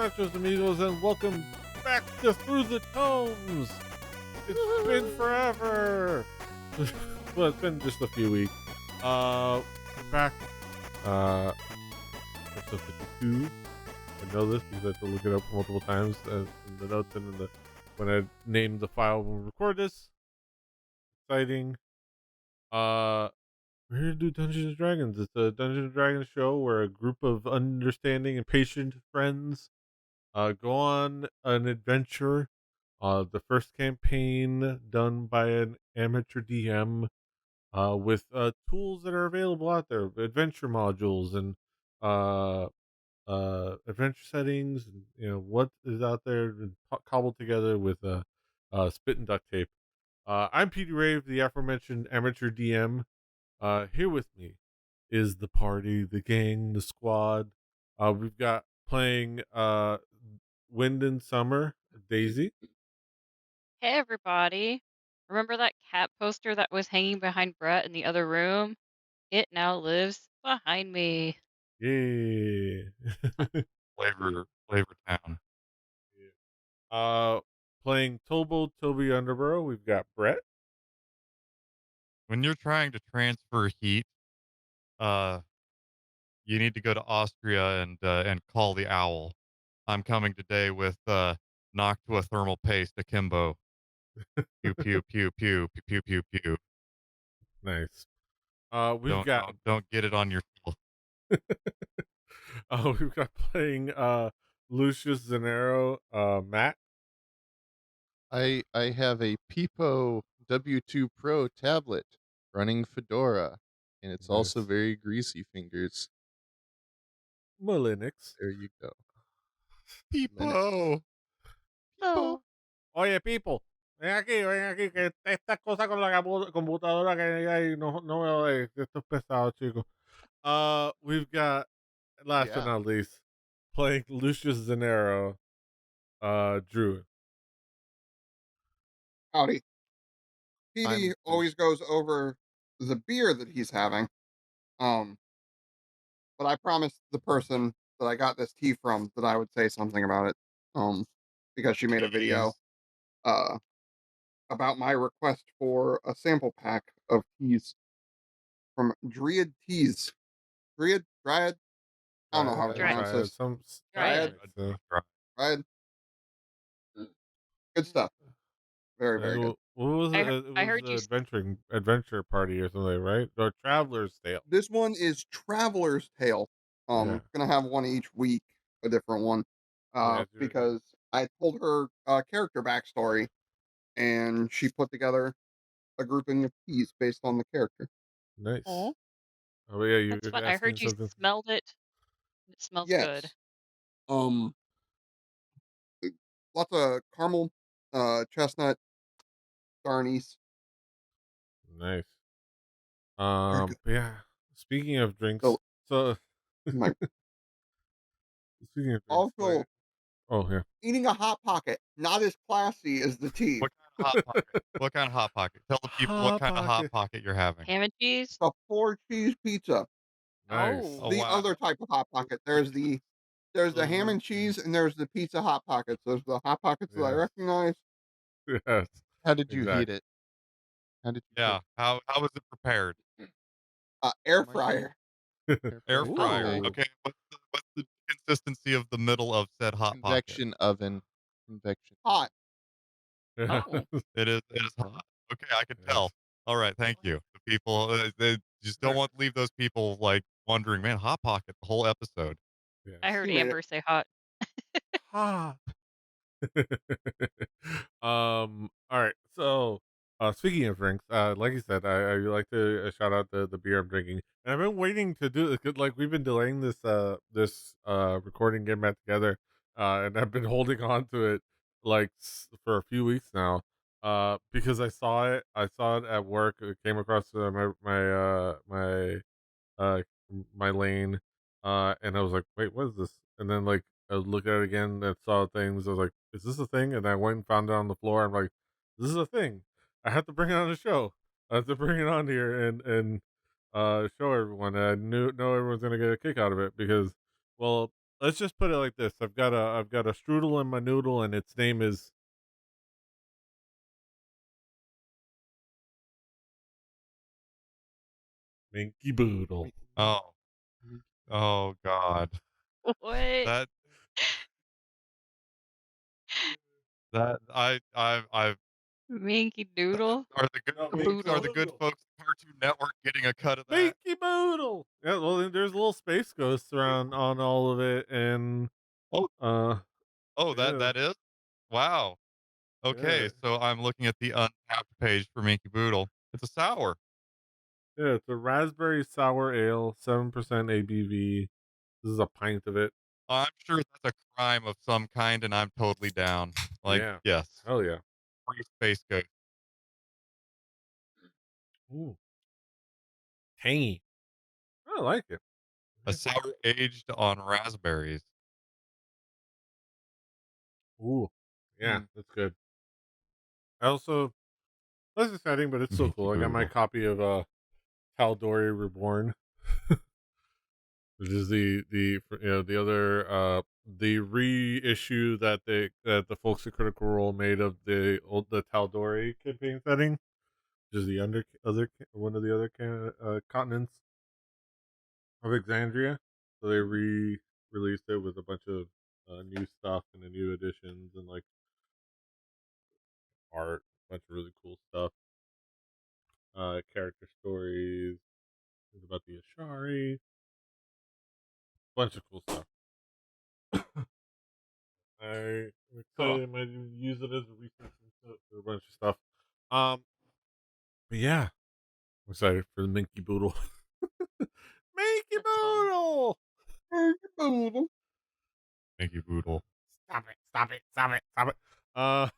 nachos, amigos, and welcome back to Through the Tomes. It's been forever. Well, it's been just a few weeks. We're back. Episode 52. I know this because I had to look it up multiple times in the notes and when I named the file when we record this. Exciting. We're here to do Dungeons and Dragons. It's a Dungeons and Dragons show where a group of understanding and patient friends go on an adventure. The first campaign done by an amateur DM with tools that are available out there, adventure modules and uh, adventure settings, and what is out there and cobbled together with spit and duct tape. I'm Petey Rave, the aforementioned amateur DM. Here with me is the party, the gang, the squad. We've got playing Wind and Summer, Daisy. Hey everybody. Remember that cat poster that was hanging behind Brett in the other room? It now lives behind me. Yay. Flavor Town. uh, Playing Toby Underborough, we've got Brett. When you're trying to transfer heat, uh, you need to go to Austria and call the owl. I'm coming today with knocked to a thermal paste akimbo. Pew pew pew pew pew pew pew pew. Nice. We've Don't got don't don't get it on your. we've got playing Lucius Zanero, Matt. I have a Pipo W2 Pro tablet running Fedora, and it's also Nice. very greasy fingers. Linux. There you go. Peepo. Oh, Oye, people, ven aquí, que esta cosa con la computadora que hay, no veo, esto es pesado, chicos. We've got, last but Yeah. not least, playing Lucius Zanero, Drew. Howdy. I'm Petey always goes over the beer that he's having. Um, but I promised the person that I got this tea from that I would say something about it. Because she made a video uh about my request for a sample pack of teas from Dryad Teas. Dryad? I don't know how to Dry- pronounce this. Some Dryad? so, Dryad? Good stuff. Very, very good. what was I, it? he- It I was heard you. adventure party or something, right? Or Traveler's Tale. This one is Traveler's Tale. Yeah. Gonna have one each week, a different one. Yeah, Because I told her character backstory, and she put together a grouping of teas based on the character. nice. Oh, Oh yeah, you that's were fun. I asking heard you something. smelled it. It smells good. Yes. Um, Lots of caramel, chestnut, star anise. Nice. Very good. Yeah. Speaking of drinks, So, so my, speaking of drinks, also, oh yeah, eating a hot pocket, not as classy as the tea. What kind of hot pocket? What kind of hot pocket? Tell the people what Hot kind of hot Pocket. pocket you're having. Ham and cheese? It's a 4-cheese pizza. Nice. Oh, Oh The wow. other type of hot pocket. There's the ham and cheese, and there's the pizza hot pockets. There's the hot pockets that I Yes. recognize. Yes. How did you heat Exactly. it? How did you Yeah. How was it prepared? Air Microwave? fryer. Air fryer. Ooh. Okay. What's the consistency of the middle of said hot pocket? Convection oven. Convection. Hot. Oh. It is hot. Okay, I can Yes. tell. All right, thank you. The people they just don't want to leave those people like wondering, man, hot pocket the whole episode. Yes. I heard She made it. Amber say hot. Ha. All right. So, speaking of drinks, like you said, I like to shout out the beer I'm drinking, and I've been waiting to do it. Like we've been delaying this recording, getting back together, and I've been holding on to it like for a few weeks now. Because I saw it. I saw it at work. It came across uh my lane, and I was like, wait, what is this? And then like I looked at it again and saw things. I was like, is this a thing? And I went and found it on the floor. I'm like, this is a thing. I have to bring it on the show. I have to bring it on here and show everyone. And I know everyone's gonna get a kick out of it because, well, let's just put it like this. I've got a strudel in my noodle, and its name is Minky Boodle. Oh, oh God. What? That I've Minky Doodle? are the good No, A folks Minky are the boodle? good Boodle. folks at Cartoon Network getting a cut of that? Minky Boodle. Yeah, well, there's little space ghosts around on all of it, and Oh, uh, oh, that yeah, that is? Wow. yeah, Okay, so I'm looking at the Untapped page for Minky Boodle. It's a sour. yeah. It's a raspberry sour ale, 7% ABV. This is a pint of it. I'm sure that's a crime of some kind, and I'm totally down. Like, Yeah, yes, hell yeah. free space ghost. Ooh, tangy. I like it. A Yeah. sour aged on raspberries. Ooh, yeah, Hmm. that's good. I also less exciting, but it's still Minky cool. I got my Boodle. copy of Tal'Dorei Reborn, which is the other the reissue that the folks at Critical Role made of the Tal'Dorei campaign setting, which is the one of the other continents of Exandria. So they re-released it with a bunch of new stuff and the new editions and like art, a bunch of really cool stuff, character stories, things about the Ashari, bunch of cool stuff. I'm Cool. excited. I might even use it as a research for a bunch of stuff. Um, but yeah, I'm excited for the Minky Boodle. Minky That's fun. Boodle! Boodle. Minky Boodle. Stop it! Stop it! Stop it! Stop it! Uh,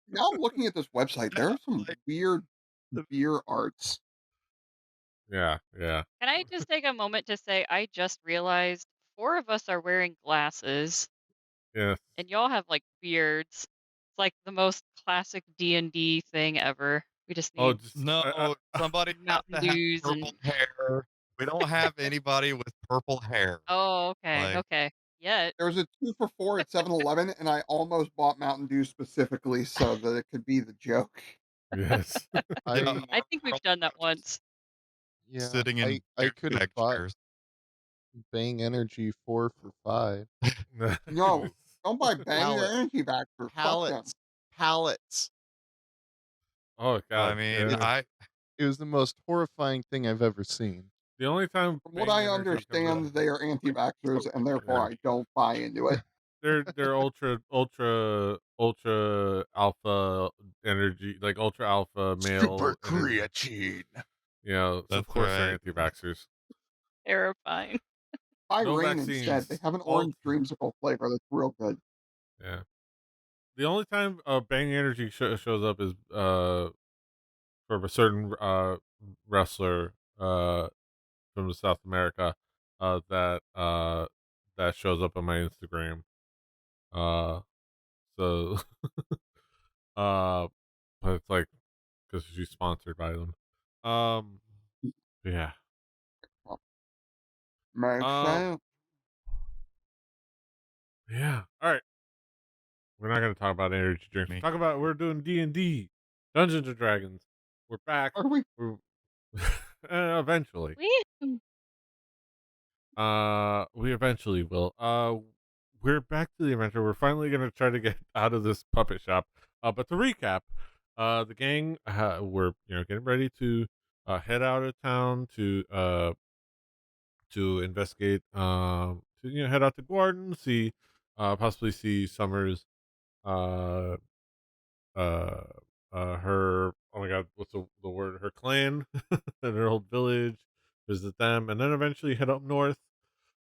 Now I'm looking at this website. There Yeah, are some like weird the beer arts. yeah, yeah, Can I just take a moment to say I just realized 4 of us are wearing glasses yes. and y'all have, like, beards. It's like the most classic D&D thing ever. We just Oh, need just no, somebody has Mountain to have Dews purple and hair. We don't have anybody with purple hair. Oh, okay, Like, okay. Yet. There was a 2 for 4 at 7-Eleven, and I almost bought Mountain Dew specifically so that it could be the joke. yes. yeah, I I our think we've girl done that just once. yeah, sitting I in I could have douchebag bought chairs. Bang Energy 4 for 5. No, don't buy Bang Pallet. Energy back for fuck them. Pallets. Oh I God, mean, It yeah. it was the most horrifying thing I've ever seen. The only time From what Bang I Energy comes up, understand, they are anti-vaxxers, and therefore yeah, I don't buy into it. they're ultra alpha energy, like ultra alpha Super male energy. creatine. You know, so of that's course they're right. anti-vaxxers. Terrifying. Buy No Rain instead. They vaccines. have an All orange dreamsicle flavor that's real good. yeah. The only time Bang Energy shows up is for a certain wrestler from South America that that shows up on my Instagram. Uh, so uh, but it's like because she's sponsored by them. Um, yeah. Makes Um, sense. yeah. All right. We're not gonna talk about energy drinks. Me. Talk about we're doing D&D, Dungeons and Dragons. We're back. Are we? We're eventually. Wee We eventually will. We're back to the adventure. We're finally gonna try to get out of this puppet shop. But to recap, the gang we're getting ready to head out of town to investigate. To head out to Gordon, see possibly see Summers. Uh, uh, her. Oh my God, what's the word? Her clan and her old village. Visit them, and then eventually head up north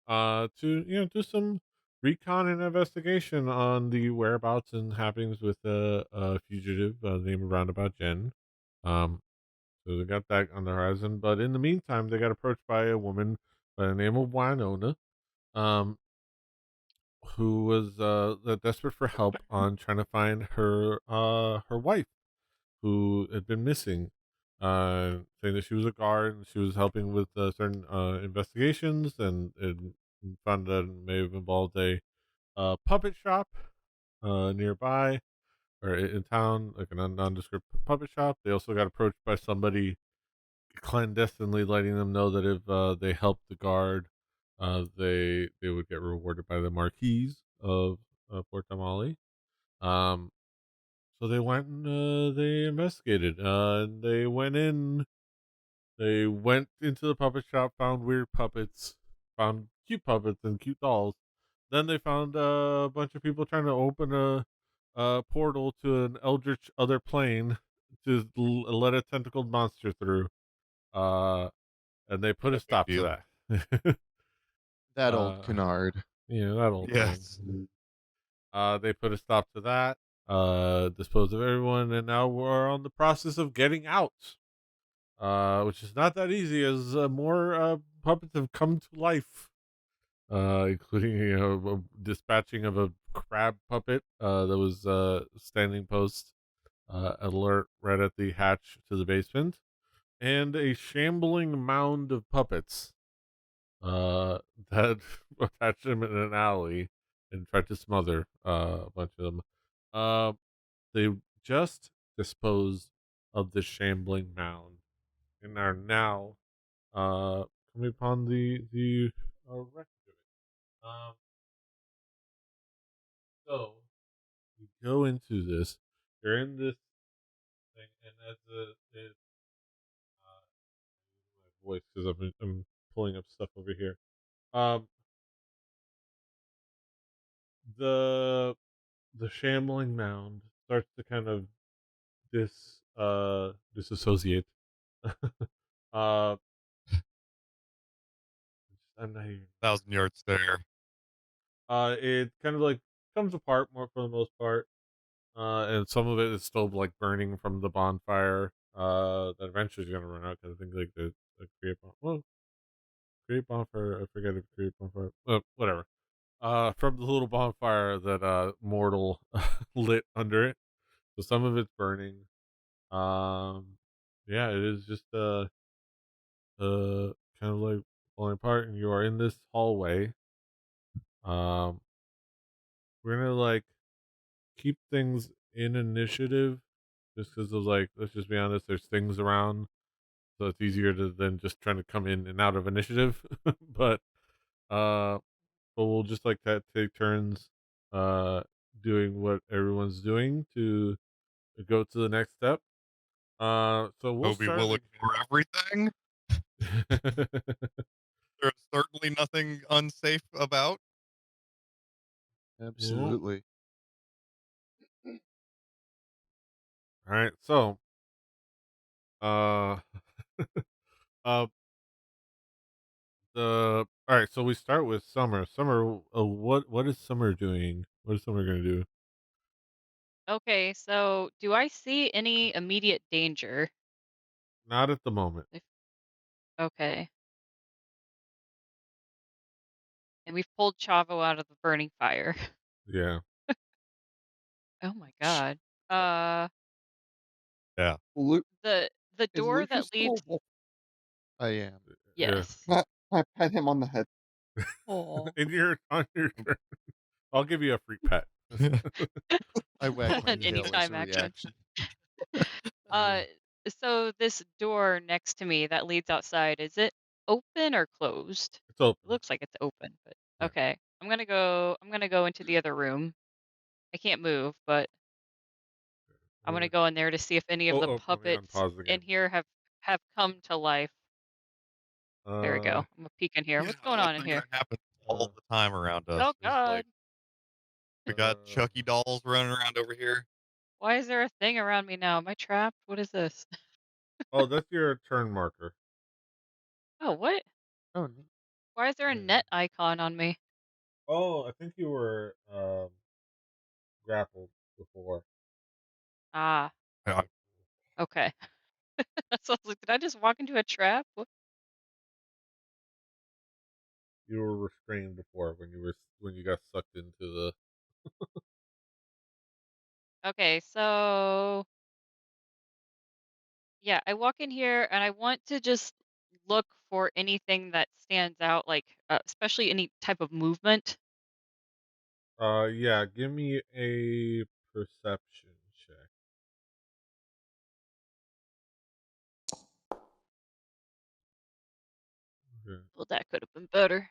to do some recon and investigation on the whereabouts and happenings with a fugitive named Roundabout Jen. Um, so they got that on the horizon, but in the meantime, they got approached by a woman by the name of Winona, um, who was desperate for help on trying to find her wife who had been missing. Saying that she was a guard and she was helping with certain investigations and and found that it may have involved a puppet shop nearby or in town, like a nondescript puppet shop. They also got approached by somebody clandestinely letting them know that if they helped the guard, they would get rewarded by the Marquis of Port Tamale. Um, so they went and they investigated. And They went into the puppet shop, found weird puppets, found cute puppets and cute dolls. Then they found a bunch of people trying to open a portal to an eldritch other plane to let a tentacled monster through. Uh, and they put a No big stop to deal. that. That old uh, canard. that old thing. Yes. They put a stop to that. Disposed of everyone, and now we're on the process of getting out. Which is not that easy, as more puppets have come to life, including dispatching of a crab puppet that was standing post alert right at the hatch to the basement, and a shambling mound of puppets uh, that attached them in an alley and tried to smother a bunch of them. Uh, they just disposed of the shambling mound and are now coming upon the rest of it. So you go into this. You're in this thing, and as my voice, because I'm pulling up stuff over here. Um, the the shambling mound starts to kind of disassociate. uh, I'm not even. 1,000 yard stare. It kind of like comes apart more for the most part. And some of it is still like burning from the bonfire. That eventually is gonna run out because I think like the create bonfire. I forget if create bonfire. Whatever. From the little bonfire that mortal lit under it. So some of it's burning. Um, yeah, it is just kind of like falling apart, and you are in this hallway. Um, we're gonna like keep things in initiative, just because of like let's just be honest, there's things around, so it's easier to than just trying to come in and out of initiative. but uh, but we'll just like that take turns, uh, doing what everyone's doing to go to the next step. So we'll Toby start will with. ignore everything. There's certainly nothing unsafe about. Yeah. Absolutely. All right. So, uh, uh, the all right. So we start with Summer. Summer. What is Summer doing? What is Summer gonna do? Okay, so do I see any immediate danger? Not at the moment. If okay, and we've pulled Chavo out of the burning fire. Yeah. Oh my god. Uh, Yeah. Lu- the is door that Lucius leads. still alive? I am. Yeah. Yes. I pat him on the head. Oh. And you're on your turn. I'll give you a free pet. I wag my An tail as a anytime action. reaction. Uh, so this door next to me that leads outside, is it open or closed? It's It open. looks like it's open, but Yeah. okay. I'm gonna go into the other room. I can't move, but I'm Yeah. gonna go in there to see if any of the Let me puppets unpause the in game. here have come to life. There we go. Uh, I'm gonna peek in here. Yeah, What's going I on in think here? that happens uh, all the time around us. Oh It's god. like we got uh. Chucky dolls running around over here. Why is there a thing around me now? Am I trapped? What is this? Oh, that's your turn marker. Oh, what? Oh, neat. Why is there a Yeah. net icon on me? Oh, I think you were grappled before. Ah, Yeah, okay. So I was like, did I just walk into a trap? You were restrained before when you got sucked into the. Okay, so yeah, I walk in here and I want to just look for anything that stands out, like, especially any type of movement. Yeah, give me a perception check. Okay. Well, that could have been better.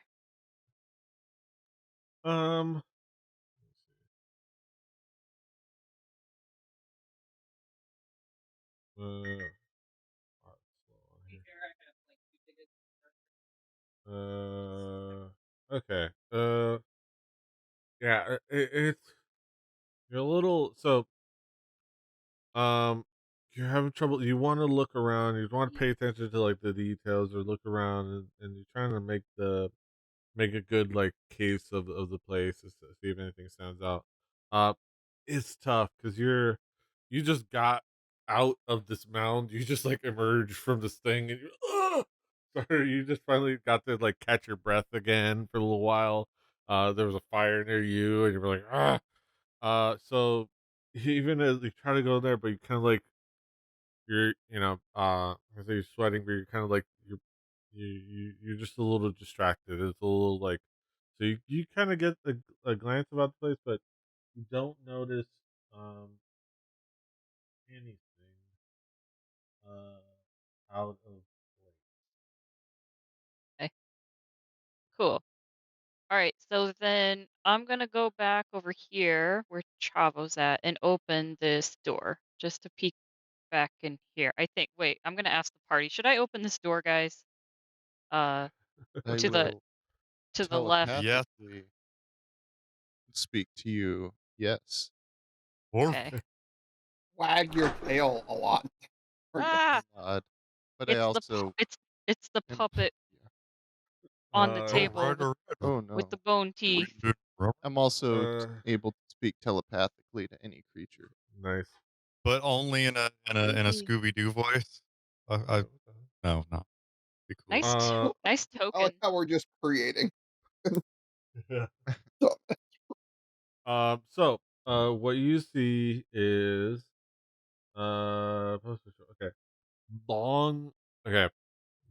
Um, slow on here. Okay. Yeah, it's you're a little so you're having trouble. You want to look around. You want to pay attention to like the details, or look around, and you're trying to make a good like case of the place to see if anything stands out. Uh, it's tough because you just got out of this mound. You just like emerged from this thing, and sorry, you just finally got to like catch your breath again for a little while. There was a fire near you, and you were like, ah. So even as you try to go there, but you kind of like I say you're sweating, but you're kind of like you're just a little distracted. It's a little like so you kind of get a glance about the place, but you don't notice um anything uh out of place. Okay, cool. Alright, so then I'm gonna go back over here where Chavo's at and open this door just to peek back in here. I think wait, I'm gonna ask the party. Should I open this door, guys? Uh, I to the will to the left. Yes. telepathically speak to you. Yes. Or Okay. Wag your tail a lot. Or yes. Ah, Nod. But I it's the also it's the am. puppet Yeah. on the uh all table right, with all right. Oh with the no. bone teeth. I'm also uh able to speak telepathically to any creature. nice. But only in a Yay. Scooby Doo voice. I What the no, no, be cool. Nice I like token. how we're just creating. yeah. So, What you see is okay, long. Okay,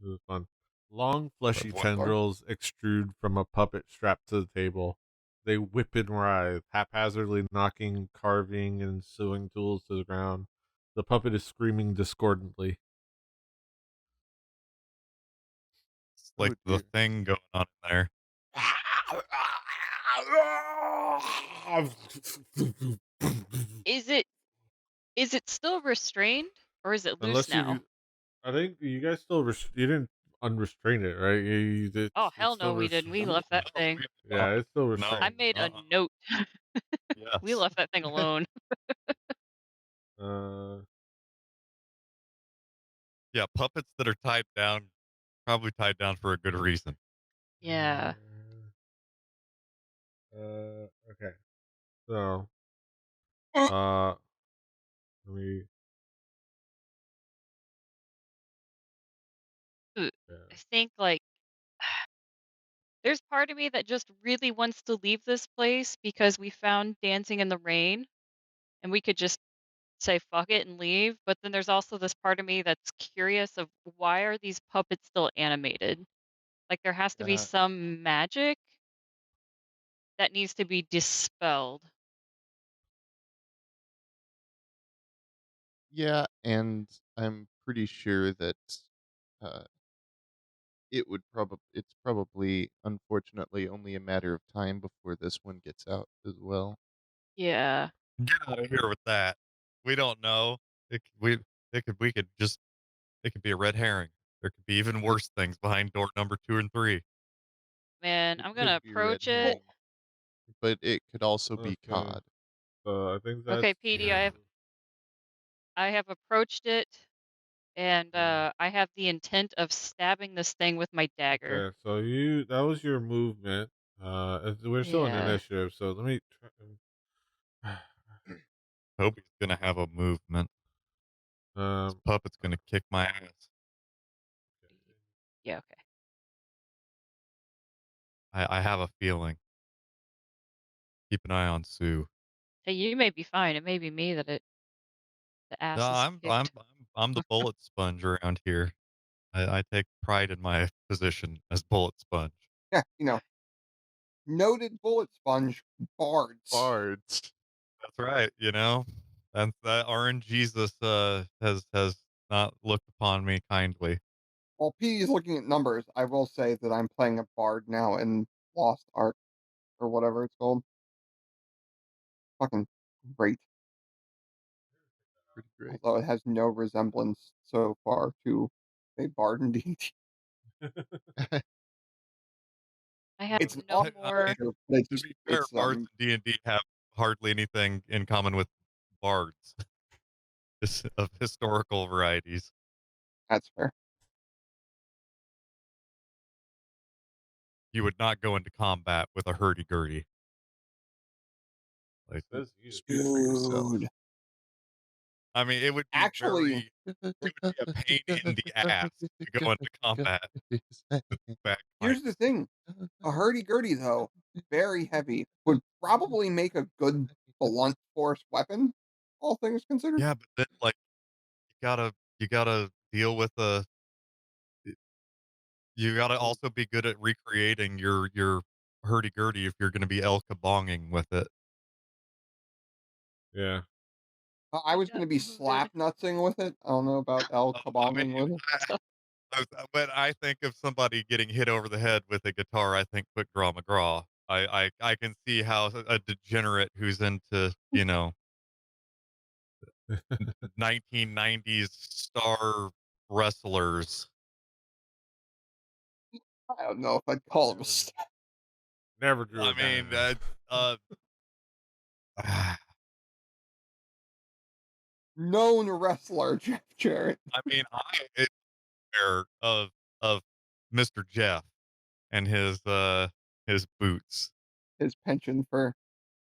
this is fun. Long, But fleshy what? sorry. tendrils extrude from a puppet strapped to the table. They whip and writhe, haphazardly knocking, carving, and sewing tools to the ground. The puppet is screaming discordantly. It's like Oh the dear. thing going on in there. Is it is it still restrained or is it loose Unless now? you, I think you guys still you didn't unrestrain it, right? Oh It's hell no, still we didn't. We left that No, thing. we yeah, it's still no, I restrained. made a uh-uh. note. We Yes. left that thing alone. Uh, Yeah, puppets that are tied down, probably tied down for a good reason. Yeah. okay. So, uh, let me. Ooh, Yeah. I think like there's part of me that just really wants to leave this place because we found Dancing in the Rain and we could just say fuck it and leave. But then there's also this part of me that's curious of why are these puppets still animated? Like there has to be Uh, some magic that needs to be dispelled. yeah, and I'm pretty sure that uh, it's probably unfortunately only a matter of time before this one gets out as well. Yeah. Get out of here with that. We don't know. We could just it could be a red herring. There could be even worse things behind door number 2 and 3. Man, It I'm gonna could be red approach it. well, herring, but it could also be Okay. cod. So I think Okay, that's PD, Yeah. I have approached it and uh, I have the intent of stabbing this thing with my dagger. okay. So that was your movement. We're still in Yeah. initiative. So let me try. Toby's gonna have a movement. This Um. puppet's gonna kick my ass. Yeah, okay. I have a feeling. Keep an eye on Sue. Hey, you may be fine. It may be me that the No, ass is I'm I'm kicked. I'm I'm the bullet sponge around here. I take pride in my position as bullet sponge. Yeah, noted bullet sponge bards. Bards. That's right, you know? And that RNGesus, has not looked upon me kindly. While P is looking at numbers, I will say that I'm playing a bard now in Lost Ark or whatever it's called. Fucking great. Pretty great. Although it has no resemblance so far to a bard indeed. I have It's an no awesome I mean, more. character, but to be fair, it's bards in D&D have hardly anything in common with bards, just of historical varieties. that's fair. You would not go into combat with a hurdy-gurdy. It Like, says you. Speak for yourself. Dude. I mean, Actually, it would be a pain in the ass to go into combat with here's the bagpipes. thing. A hurdy-gurdy, though, very heavy, would probably make a good blunt force weapon, all things considered. Yeah, but then, like, you gotta deal with the you gotta also be good at recreating your hurdy-gurdy if you're gonna be El Kabonging with it. Yeah. I was Yeah, going to be moving. slap nutsing with it. I don't know about El I mean, Kabonging with it. when I think of somebody getting hit over the head with a guitar, I think Quick Draw McGraw. I can see how a degenerate who's into, 1990s star wrestlers. I don't know if I'd call him a Never, never drew I a mean, dime. known wrestler, Jeff Jarrett. I mean, I aware of Mr. Jeff and his boots. His penchant for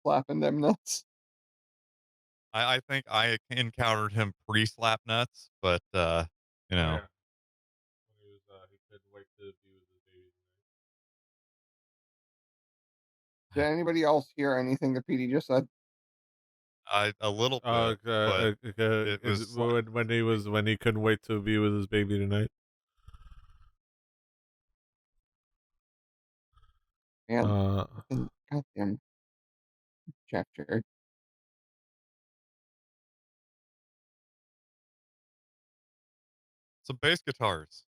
slapping them nuts. I think I encountered him pre-slap nuts, but you Oh know, yeah. When he couldn't wait to be with his baby Did anybody else hear anything that Petey just said? I a little tonight. bit, but it Is was it slight. when he couldn't wait to be with his baby tonight? Man, Uh, fucking goddamn Jeff Jarrett. Some bass guitars.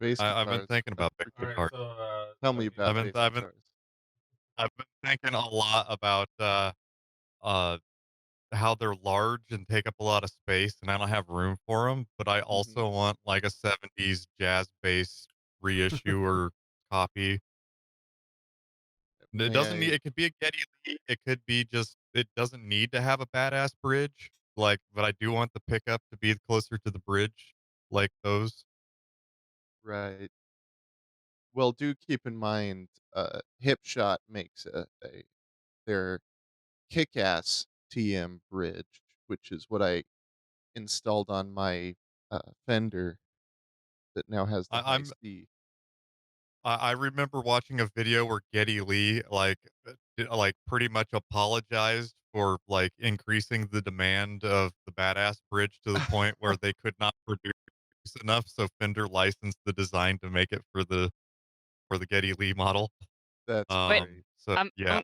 Bass I've been guitars. thinking That's about bass all pretty right. cool. guitars. So Tell let me me. I've about been bass I've been guitars. I've been thinking a lot about uh how they're large and take up a lot of space, and I don't have room for them. But I Hmm. also want like a '70s jazz bass reissue or copy. It doesn't need. May It could be a Getty Lee. It could be just. It doesn't need to have a badass bridge. Like, but I do want the pickup to be closer to the bridge, like those. right. Well, do keep in mind, Hipshot makes their kick-ass TM bridge, which is what I installed on my Fender that now has the I, high I'm. C. I remember watching a video where Getty Lee like pretty much apologized for like increasing the demand of the badass bridge to the point where they could not produce enough, so Fender licensed the design to make it for the Getty Lee model. That's Wait, great. So I'm yeah, I'm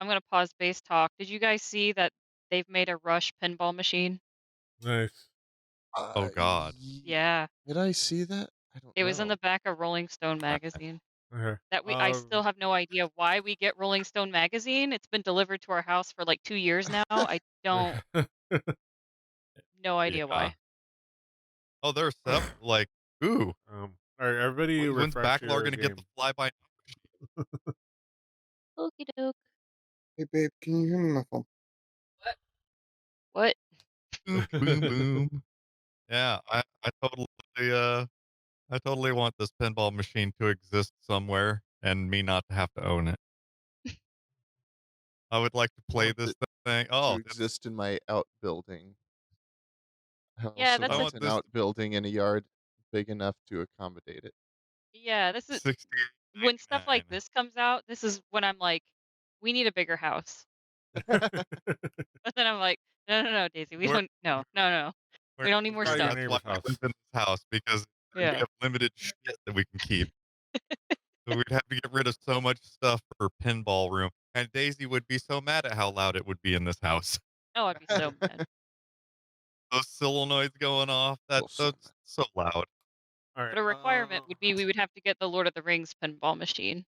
I'm gonna pause base talk. Did you guys see that they've made a Rush pinball machine? Nice. oh god, Yeah, Did I see that? I don't it was in the know. back of Rolling Stone I, magazine. Okay. I still have no idea why we get Rolling Stone magazine. It's been delivered to our house for like 2 years now. I don't no idea yeah. why. Oh, there's several. Like, ooh, All right, everybody, when's refresh Backlor your gonna get the game. fly by? Okie doke. Hey, babe, can you hear me my phone? What? Boom, boom, boom. Yeah, uh I totally want this pinball machine to exist somewhere and me not to have to own it. I would like to I play want this it thing. to Oh, it's exist in my outbuilding. I Yeah, also I that's a want want an this outbuilding in a yard big enough to accommodate it. yeah, this is when stuff like 68.99. this comes out, this is when I'm like, we need a bigger house. But then I'm like, no, no, no, Daisy, we We're don't. No, no, no, we're we don't need more Buy we're your stuff. that's why neighbor's I house. live in this house because We Yeah. have limited shit that we can keep. So we'd have to get rid of so much stuff for pinball room, and Daisy would be so mad at how loud it would be in this house. Oh, I'd be so mad. Those solenoids going off, that's so loud. All But right. a requirement would be we would have to get the Lord of the Rings pinball machine.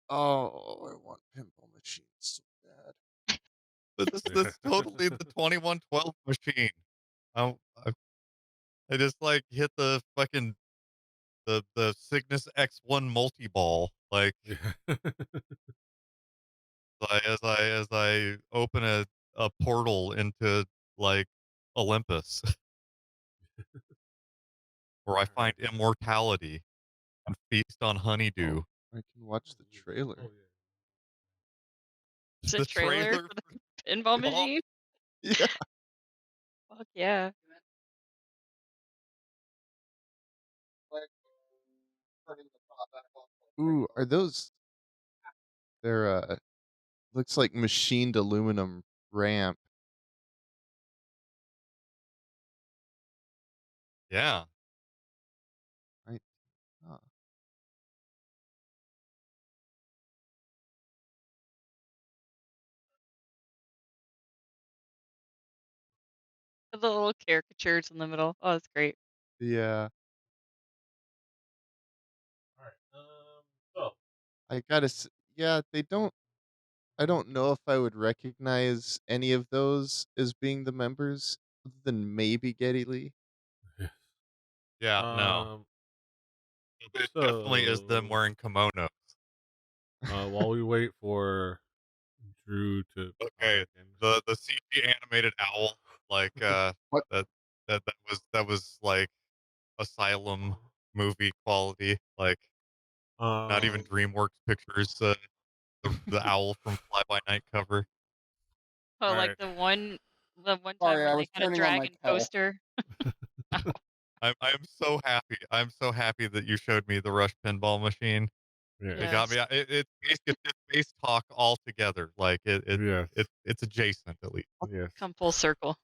Oh, I want pinball machines so bad. But this totally the 2112 machine. I I I just, like, hit the fucking the Cygnus X1 multi-ball, like, Yeah. as I open a portal into, like, Olympus, where I All find right. immortality and feast on honeydew. Oh, I can watch the trailer. Oh Is The it trailer trailer for the pinball for machine? Yeah. Fuck yeah. Like, turning the top back on. Ooh, are those? They're looks like machined aluminum ramp. Yeah. Right. Huh. The little caricatures in the middle. Oh, that's great. Yeah. right. So I gotta. Yeah, they don't. I don't know if I would recognize any of those as being the members, other than maybe Getty Lee. yes. Yeah, no. Um. It definitely is them So wearing kimonos. while we wait for Drew to pop Okay, back in. the CG animated owl, like, What? that was, like, Asylum movie quality, like, not even Um. DreamWorks Pictures, the owl from Fly By Night cover. Oh, All like right. the one time Sorry, where I they was had a turning on my dragon kettle. coaster. I'm so happy. I'm so happy that you showed me the Rush pinball machine. It Yes. got Yes. me. It's just space talk altogether. Like Yes. it's adjacent at least. Yes. Come full circle.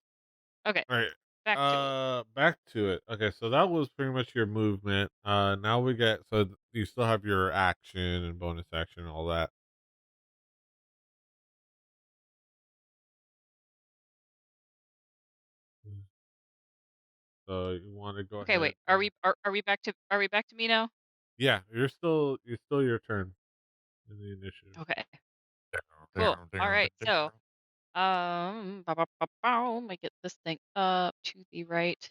Okay, All right. back to it. Back to it. Okay, so that was pretty much your movement. Now we get you still have your action and bonus action and all that. So you want to go Okay, ahead wait. Are we back to me now? Yeah, you're still your turn in the initiative. Okay. Cool. All right. So, let me get this thing up to the right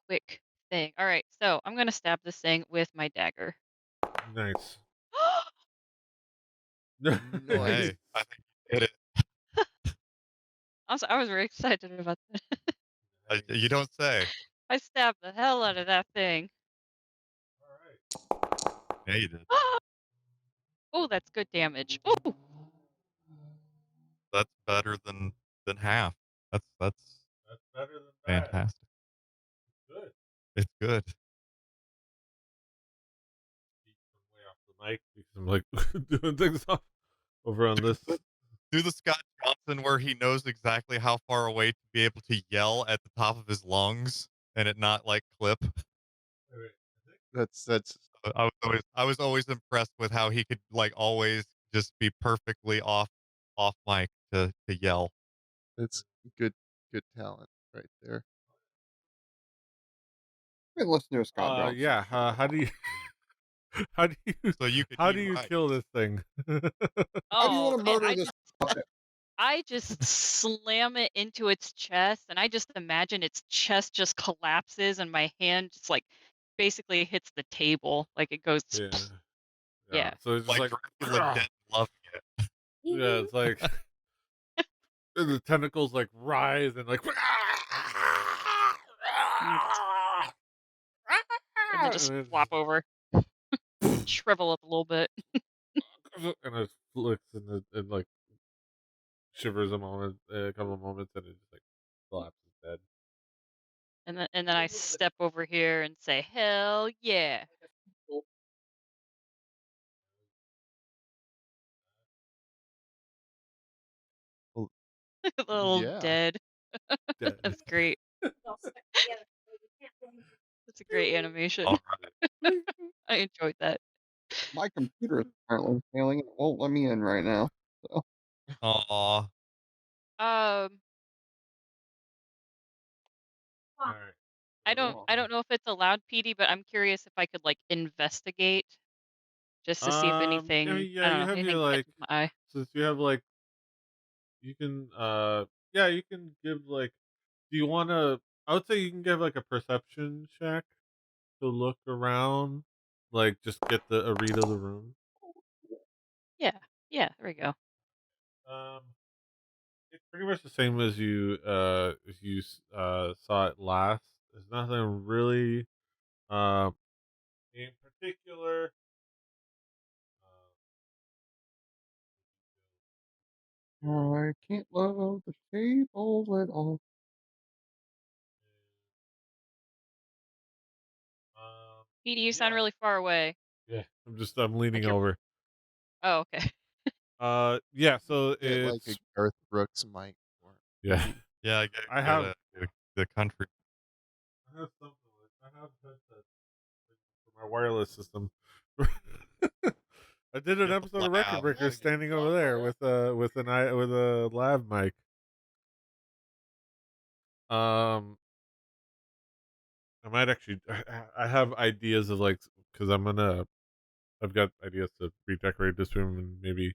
quick thing. All right. So, I'm going to stab this thing with my dagger. Nice. Nice. Hey, I think you did it. I was very excited about that. You don't say. I stabbed the hell out of that thing. All right. Yeah, you did. Oh, that's good damage. Oh, That's better than half. That's That's better than bad. fantastic. Good. It's good. Keep them way off the mic because I'm like doing things off over on this. Do the Scott Johnson where he knows exactly how far away to be able to yell at the top of his lungs and it not like clip. Wait, wait. That's I was always impressed with how he could like always just be perfectly off mic to yell. that's good talent right there. I've been listening to Scott Johnson. Yeah. How do you how do you So you could how eat do you rice. kill this thing? How do you oh, want to man, murder this puppet? I just slam it into its chest, and I just imagine its chest just collapses, and my hand just like basically hits the table, like it goes. Yeah. Yeah. Yeah. So it's just Like like Dracula dead loving it. yeah, it's like the tentacles like rise and like And then just and flop over, shrivel up a little bit, it flicks and it like shivers a couple of moments and it just like collapses dead. and then I step over here and say, "Hell yeah!" Well, A little yeah. dead. Dead. That's great. That's a great animation. All I enjoyed that. My computer is apparently failing and it won't let me in right now. So right. Aw. Um, All right. I don't know if it's allowed, PD, but I'm curious if I could like investigate just to see if I anything mean, yeah, I don't you know, have your anything like, catches my eye. since you have like, you can, yeah, you can give like, do you want to? I would say you can give like a perception check to look around, like just get a read of the room. Yeah. Yeah, there we go. Um, it's pretty much the same as you saw it last. There's nothing really uh in particular. Uh, I can't load the table at all. PD, you sound yeah, really far away. yeah. I'm leaning Like you're over. Oh, okay. Yeah. So Get like a it's Garth Brooks mic for yeah. maybe. Yeah, I get have the country. I have something like I have headsets for my wireless system. I did an Get the episode of Record lab. Breakers standing over there with a lav mic. Um, I might actually. I have ideas of like because I've got ideas to redecorate this room and maybe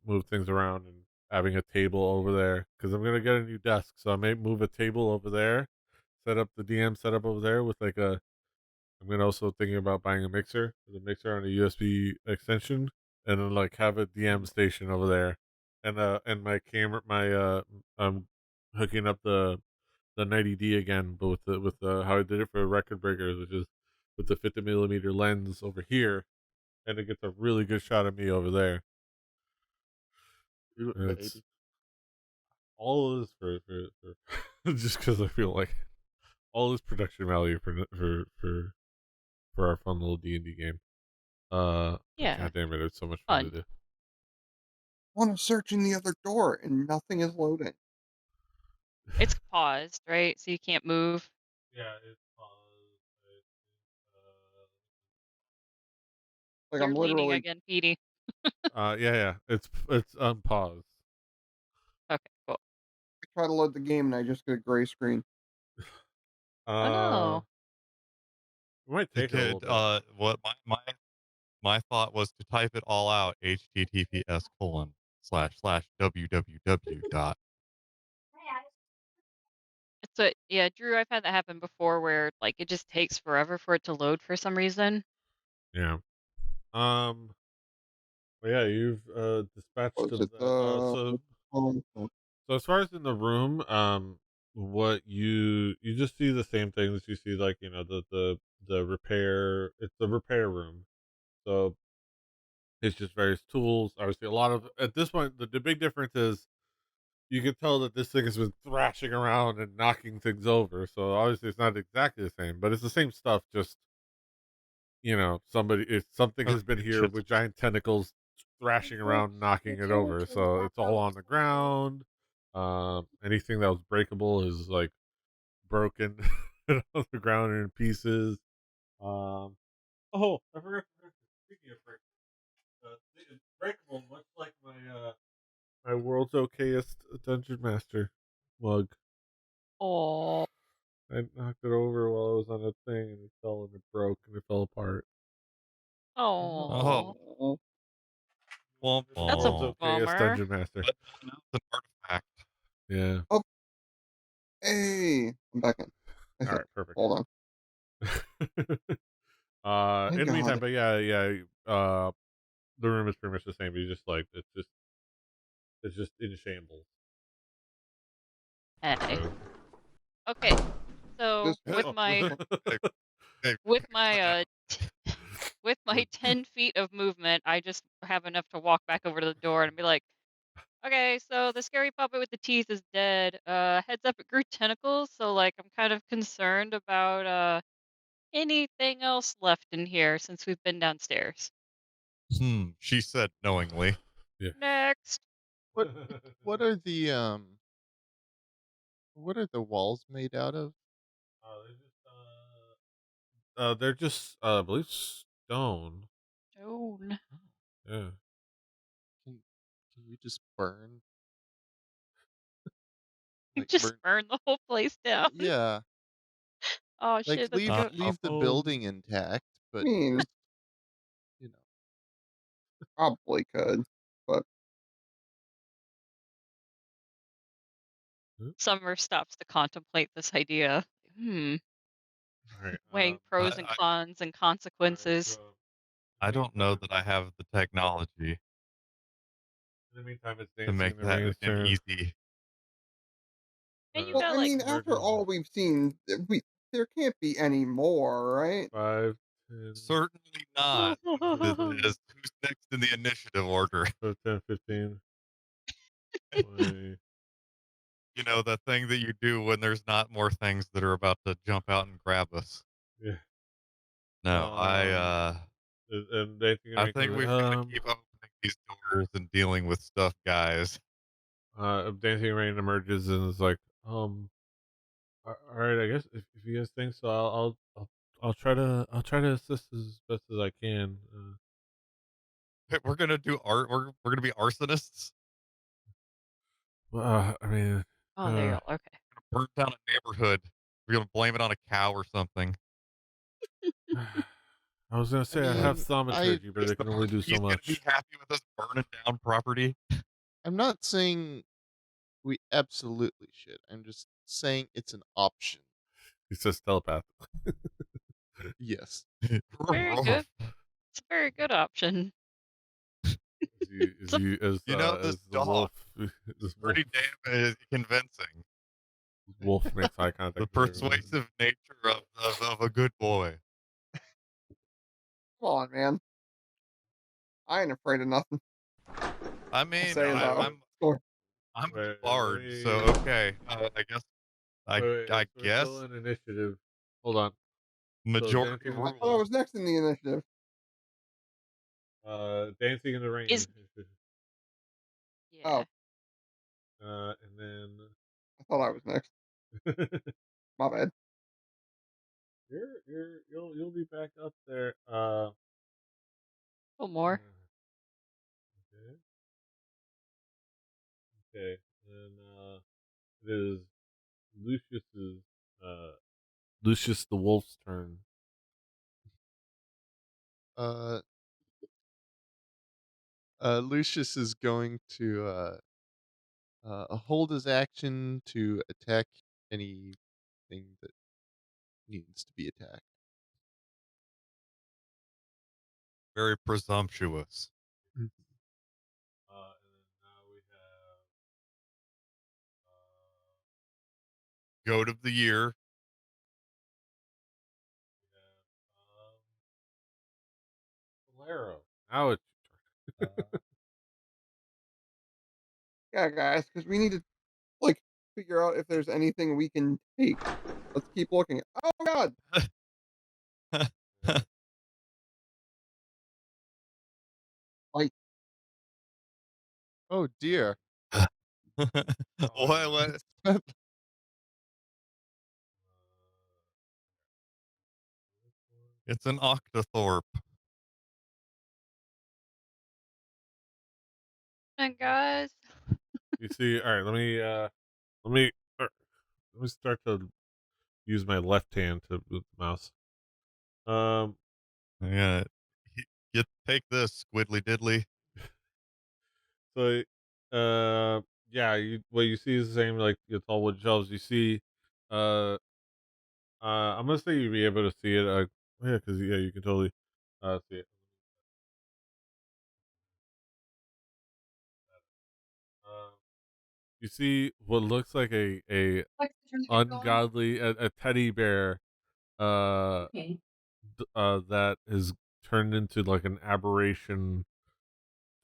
move things around and having a table over there because I'm gonna get a new desk, so I may move a table over there, set up the DM setup over there with like a. I'm gonna also thinking about buying a mixer with a mixer on a USB extension, and then like have a DM station over there, and my camera I'm hooking up the 90D again, but with the how I did it for Record Breakers, which is with the 50 millimeter lens over here, and it gets a really good shot of me over there. Do it, And it's baby. all of this for just because I feel like all this production value for our fun little D&D game. But Yeah, god damn it, it's so much fun to fun. do. I want to search in the other door and nothing is loading. It's paused, right? So you can't move. Yeah, it's Like You're I'm leaning literally again, PD. yeah, yeah, it's unpaused. Okay, cool. I try to load the game and I just get a gray screen. Oh Uh, no. it might You take a little could bit. what my thought was to type it all out https colon slash slash www dot. So yeah, Drew, I've had that happen before where like it just takes forever for it to load for some reason. Yeah. Um. But yeah, you've dispatched Was of it that. the home? So as far as in the room, what you just see the same things you see, like the repair. It's the repair room. So it's just various tools. Obviously, a lot of at this point, the big difference is you can tell that this thing has been thrashing around and knocking things over. So obviously, it's not exactly the same, but it's the same stuff. Just somebody if something has been here Shit's with giant tentacles thrashing around, knocking it over. So it's all on the ground. Anything that was breakable is like broken on the ground and in pieces. Um, oh, I forgot to mention. Speaking of breakable, it's breakable, much like my world's okayest dungeon master mug. Oh, I knocked it over while I was on a thing, and it fell and it broke and it fell apart. Oh, oh, Oh, womp It's the that's a world's womp. okayest bummer. dungeon master. But now it's an artifact. Yeah. oh, hey, I'm back in. I All think. right. Perfect. Hold on. In Thank the meantime, God. but yeah. The room is pretty much the same. But you just like it's just in shambles. Hey. So, Okay. So Just with oh. my Hey, hey, with cut my it out. with my 10 feet of movement, I just have enough to walk back over to the door and be like, okay, so the scary puppet with the teeth is dead. Heads up, it grew tentacles, so like I'm kind of concerned about anything else left in here since we've been downstairs. She said knowingly. Yeah. Next. What what are the what are the walls made out of? They're just I believe stone. Stone. Yeah. Can we just burn? You Like just burn? burn the whole place down. Yeah, Oh like shit, that's a good leave the Um, building intact, I but mean, just you know. probably could, but Summer stops to contemplate this idea. all right. Weighing pros and I cons and All right. consequences. So in I the don't know meantime, that I have the technology it's to dancing make in the that rain's an turn. easy. And you've well, got I like mean, after Emerges all we've seen, there can't be any more, right? 5, 10, Certainly not. It 15, is who's next in the initiative order. 10, 15, 20. You know, the thing that you do when there's not more things that are about to jump out and grab us. Yeah. No, And dancing in the I rain think comes we've got to keep opening these doors and dealing with stuff, guys. dancing in the rain emerges and is like, all right, I guess if you guys think so, I'll try to assist as best as I can. We're gonna do art. We're gonna be arsonists. I mean, oh, there you uh, go. Okay. Burn down a neighborhood. We're gonna blame it on a cow or something. I was gonna I say I have mean, thaumaturgy, but Is I the can only do so Portuguese gonna be much. happy with us burning down property? I'm not saying we absolutely should. I'm just saying it's an option. He says telepath. Yes. Very good. It's a very good option. Is So he You know, as this the dog wolf? This is pretty damn convincing. wolf makes eye The contact with everyone. persuasive nature of a good boy. Come on, man. I ain't afraid of nothing. I I'll mean, say though. Or I'm a Wait, let bard, so me. okay. I guess I We're guess still in initiative. Hold on. So majority dancing, I thought I rules. was next in the initiative. dancing in the rain, is yeah. Oh, and then I thought I was next. My bad. you'll be back up there. A little more. Okay, okay, and it is Lucius's uh Lucius the Wolf's turn. Uh, Lucius is going to hold his action to attack anything that needs to be attacked. Very presumptuous. Mm. And then now we have Goat of the year. we have Valero. Now it's your turn. Yeah, guys, because we need to like figure out if there's anything we can take. Let's keep looking. Oh God! Like, Oh dear. Well, it's an octothorpe. And guys, You see, all right. Let me let me start to use my left hand to with the mouse. Um, Yeah. You take this, squiddly diddly. so yeah, what you see is the same like it's all wood shelves. You see, uh, I'm gonna say you'd be able to see it. Yeah, because yeah, you can totally see it. Uh, you see what looks like a ungodly a teddy bear uh that is turned into like an aberration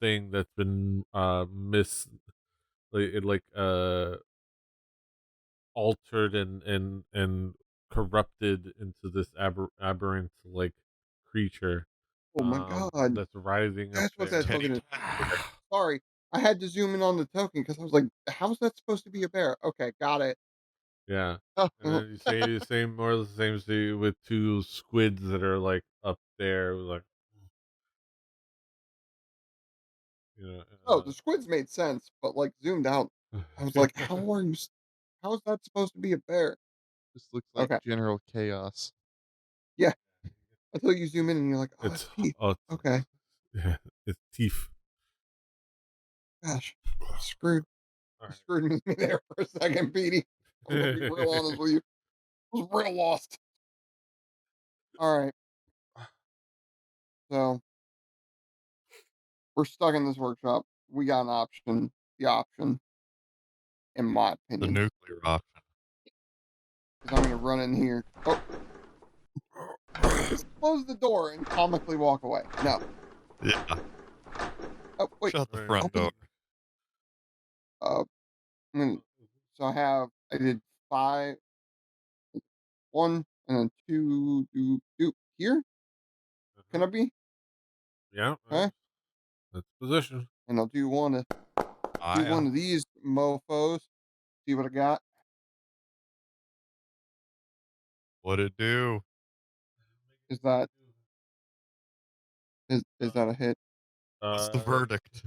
thing that's been like altered and corrupted into this aberrant like creature oh my God, that's rising up that's what that there. Teddy token is. teddy bear. Sorry, I had to zoom in on the token because I was like, how's that supposed to be a bear? Okay, got it. Yeah. And Oh, then you say the same, more or less the same thing with two squids that are like up there, like you the squids made sense, but like zoomed out, I was like, how is that supposed to be a bear? Just looks like Okay, general chaos. yeah. Until you zoom in and you're like, oh, it's it's teeth. oh, Okay, yeah, it's teeth. gosh, screwed. All You screwed me there for a second, Petey. I'm gonna be real right. honest with you. I was real lost. All right, so we're stuck in this workshop. We got an option. The option, in my The opinion, nuclear option. is I'm gonna run in here. Oh, just close the door and comically walk away. No. Yeah. Oh, wait. Shut the Right. front Open. door. I'm gonna, so I did five, one, and then two, do here. Can Uh-huh. I be? Yeah, Okay. that's position. And I'll do I one am. of these mofos. See what I got. What'd it do? Is that is that a hit? What's the Uh, verdict?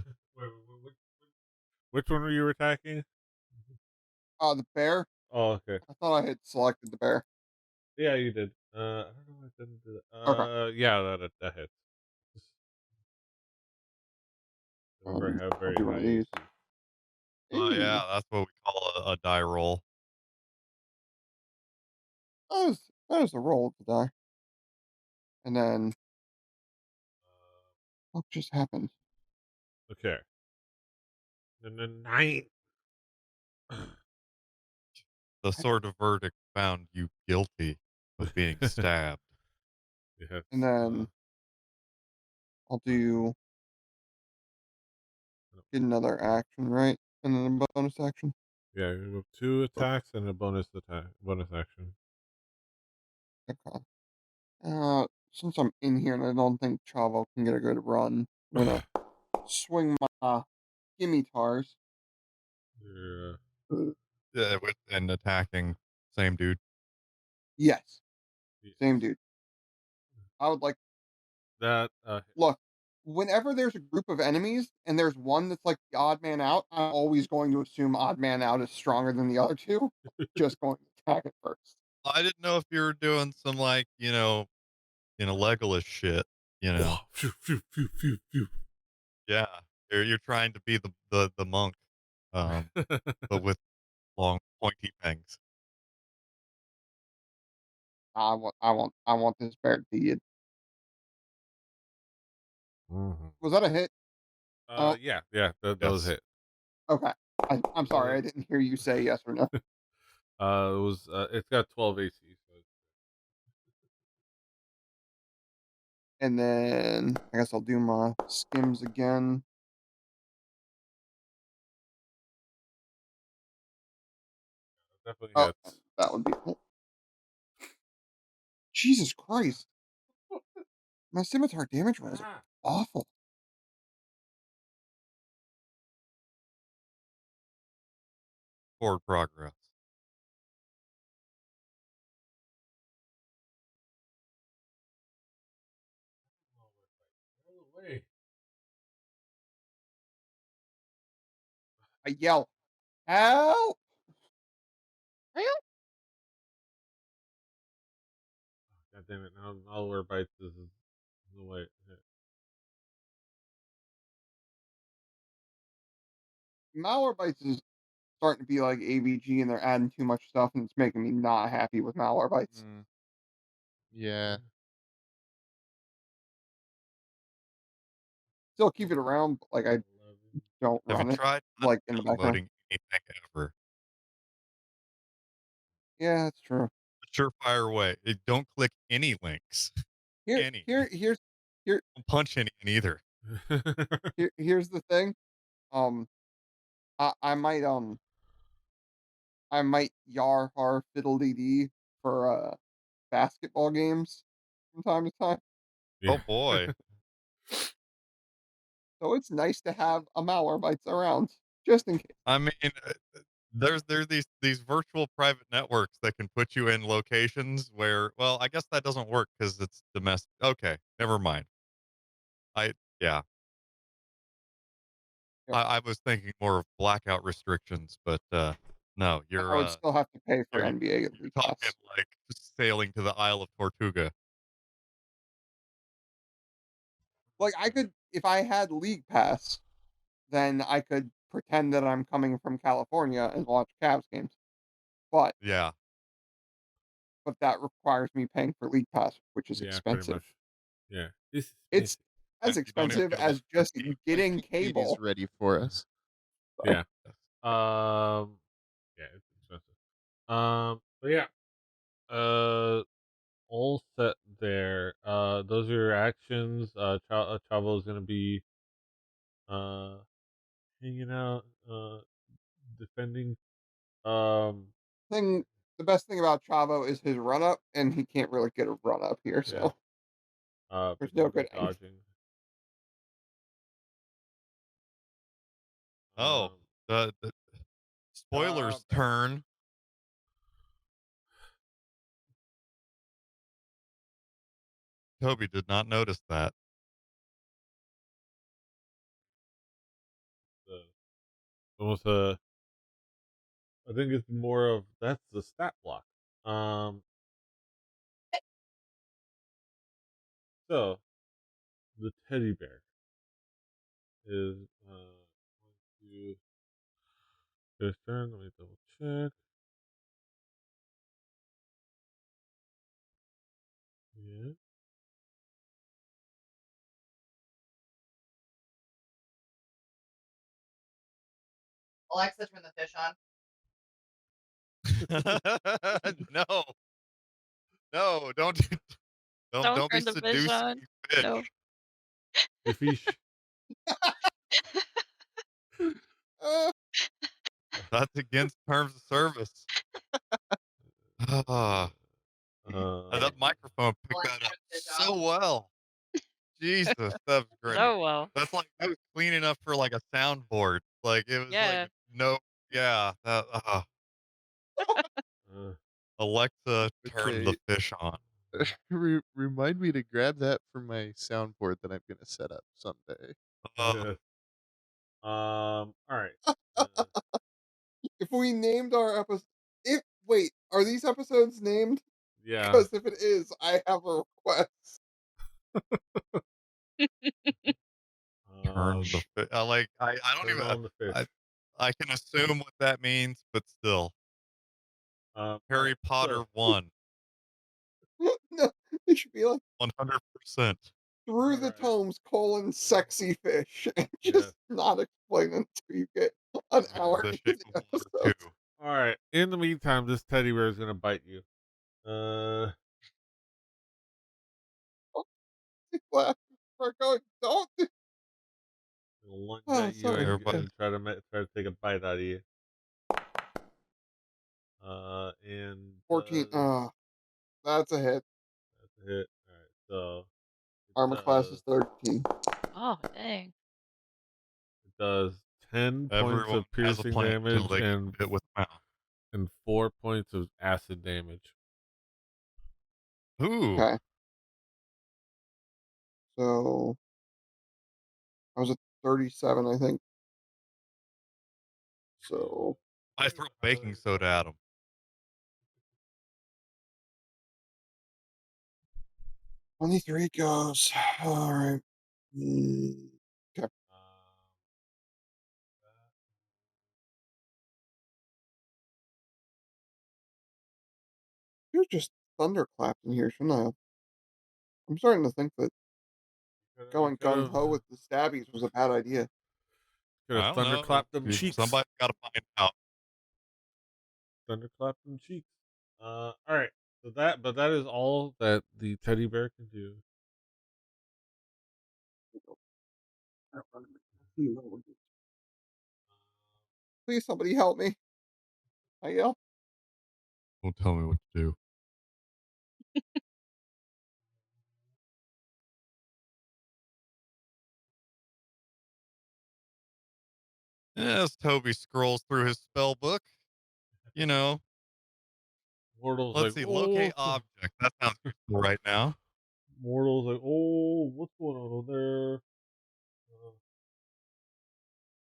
which one were you attacking? The bear. Oh, okay. I thought I had selected the bear. Yeah, you did. I don't know why it didn't do that. Okay. Yeah, that hits. Remember, I have I'll very do one high of these. AC. Oh Hey, yeah, that's what we call a die roll. that is a roll to die. And then what just happened? Okay. And then nine. The sort of verdict found you guilty of being stabbed. Yes. And then I'll do get another action, right? And then a bonus action. Yeah, you have two attacks and a bonus action. Okay. Since I'm in here and I don't think Chavo can get a good run, I'm gonna swing my scimitars. Yeah. Yeah, and attacking same dude. Yes, Yes. same dude. I would like That look. Whenever there's a group of enemies and there's one that's like the odd man out, I'm always going to assume odd man out is stronger than the other two. Just going to attack it first. I didn't know if you were doing some like, Legolas shit, you know. phew, phew, phew, phew, phew. Yeah. You're trying to be the monk, but with long pointy fangs. I want this bear defeated. Mhm. Was that a hit? Oh, Yeah, yeah, those Yes. hit. okay. I'm sorry, I didn't hear you say yes or no. It was it's got 12 AC, so And then I guess I'll do my skims again. it definitely Oh, hits. that would be Jesus Christ. My scimitar damage rolls are Ah. awful. Forward progress. Roll away. I yell, help! Help! God damn it! Now malware bites is the way. Malwarebytes is starting to be like AVG and they're adding too much stuff and it's making me not happy with Malwarebytes. Mm, yeah. Still keep it around, but like I 11. don't Have you run it tried not like in the background. downloading anything ever? Yeah, that's true. The surefire way. Don't click any links. Here Any. here here's here Don't punch any either. here's the thing. Um I, I might um I might yar har fiddle dee dee for basketball games from time to time. Oh Yeah. boy. So it's nice to have a Malwarebytes around just in case. I mean, There's these virtual private networks that can put you in locations where, well, I guess that doesn't work because it's domestic. Okay, never mind. I yeah, Yep. I was thinking more of blackout restrictions, but no, I would still have to pay for you're NBA you're League talking Pass. like sailing to the Isle of Tortuga. Like I could, if I had League Pass, then I could pretend that I'm coming from California and watch Cavs games. But Yeah. that requires me paying for League Pass, which is Yeah, pretty expensive. much. Yeah, this is It's expensive. as And you don't even expensive get to watch as your just team. I getting think Katie's cable. ready for us. Sorry. Yeah. Um. Yeah, it's expensive. But yeah. Uh. All set there. Those are your actions. Chavo is gonna be uh hanging out, defending. Um. Thing the best thing about Chavo is his run up, and he can't really get a run up here, Yeah. so But there's he'll no be good aim. dodging. Oh, Um. the spoilers Chavo. turn. Toby did not notice that. Uh, almost a. I think it's more of that's the stat block. Um. So the teddy bear is one, two. His turn. Let me double check. Yeah. Alexa, turn the fish on. No, no, Don't don't be turn the fish seducing on. fish. No. The fish. Uh, That's against terms of service. Ah, Um. that microphone picked Alexa, that up turn the fish so off. well. Jesus, that was great. So well. That's like that was clean enough for like a soundboard. Like it was like Yeah. no, yeah. Uh, Alexa, turn the Okay, fish on. remind me to grab that for my soundboard that I'm gonna set up someday. Uh, yeah. All right. Uh, if we named our episode, if wait, are these episodes named? yeah. Because if it is, I have a request. turn the Um. fish. I don't Turn even. on the I fish. I can assume what that means, but still, All right. Harry Potter So won No, it should be like 100%. through all the right. tomes colon sexy fish and Yes. just not explain until you get an hour The into Shape the of Water episode. 2. All right. In the meantime, this teddy bear is gonna bite you. Laugh for going, don't do. It'll lunge Oh, at you sorry. Everybody, Yeah. and try to take a bite out of you. And 14. That's a hit. that's a hit. All right. So it Armor class does is 13. Oh, dang. it does 10 points everyone of has a piercing plan until damage they get hit with a mouse. and 4 points of acid damage. Ooh, Okay. So I was at 37, I think. So I throw baking soda at him. 23 goes. All right. Okay. You're just thunderclapped in here, shouldn't I have? I'm starting to think that You going gung ho with the stabbies was a bad idea. could have I don't know. thunderclapped them cheeks. Somebody's got to find out. Thunderclap them cheeks. All right. But that is all that the teddy bear can do. Please, somebody help me. I yell. Don't tell me what to do. As Toby scrolls through his spell book, You know, Mortal's let's like, see, oh, locate object. That sounds useful right now. Mortal's like, oh, what's going on over there?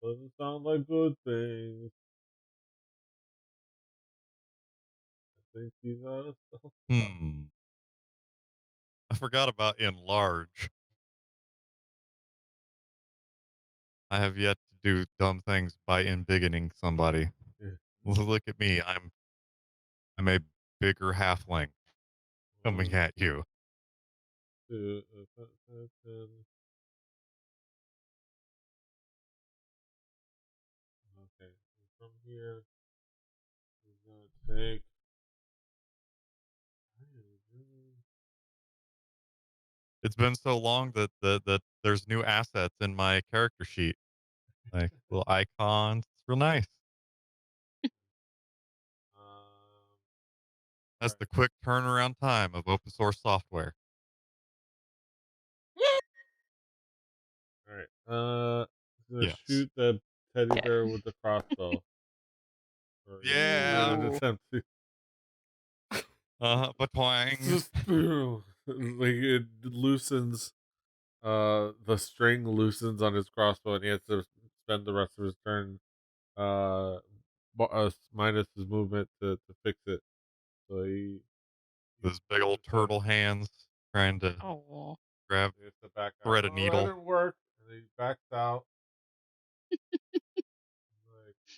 Doesn't sound like good things. I think he's out of stuff. Hmm. I forgot about enlarge. I have yet to do dumb things by embiggening somebody. Yeah. Look at me. I'm a bigger halfling coming One, at you. two, okay. From here, we're gonna take. It's been so long that there's new assets in my character sheet, like little icons. It's real nice. That's Right. the quick turnaround time of open source software. All right. Gonna Yes. shoot the teddy Okay. bear with the crossbow. Or in Yeah. an Ooh. attempt to But twang. just like it loosens. The string loosens on his crossbow, and he has to spend the rest of his turn minus his movement to fix it. So he Those big old gets up, turtle hands trying to Oh. grab, he has to back out. thread a Oh, that needle. didn't work. And he backs out. Like,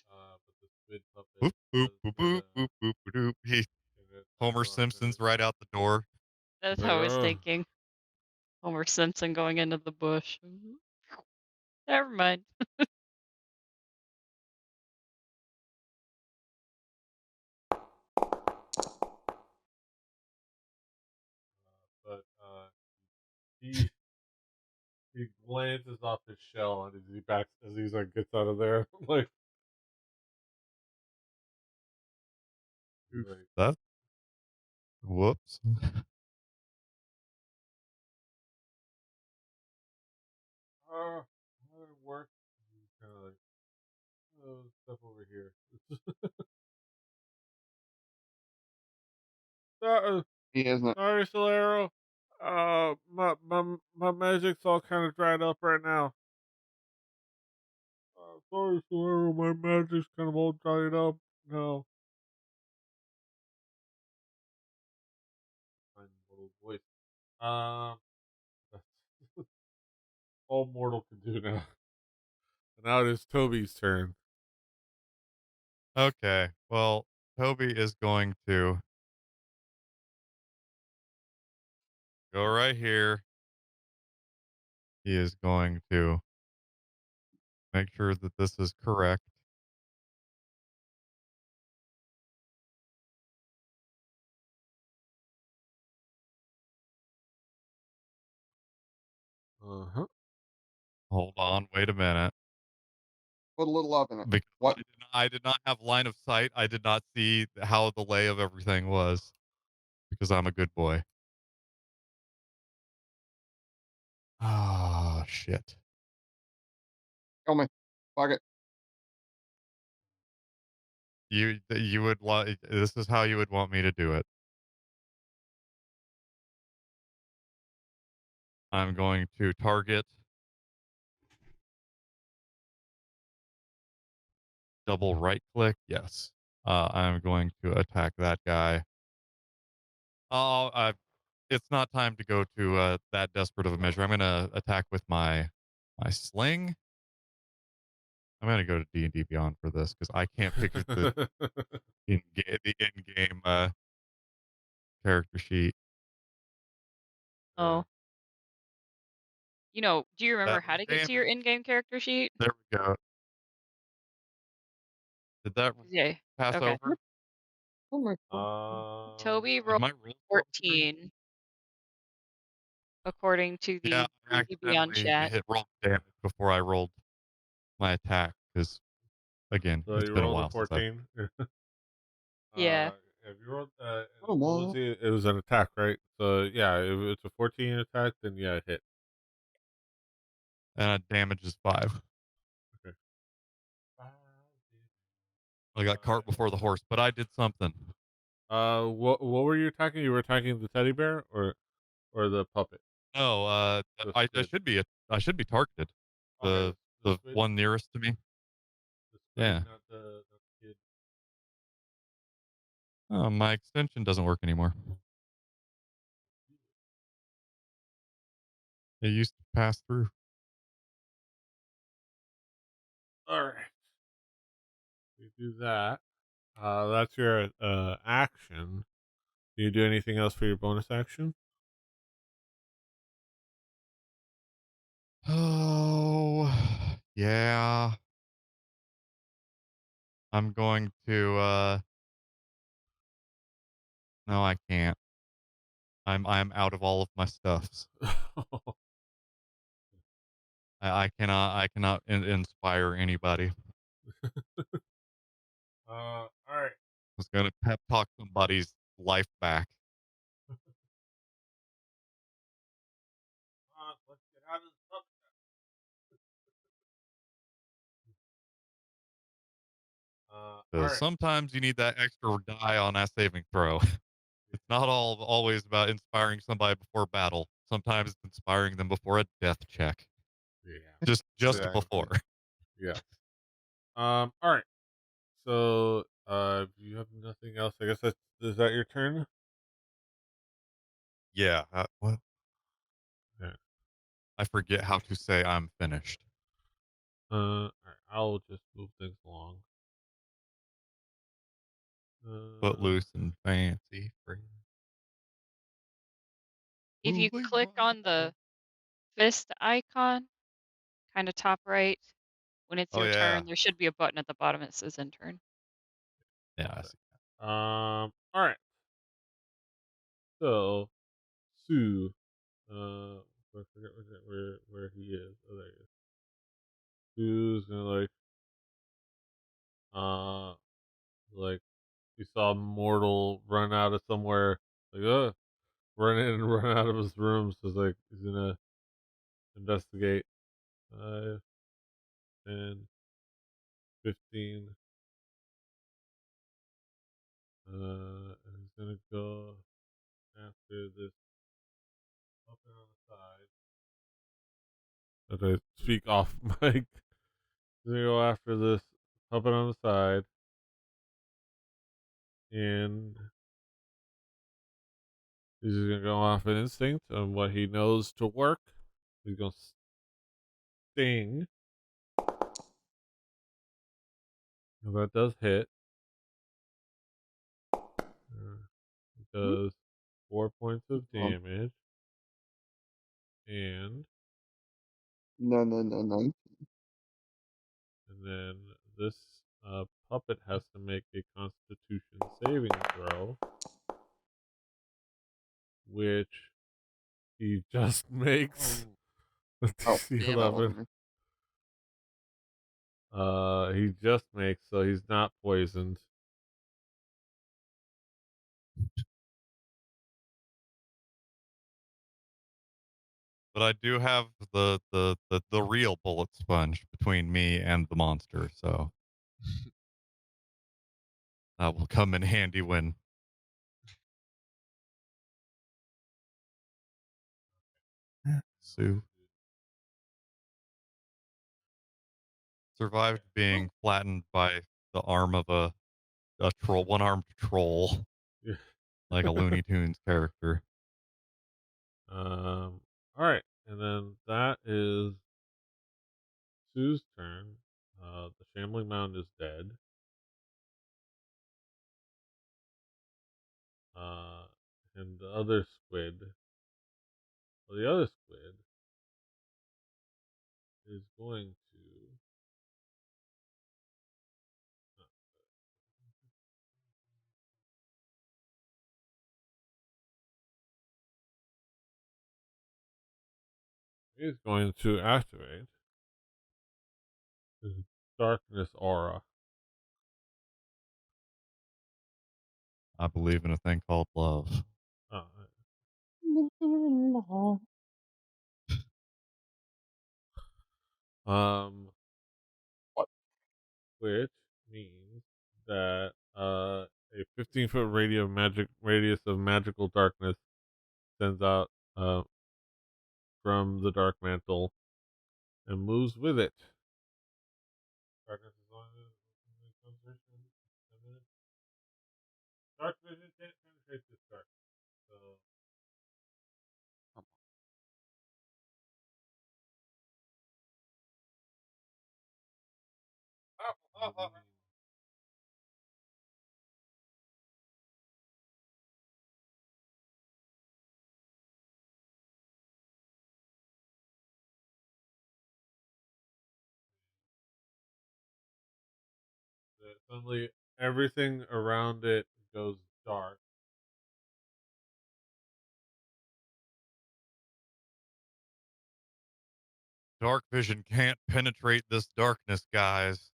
but the squid puppet Boop, boop, does boop, get boop, a boop, boop, boop, boop. He, get an attack Homer of Simpson's opportunity. right out the door. That's Like, how I was oh, thinking. Homer Simpson going into the bush. Never mind. but he he glances off his shell and as he backs as he's like gets out of there. Like, he's like, That, whoops. how did it work? And he's kind of like, oh, stuff over here. uh, He isn't. sorry, Solero. My magic's all kind of dried up right now. Sorry, Solero, my magic's kind of all dried up now. Find little voice. That's all mortal can do now. And now it is Toby's turn. Okay. Well, Toby is going to go right here. He is going to make sure that this is correct. Uh huh. Hold on. Wait a minute. Put a little love in it. Because What? I did not have line of sight. I did not see how the lay of everything was because I'm a good boy. Ah, shit. Kill me. Fuck it. You would like this is how you would want me to do it. I'm going to target double right click. Yes. I'm going to attack that guy. Oh, it's not time to go to that desperate of a measure. I'm going to attack with my sling. I'm going to go to D&D Beyond for this because I can't picture the in-game character sheet. Yeah. Oh. Do you remember That how was to get to your damage. in-game character sheet? There we go. Did that Yeah. pass Okay. over? Oh my god. Toby Did rolled my roll go through? 14 according to Yeah, the I D&D Beyond accidentally chat. hit roll damage before I rolled my attack because, again, So it's you been a rolled a while since I've. 14. Yeah. If you rolled, Oh what was my. it was an attack, right? So yeah, if it's a 14 attack, then yeah, it hit. And damage is 5. Okay. I got cart before the horse, but I did something. What were you attacking? You were attacking the teddy bear or the puppet? No, The I squid. should be I should be targeted. Okay, the The squid. one nearest to me. The squid, Yeah. not the kid. Oh, my extension doesn't work anymore. It used to pass through. All right, you do that. That's your action. Do you do anything else for your bonus action? Oh, yeah. I'm going to, no, I can't. I'm out of all of my stuffs. I cannot inspire anybody. All right. I was going to pep talk somebody's life back. Let's get out of the puppet. All Because right. sometimes you need that extra die on that saving throw. It's not always about inspiring somebody before battle. Sometimes it's inspiring them before a death check. Yeah. Just Exactly. before. Yeah. All right. So, if you have nothing else, I guess is that your turn? Yeah. What? Yeah. I forget how to say I'm finished. All right. I'll just move things along. Uh, Footloose and fancy free. If you Moving click right on along. the fist icon, kind of top right, when it's Oh your yeah. turn, there should be a button at the bottom that says end turn. Yeah, I got it. see. All right. So, Sue. I forget where he is. Oh, there he is. Sue's gonna uh, like he saw Mortal run out of somewhere, like run in and run out of his room. So it's like he's gonna investigate. 5, 10, 15. And he's gonna go after this puppet on the side. As I speak off mic, he's gonna go after this puppet on the side, and he's just gonna go off an instinct on what he knows to work. He's gonna sting. And that does hit. It does 4 points of Um, damage, and no, no, no, no. and then this puppet has to make a Constitution saving throw, which he just makes. Oh, DC yeah, that 11. wasn't me. He just makes, so he's not poisoned. But I do have the real bullet sponge between me and the monster, so that will come in handy when Sue survived being flattened by the arm of a troll, one-armed troll, Yeah. like a Looney Tunes character. All right, and then that is Sue's turn. The shambling mound is dead. Uh, and the other squid. Well, the other squid is going to. He's going to activate his darkness aura. I believe in a thing called love. Uh, um, What? which means that a 15-foot radius of magical darkness sends out from the dark mantle and moves with it. Darkness is on dark vision can't penetrate this dark. So suddenly everything around it goes dark. Dark vision can't penetrate this darkness, guys.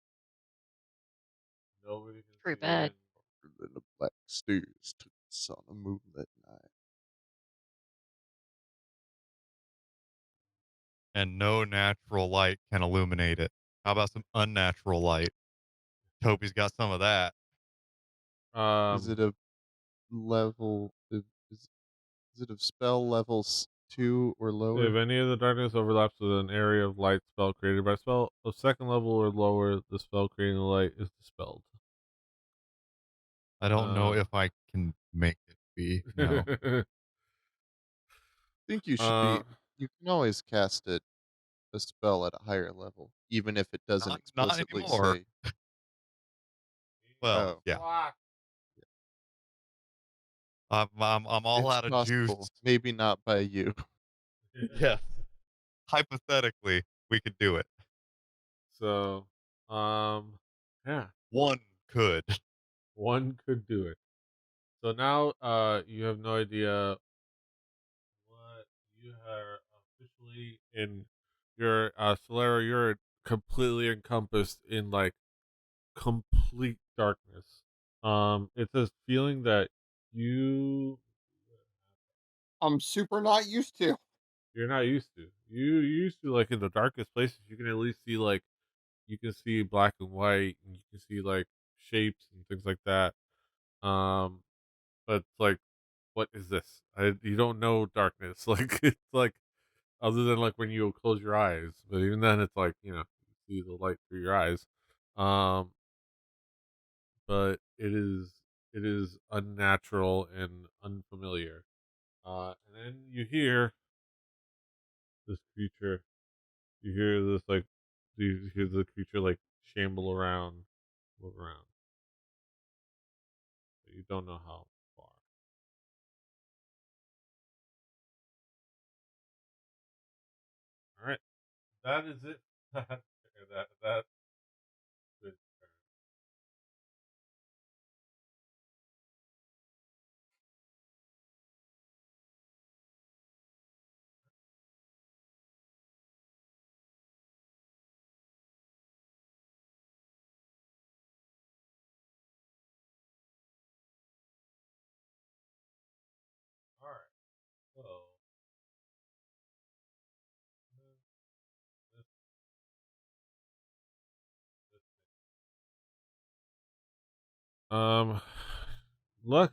Nobody can Pretty see bad. in. Than the black stairs to the sun a moonlit night. And no natural light can illuminate it. How about some unnatural light? Toby's got some of that. Is it a level? Is it of spell levels 2 or If lower? any of the darkness overlaps with an area of light spell created by spell of second level or lower, the spell creating the light is dispelled. I don't know Uh, if I can make it be. No. Think you should uh, be. You can always cast a spell at a higher level, even if it doesn't Not explicitly anymore. say. Well, Oh, yeah. I'm all it's out of juice. possible. Maybe not by you. Yes. Hypothetically, we could do it. So, yeah, One could. one could do it. So now, you have no idea what you are officially in. Your Solera, you're completely encompassed in like complete darkness. It's this feeling that you I'm super not used to. you're not used to. You used to like in the darkest places, you can at least see like you can see black and white, and you can see like shapes and things like that. Um, but like, what is this? You don't know darkness. Like it's like other than like when you close your eyes, but even then, it's like you see the light through your eyes. Um, but it is unnatural and unfamiliar. And then you hear this creature. You hear this like you hear the creature like shamble around, move around. But you don't know how far. All right, that is it. That's it. All right, so this, this, look,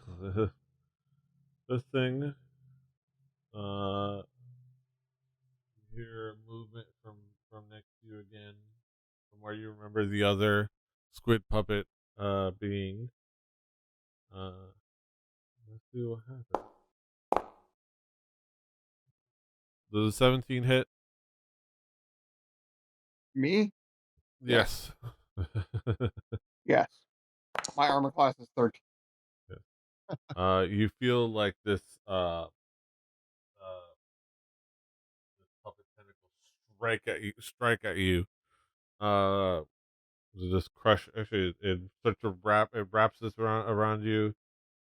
this thing. Uh, you hear movement from next to you again, from where you remember the other squid puppet being. Uh, let's see what happens. Does the 17 hit? Me? Yes. Yes. Yes. My armor class is 13. Yes. You feel like this puppet tentacle strike at you. Uh, just crush. Actually, it starts to wraps this around you,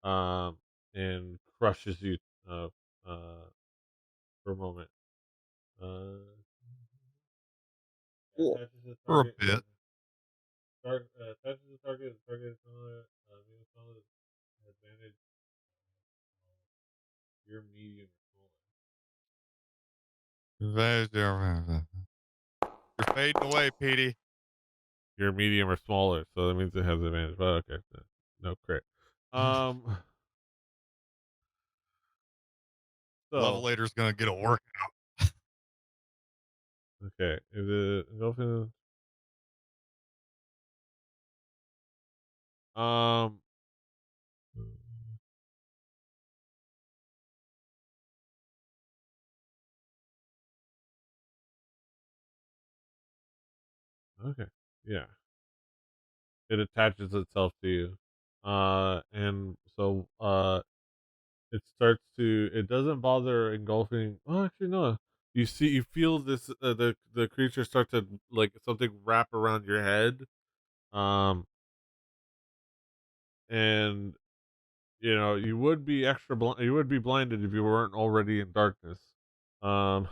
and crushes you, uh, uh, for a moment. Uh, Cool. attaches the For a target. bit. Attaches the target. The target is another advantage. Your medium You're fading away, Petey. You're medium or smaller, so that means it has advantage. But okay, no crit. Um, so Levelator's gonna get a work. okay, is it dolphin? Um, okay, yeah, it attaches itself to you, and so it starts to. It doesn't bother engulfing. Oh, actually, no. You feel this. The creature start to like something wrap around your head. Um, and you would be you would be blinded if you weren't already in darkness. Um,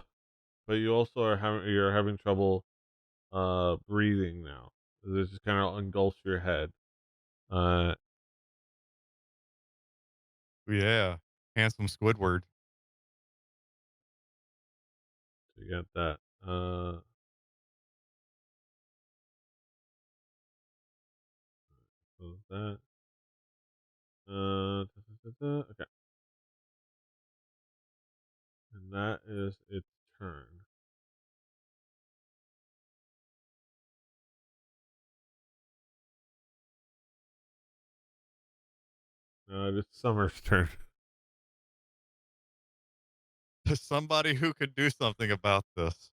but you also you're having trouble breathing now. It just kind of engulfs your head. Uh, Yeah, handsome Squidward. to get that. So that. Okay, and that is its turn. It's Summer's turn. Somebody who could do something about this.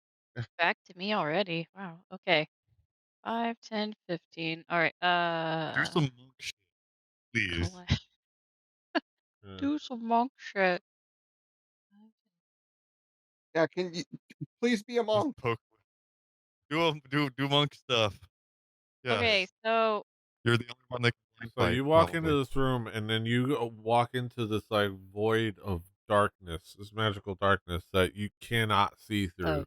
Back to me already. Wow. Okay. 5, 10, 15. All right. Do some monk shit, please. Collect. Uh, Do some monk shit. Yeah, can you please be a Just monk? poke. Do monk stuff. Okay, Yes, so you're the only one that can so blind fight, you walk into probably. this room, and then you walk into this like void of darkness, this magical darkness that you cannot see through.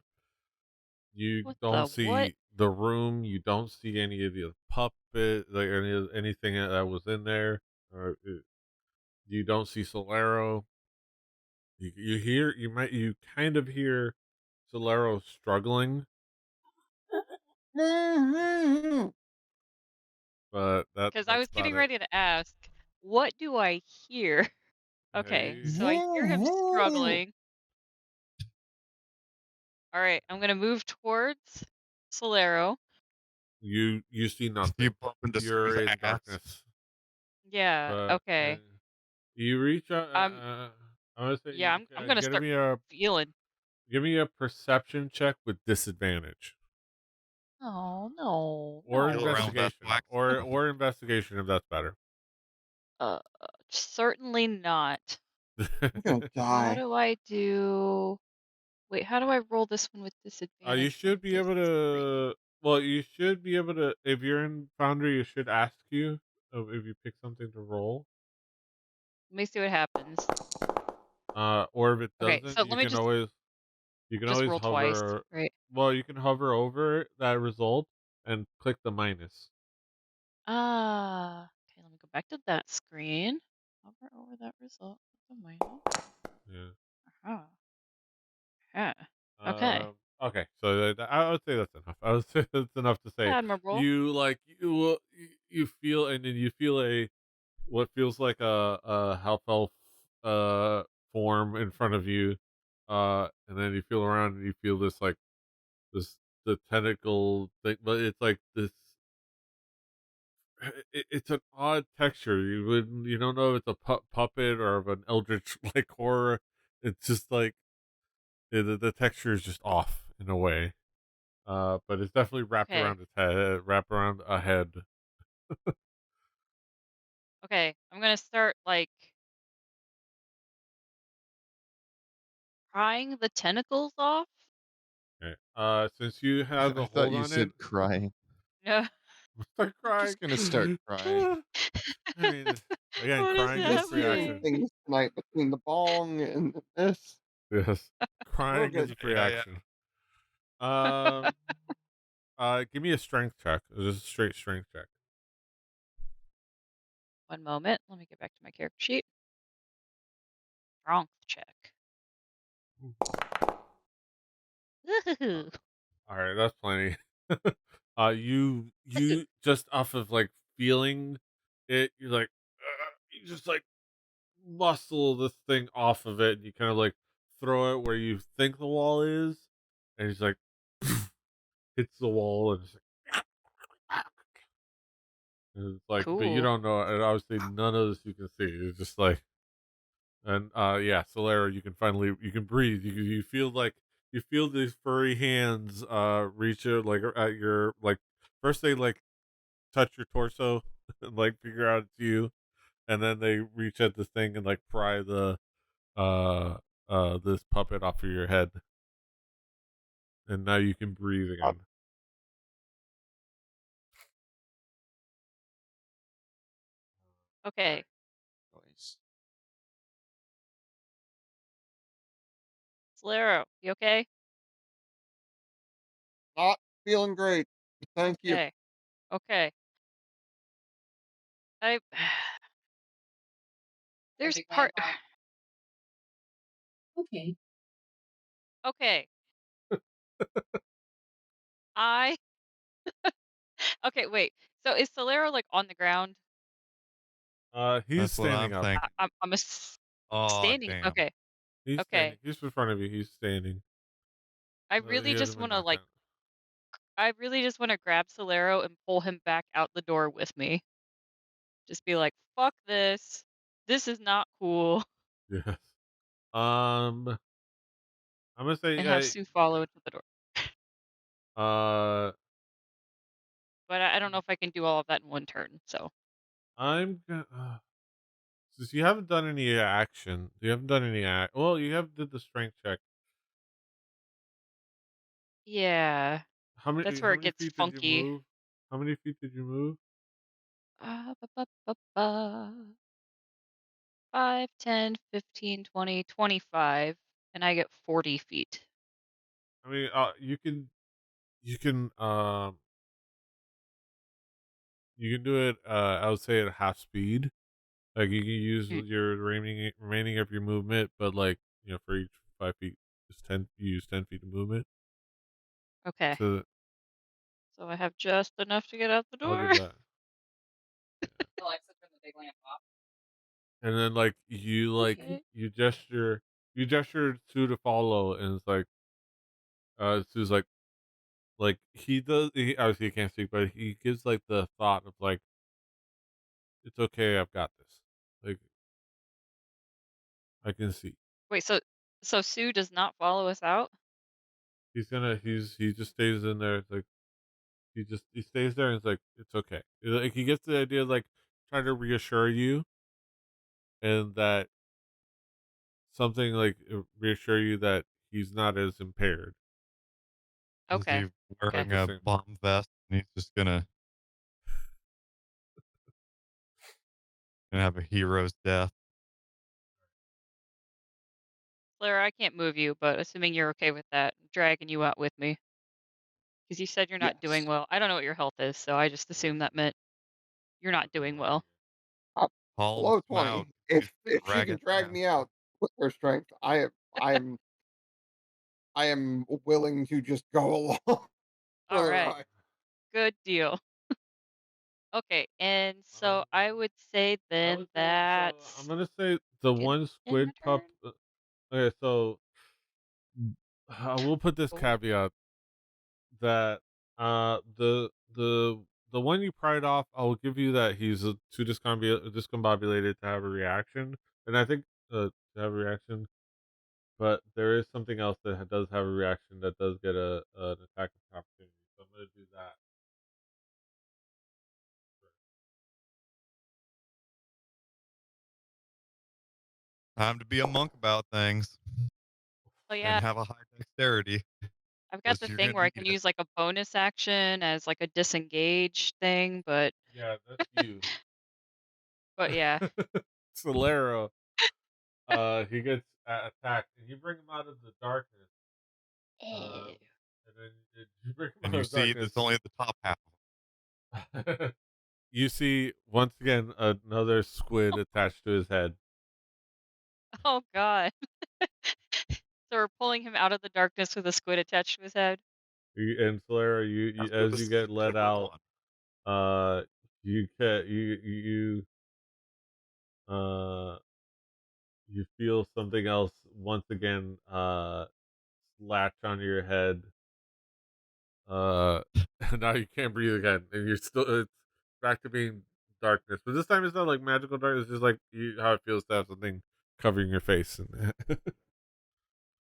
You what don't the what? see the room. You don't see any of the puppet, like anything that was in there. Or you don't see Solero. You kind of hear Solero struggling, but Because I that's was about getting it. ready to ask, what do I hear? Okay, Yeah, so I hear him struggling. All right, I'm gonna move towards Solero. you see You nothing. bump into You're Sue's in ass. darkness. Yeah. But Okay. you reach out. Um. I want to say, Yeah. I'm gonna start feeling. give me a perception check with disadvantage, Oh no, or Feel around with no. that investigation, black stuff. or investigation if that's better. Uh, certainly not. I'm gonna How die. do I do? Wait, how do I roll this one with You disadvantage should from be this able screen? to. Well, you should be able to. If you're in Foundry, you should ask you if you pick something to roll. Let me see what happens. Or if it Okay, doesn't, so let me you can just always roll twice, hover. right? Well, you can hover over that result and click the minus. Ah, okay, let me go back to that screen. Hover over that result with the minus. Yeah. Aha. Yeah. Okay. Okay, so I would say that's enough. I would say that's enough to say Admirable. you feel, and then you feel what feels like a half elf uh form in front of you, and then you feel around and you feel this like this the tentacle thing, but it's like this. It's an odd texture. You don't know if it's a puppet or of an eldritch like horror. It's just like the texture is just off in a way. But it's definitely wrapped Okay. around its head, wrapped around a head. Okay. I'm gonna start like prying the tentacles off. Okay. Since you have I the thought hold you on it, said crying. No. start I'm crying. just gonna start crying. I mean, again, What is crying is a free Missing action. happening? things tonight between the bong and this. Yes, We're crying is good. a free Yeah, yeah. action. Um, give me a strength check. Just a straight strength check. One moment. Let me get back to my character sheet. Strength check. Uh, Woohoo. all right, that's plenty. You just off of like feeling it, you're like you just like muscle this thing off of it, and you kind of like throw it where you think the wall is, and he's like hits the wall, and it's like, but you Cool. don't know, and obviously none of this you can see. It's just like, and yeah, Solera, you can breathe. You feel like you feel these furry hands reach out like at your like first they like touch your torso and like figure out it's you, and then they reach at this thing and like pry the uh this puppet off of your head, and now you can breathe Uh, again. Okay. Nice. Solero, you okay? Not feeling great. Thank you. Okay. Okay. I Gonna there's be part grandpa. Okay. okay. I okay, wait. So is Solero like on the ground? He's That's what I'm standing up. thinking. I'm Oh, standing. damn. Okay. He's Okay. standing. He's in front of you. He's standing. I He really hasn't just been want to knocked like out. I really just want to grab Solero and pull him back out the door with me. Just be like, "Fuck this. This is not cool." Yes. Um, I'm gonna And have say, Sue follow to the door. But I don't know if I can do all of that in one turn. So, I'm gonna. Since you haven't done any action, you haven't done any act. Well, you have did the strength check. yeah, that's How where it many gets feet did you funky. move? How many feet did you move? Ba, ba, ba, ba. 5, 10, 15, 20, 25, and I get 40 feet. I mean, you can you can do it. I would say at half speed. Like you can use Mm, your remaining of your movement, but like for each 5 feet, just you use 10 feet of movement. okay. So So I have just enough to get out the I'll door. give that. Yeah. Alexa, turn the big lamp off. And then Okay. you gesture Sue to follow, and it's like Sue's like he does. He obviously he can't speak, but he gives like the thought of like it's okay, I've got this. Like I can see. Wait, so Sue does not follow us out? He just stays in there. It's like he stays there and it's like it's okay. Like he gets the idea like trying to reassure you and that something like reassure you that he's not as impaired Is Okay. he Okay. at wearing the a same time. bomb vest and he's just gonna have a hero's death? Clara, I can't move you, but assuming you're okay with that, I'm dragging you out with me. Because you said you're not Yes. doing well. I don't know what your health is, so I just assumed that meant you're not I have doing no well. Uh, Haul below him out. 20. He's If she can dragging drag ass. me out with her strength, I am willing to just go along for All the right. ride. Good deal. Okay, and so Um, I would say I then would say that so. I'm gonna say the end one end my squid pup. turn. Okay, so I will put this Oh, caveat that the one you pried off, I will give you that he's too discombobulated to have a reaction, and I think to have a reaction. But there is something else that does have a reaction that does get a an attack of opportunity. So I'm gonna do that. Time to be a monk about things oh and yeah, have a high dexterity I've got because the you're thing gonna where I need can it. use like a bonus action as like a disengage thing, but Yeah, that's you. yeah. Solero, he gets attacked, and you bring him out of the darkness. Ew. And then you bring him And out you of see darkness. that's only the top half. You see once again another squid attached to his head. Oh god. So we're pulling him out of the darkness with a squid attached to his head. And Solera, That's what as this you is get let different out, one. you get uh you feel something else once again latch onto your head. Uh, and now you can't breathe again, and you're still it's back to being darkness. But this time it's not like magical darkness. It's just like how it feels to have something covering your face. And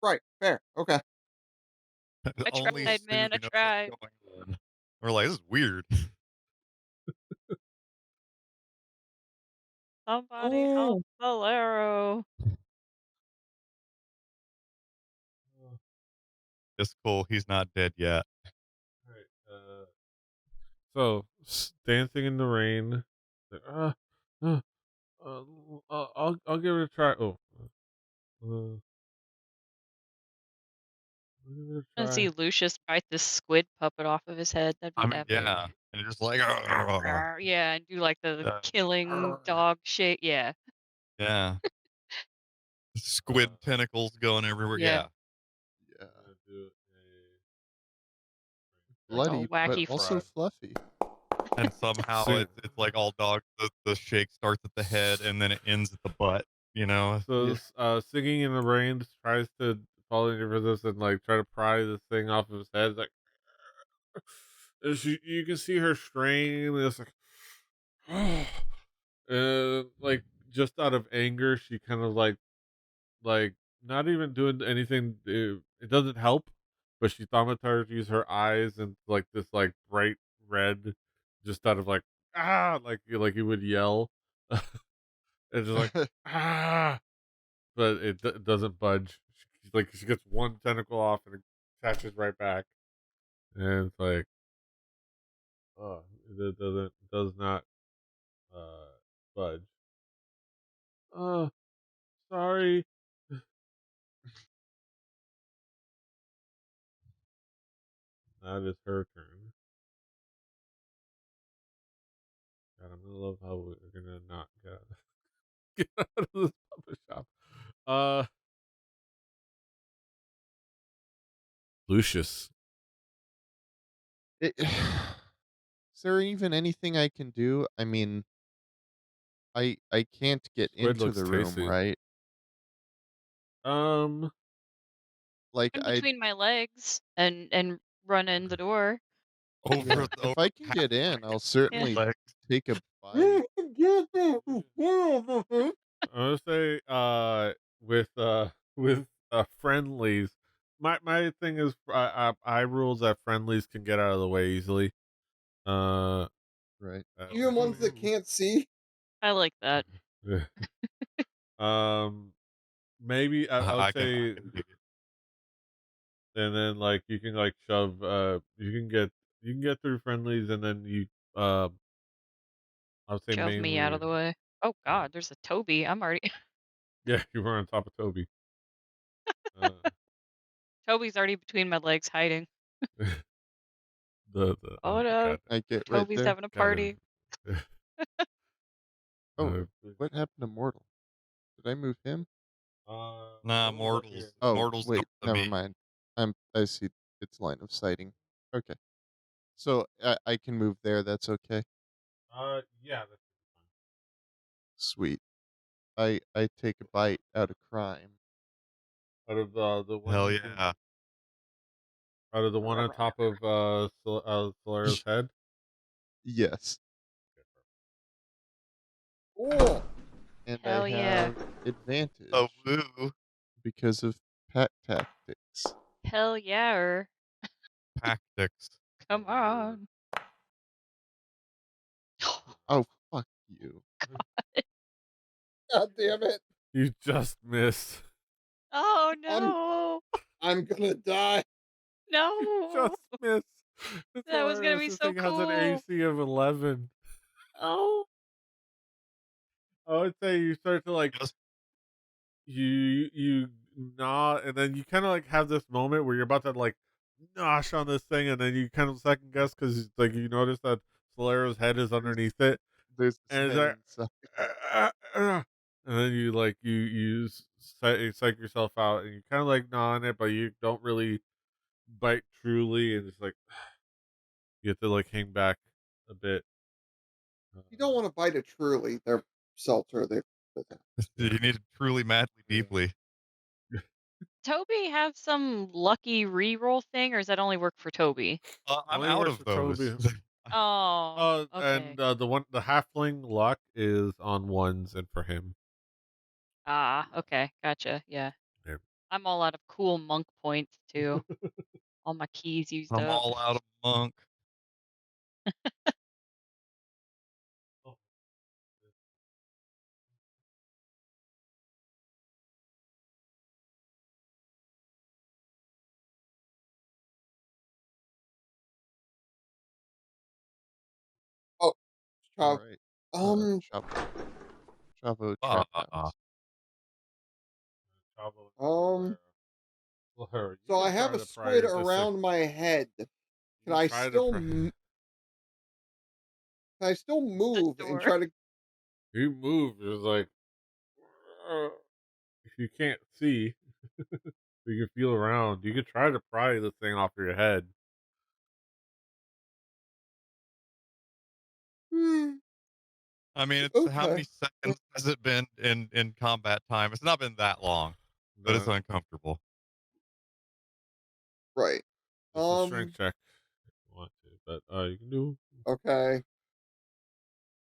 Right. Fair. Okay. I Only tried, man. I Susie knows what's tried. going on. We're like, this is weird. Somebody help Oh. Valero. It's cool. He's not dead yet. Alright, so dancing in the rain. Like, uh, I'll give it a try. Oh, I'll give it a I see try. Lucius bite this squid puppet off of his head. That'd be I mean, epic. yeah. And just like, Rawr, yeah, and do like the uh, killing dog shape. Yeah, yeah. Uh, Squid tentacles going everywhere. yeah, Yeah. Yeah. I'm gonna do like all Bloody, but wacky. also fluffy. And somehow Sing. it's like all dog. The shake starts at the head and then it ends at the butt. You know. So, Yeah. singing in the rain tries to follow your rhythms and like try to pry this thing off of his head. It's like, and you can see her strain. And it's like, and like just out of anger, she kind of like not even doing anything. It doesn't help, but she thaumaturgies her eyes and like this like bright red, just out of like like you would yell, and just like ah, but it doesn't budge. Like she gets one tentacle off and it attaches right back, and it's like oh, it does not uh budge. Oh, sorry. That is her turn. God, I'm gonna love how we're gonna not get out of this puppet shop. Uh, Lucius. Is there even anything I can do? I mean, I can't get Squid into looks the room, tasty. right? Um, Like In I between my legs and run in the door. Over yeah, the if over I can get halfway in, I'll Yeah. between certainly legs. take a bite. I'm gonna say with with friendlies. My thing is I rules that friendlies can get out of the way easily. Uh, Right. Even ones that can't see. I like that. um, maybe I would I say, can dig it. and then like you can like shove you can get through friendlies, and then you I would say Shove me out mainly of the way. Oh yeah God, there's a Toby. I'm already. yeah you were on top of Toby. Uh, Toby's already between my legs, hiding. the Oh no, goddamn I get right Toby's there. having a goddamn. party. Oh, uh, what happened to Mortal? Did I move him? Nah, Mortal's up here. mortals. Oh, Mortals wait, come to never me. mind. I see its line of sighting. Okay. So I can move there, that's okay. Yeah, that's Sweet. I take a bite out of crime. fine. Out of the one Hell you can, yeah. out of the one on top of Solera's head. Yes. Oh. And I Hell yeah. have Oh advantage woo. because of pack tactics. Hell yeah. Tactics. Come on. Oh, fuck you. God damn it. You just missed. Oh I'm no. I'm gonna die. You No. just missed. It's That was gonna hilarious. be This so thing has an cool. AC of 11. Oh. I would say you start to like Just you nod, and then you kind of like have this moment where you're about to like nosh on this thing, and then you kind of second guess because like you notice that Solera's head is There's underneath it, there's this and it's head like, inside. and then you like you psych yourself out, and you kind of like gnaw on it, but you don't really bite truly, and it's like you have to like hang back a bit. You don't want to bite a truly. They're seltzer. You Yeah, need it truly, madly, yeah. deeply. Toby have some lucky reroll thing, or does that only work for Toby? I'm Only out works of for those. Toby. Oh, okay. And the halfling luck is on ones, and for him. Ah, okay, gotcha. Yeah, Yeah. I'm all out of cool monk points too. All my keys used I'm up. all out of monk. Oh, All Trav. right. Um, Chavo Ah, Traphouse. Chavo um. Lalera, you So I can have try a to pry squid this thing. around my head. Can You I try to still pry. can I still The move and door. try to? You move. It's like if you can't see, you can feel around. You can try to pry the thing off your head. Hmm, I mean, it's how okay. many seconds has it been in combat time? It's not been that long, but it's No, uncomfortable. Right. just a strength Um. check if you want to, but you can do. Okay.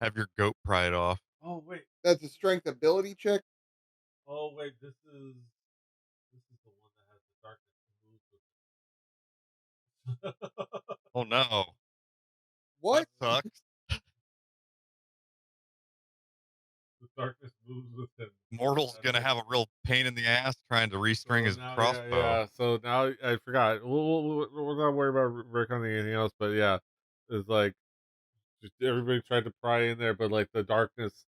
Have your goat pried off. Oh wait, That's a strength ability check. oh wait, this is the one that has the darkness to move with. Oh no, What? that sucks. The darkness moves with him. Mortal's That's gonna it. have a real pain in the ass trying to restring So his now, yeah, crossbow. yeah. So now I forgot. We're not worried about reckoning anything else, but yeah, it's like just everybody tried to pry in there, but like the darkness,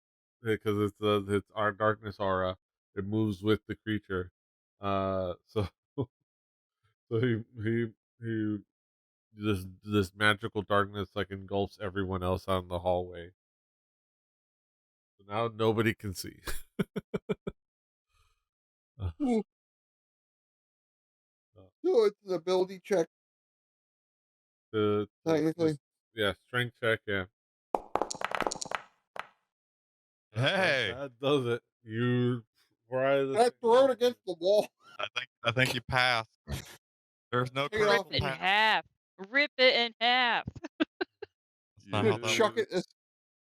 because it's our darkness aura. It moves with the creature. So so he this magical darkness like engulfs everyone else out in the hallway. So now nobody can see. Uh, Hmm, uh, So it's an ability check, just technically. yeah, strength check. Yeah, Hey, that does it. You pry the Can I thing throw it open. against the wall? I think you passed. There's no Take it Rip off critical it and in pass. half. Rip it in half. That's not how that chuck works. You it.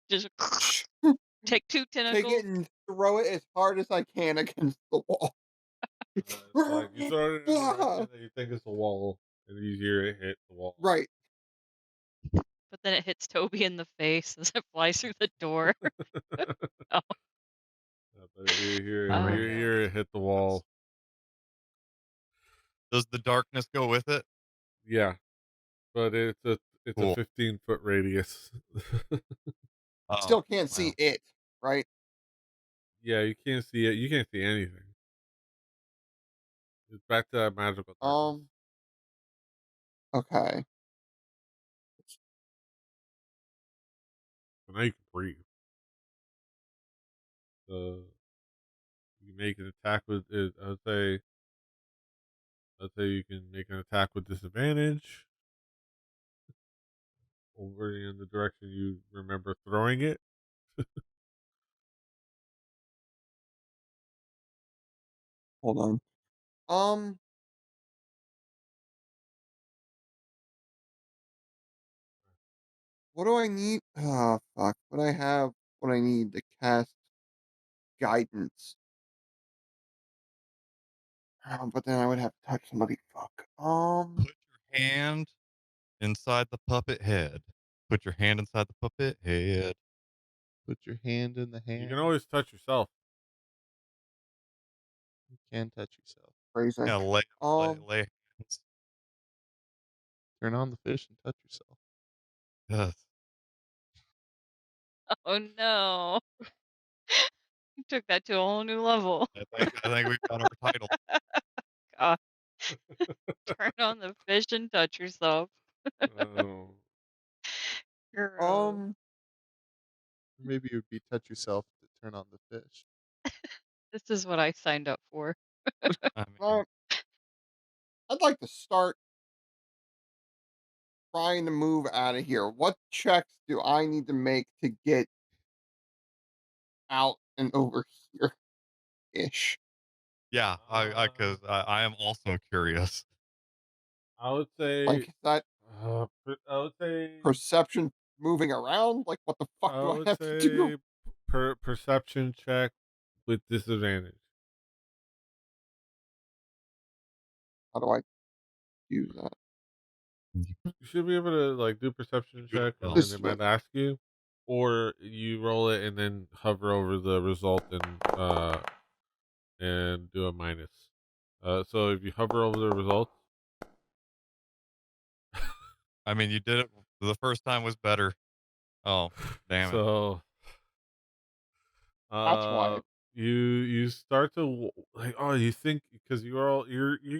Just Ch- take two Take it tentacles. and throw it as hard as I can against the wall. it's like you throw it in a direction that you think is the wall, and you hear it hit the wall. Right. But then it hits Toby in the face as it flies through the door. Oh, But you All hear right. you no. hear it hit the That's, wall. does the darkness go with it? Yeah, but it's a Cool. 15-foot radius. Oh, Still can't see well. it. Right. Yeah, you can't see it. You can't see anything. It's back to that magical darkness. Um. Okay. So now you can breathe. So you can make an attack with it. I'd say you can make an attack with disadvantage over in the direction you remember throwing it. Hold on. Um. What do I need? Ah, fuck. But I have what I need to cast guidance. But then I would have to touch somebody. Fuck. Put your hand inside the puppet head. Put your hand inside the puppet head. Put your hand in the You can hand. always touch yourself. You can touch yourself. Crazy. Yeah, lay, lay, Um. lay hands. Turn on the fish and touch yourself. Yes. Oh no. You took that to a whole new level. I think we've got our title. God. Turn on the fish and touch yourself. Oh, Girl. Um. Or maybe it would be touch yourself to turn on the fish. This is what I signed up for. I mean, uh, I'd like to start trying to move out of here. What checks do I need to make to get out and over here ish? Yeah, Uh, 'cause I am also curious. I would say, Like, is that I would say, perception moving around? Like, what the fuck I do I would have to do? say, perception check with disadvantage. How do I use that? You should be able to like do perception Do it check, and well. then This they is what might ask you, or you roll it and then hover over the result and do a minus. So if you hover over the results, I mean, you did it the first time was better. Oh, damn it. so that's why. uh, you start to like, oh, you think because you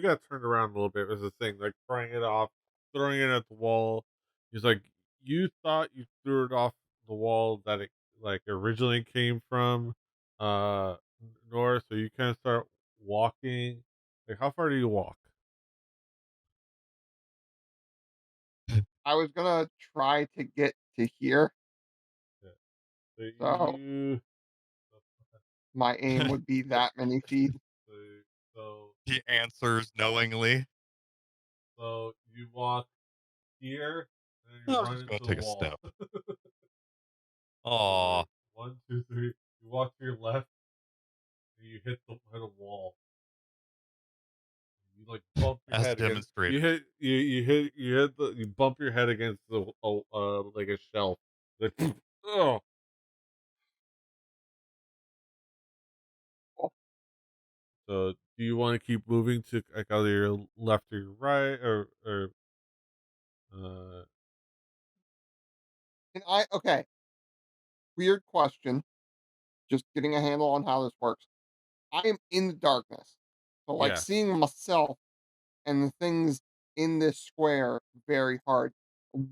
got turned around a little bit as a thing, like prying it off, throwing it at the wall. He's like, you thought you threw it off the wall that it like originally came from, uh, north. So you kind of start walking. Like, how far do you walk? I was gonna try to get to here, Yeah. So so you, my aim would be that many feet. so, so, He answers knowingly. so you walk here, and then you I was run just into gonna the take a wall. step. So Aw, like 1, 2, 3. You walk to your left, and you hit a wall. You like bump your as head against. demonstrated. You bump your head against the like a shelf. Like, oh. So do you want to keep moving to like either your left or your right or uh And I okay, weird question. Just getting a handle on how this works. I am in the darkness, so like yes. seeing myself and the things in this square very hard.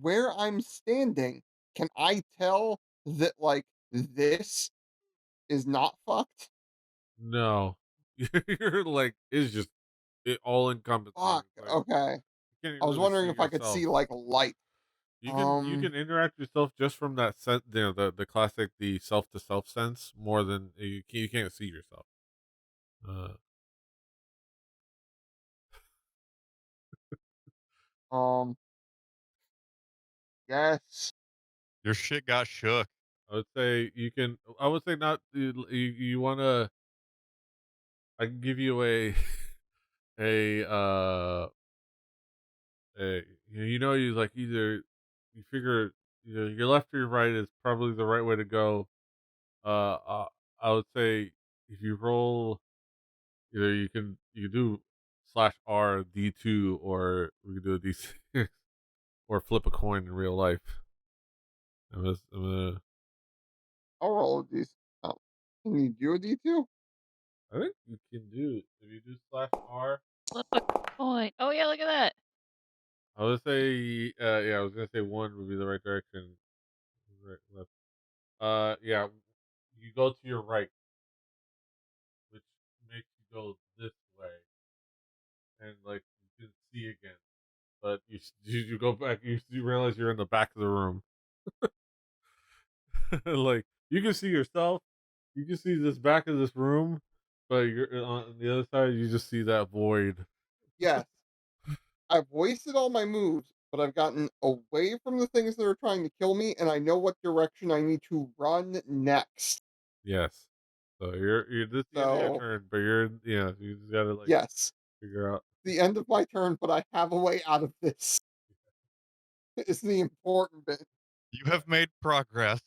Where I'm standing, can I tell that like this is not fucked? No. You're like it's just it all encompassing. Fuck. It's like Okay. you can't I was really wondering see if I could yourself. see like light. You can interact yourself just from that sense, the classic the self to self sense more than you can't see yourself. Uh, um, yes. Your shit got shook. I would say you can. I would say not. You want to. I can give you a you like either you figure your left or your right is probably the right way to go. I would say if you roll, either you can do /R D2 or we can do a D6 or flip a coin in real life. I'm gonna, I'll roll a d. Oh, can you do a d2? I think you can do if you do /R. Flip a coin. Oh, yeah, look at that. I would say yeah, I was gonna say one would be the right direction. Right, left. Yeah, you go to your right, which makes you go this way, and like you can see again. But you go back, you realize you're in the back of the room. Like you can see yourself, you can see this back of this room, but you're on the other side. You just see that void. Yes. I've wasted all my moves, but I've gotten away from the things that are trying to kill me, and I know what direction I need to run next. Yes. So you're this is the end of your So, turn, but you just gotta like yes, figure out. the end of my turn, but I have a way out of this. Is the important bit. You have made progress,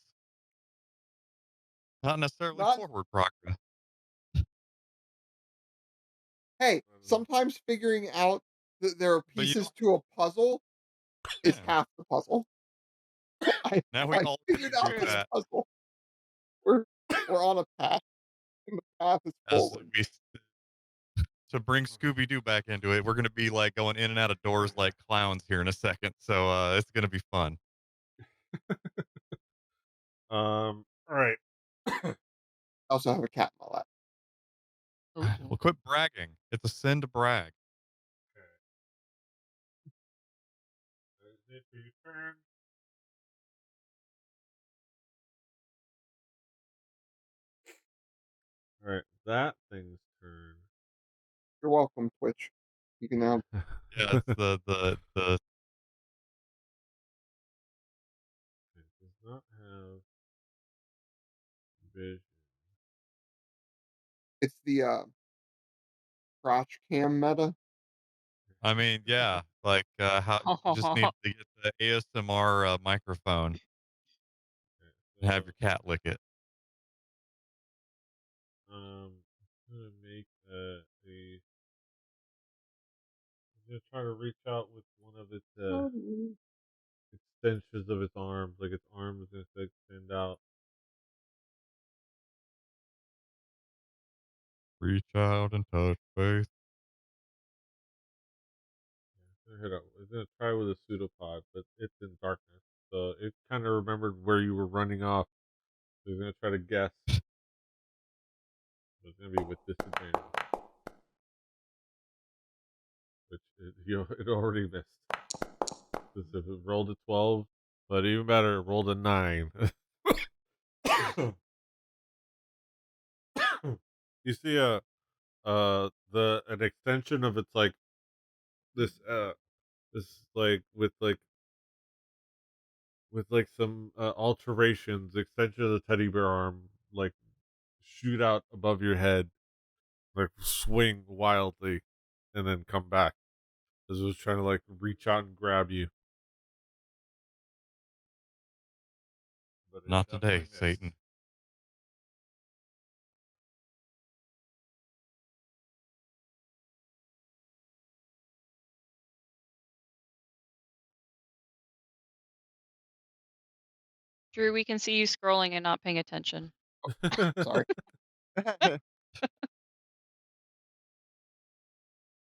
not necessarily Not forward progress. hey, sometimes figuring out that there are But you pieces don't. to a puzzle is Yeah. half the puzzle. I Now we I all figured can out do this Yeah. that puzzle. We're we're on a path, and the path is as forward. we to bring Scooby Doo back into it. We're gonna be like going in and out of doors like clowns here in a second, so it's gonna be fun. All right. I also have a cat in my lap. Oh. Well, quit bragging. It's a sin to brag. Okay. That is it for you turn. All right, that thing's turn. You're welcome, Twitch. You can now. Yeah, it's the It does not have vision. It's the crotch cam meta. I mean, yeah, like, how you just need to get the ASMR, microphone Okay, and have so your cat lick it. I'm gonna make I'm gonna try to reach out with one of its extensions of its arms, like its arm is gonna extend out. Reach out and touch faith. It's gonna try with a pseudopod, but it's in darkness, so it kind of remembered where you were running off. So it's gonna try to guess. So it's gonna be with disadvantage, which it already missed. Because if it rolled a 12, but even better, it rolled a 9. You see the an extension of its like this this like with like some alterations, extension of the teddy bear arm like shoot out above your head, like swing wildly, and then come back as it was trying to like reach out and grab you, but it Not today, definitely missed. Satan. Drew, we can see you scrolling and not paying attention. Sorry.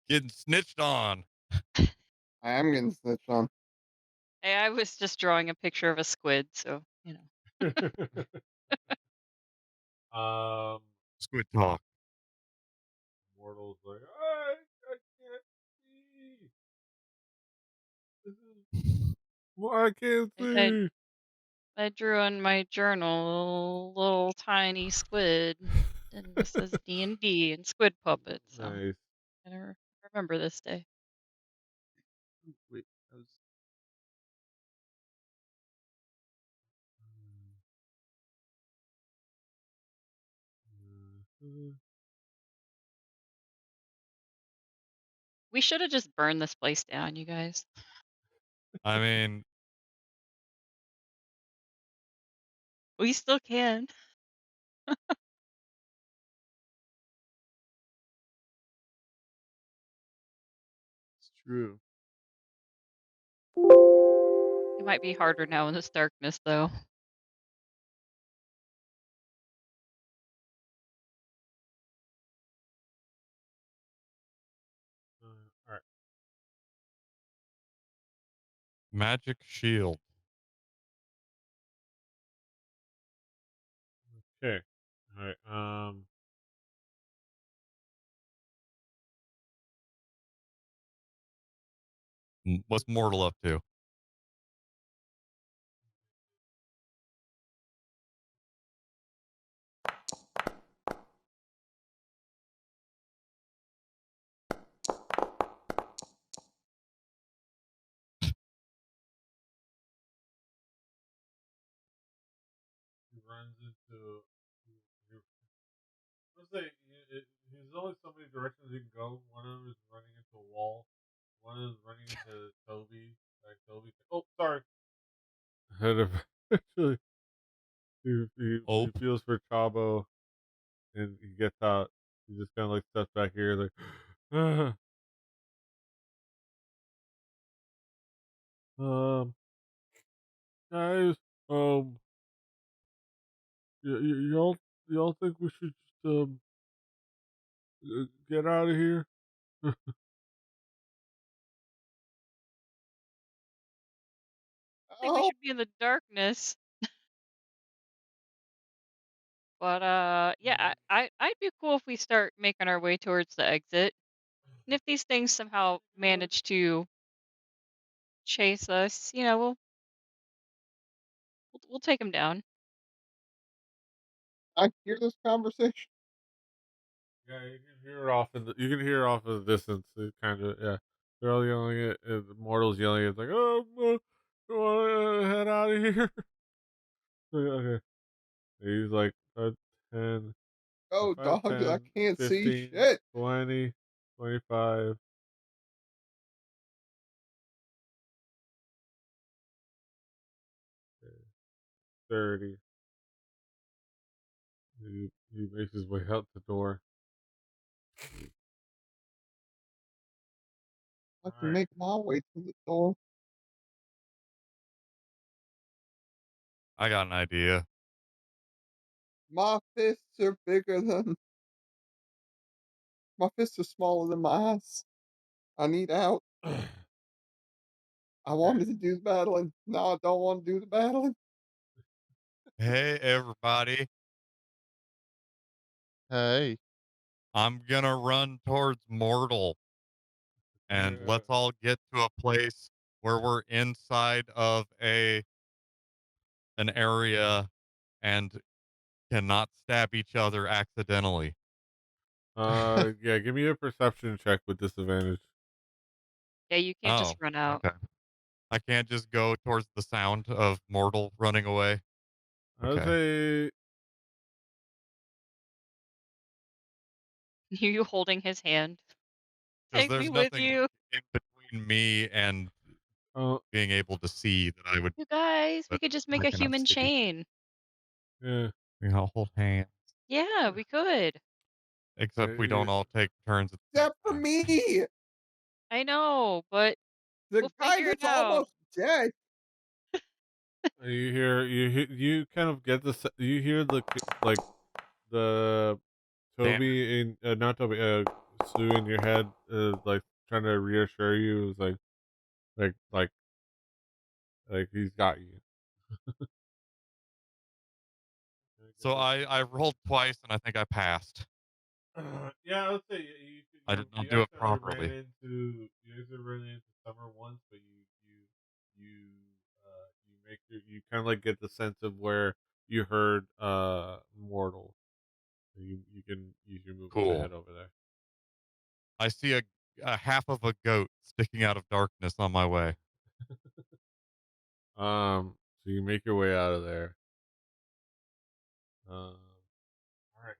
Getting snitched on. I am getting snitched on. Hey, I was just drawing a picture of a squid, so, you know. um, Squid talk. Mortal's like, I can't see. This is well, I can't I see. I drew in my journal a little tiny squid, and this says D&D and squid puppets, so Nice. I remember this day. Wait, I was Mhm. We should have just burned this place down, you guys. I mean, We still can. it's true. It might be harder now in this darkness, though. All right. magic shield. Okay. All right. What's Mortal up to? He runs into. Let's say there's only so many directions you can go. One of them is running into a wall. One is running into Toby. Like Toby. Oh, sorry. Head of actually, he Oh, feels for Chabo, and he gets out. He just kind of like steps back here, like, ah, um, guys, um, y'all think we should just get out of here? I think we Oh, should be in the darkness. But yeah, I'd be cool if we start making our way towards the exit. And if these things somehow manage to chase us. You know, we'll take him down. I hear this conversation. Yeah, you can hear it off you can hear it off in the distance. It kind of yeah. They're all yelling it. The mortals yelling. It's like head out of here. Okay. He's like 10, Oh, 5, dog, I 10, can't see 15, shit. 20, 25, 30. He makes his way out the door. I All can right. make my way to the door. I got an idea. My fists are bigger than my fists are smaller than my eyes. I need out. I Okay. wanted to do the battling. Now I don't want to do the battling. Hey, everybody. Hey, I'm going to run towards Mortal, and Uh, let's all get to a place where we're inside of an area and cannot stab each other accidentally. yeah. Give me a perception check with disadvantage. Yeah, you can't just Oh, run out. okay. I can't just go towards the sound of Mortal running away. I would Okay. say You holding his hand. Because Take me there's with nothing you. in between me and oh being able to see that I would, You guys, we but could just make I a cannot human see. chain. yeah. We all hold hands. Yeah, we could. Except we don't You, all take turns at the same Except for time. me, I know, but the we'll guy figure it that's out. almost dead. you kind of get you hear like the Standard. Toby in not Toby Sue in your head like trying to reassure you. It's like like like he's got you. So I rolled twice and I think I passed. Yeah, I would say I did not you do it accidentally ran properly. into Summer once, but you make you kind of like get the sense of where you heard Mortal. You can use your movement to Cool. head over there. I see a half of a goat sticking out of darkness on my way. So you make your way out of there. All right.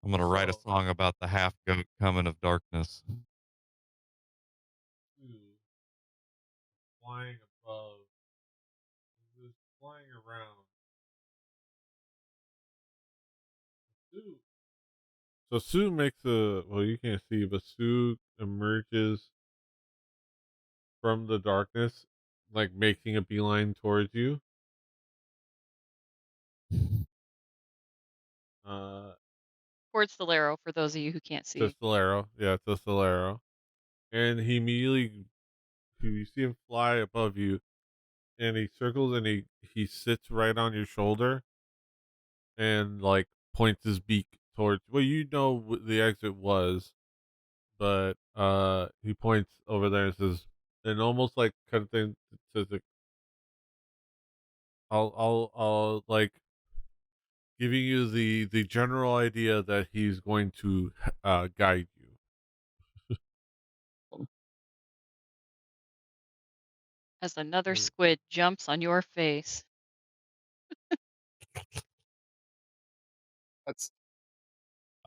I'm gonna write a So song about the half goat coming of darkness. Sue flying above, just flying around. Sue. So Sue makes you can't see, but Sue emerges from the darkness, like making a beeline towards you. Uh, Towards the Laro, for those of you who can't to see. Solero. Yeah, to Solero. And he immediately, you see him fly above you, and he circles and he sits right on your shoulder and like points his beak towards. Well, you know what the exit was, but he points over there and says, and almost like kind of thing says, like, I'll like giving you the general idea that he's going to guide you. As another Uh, squid jumps on your face. That's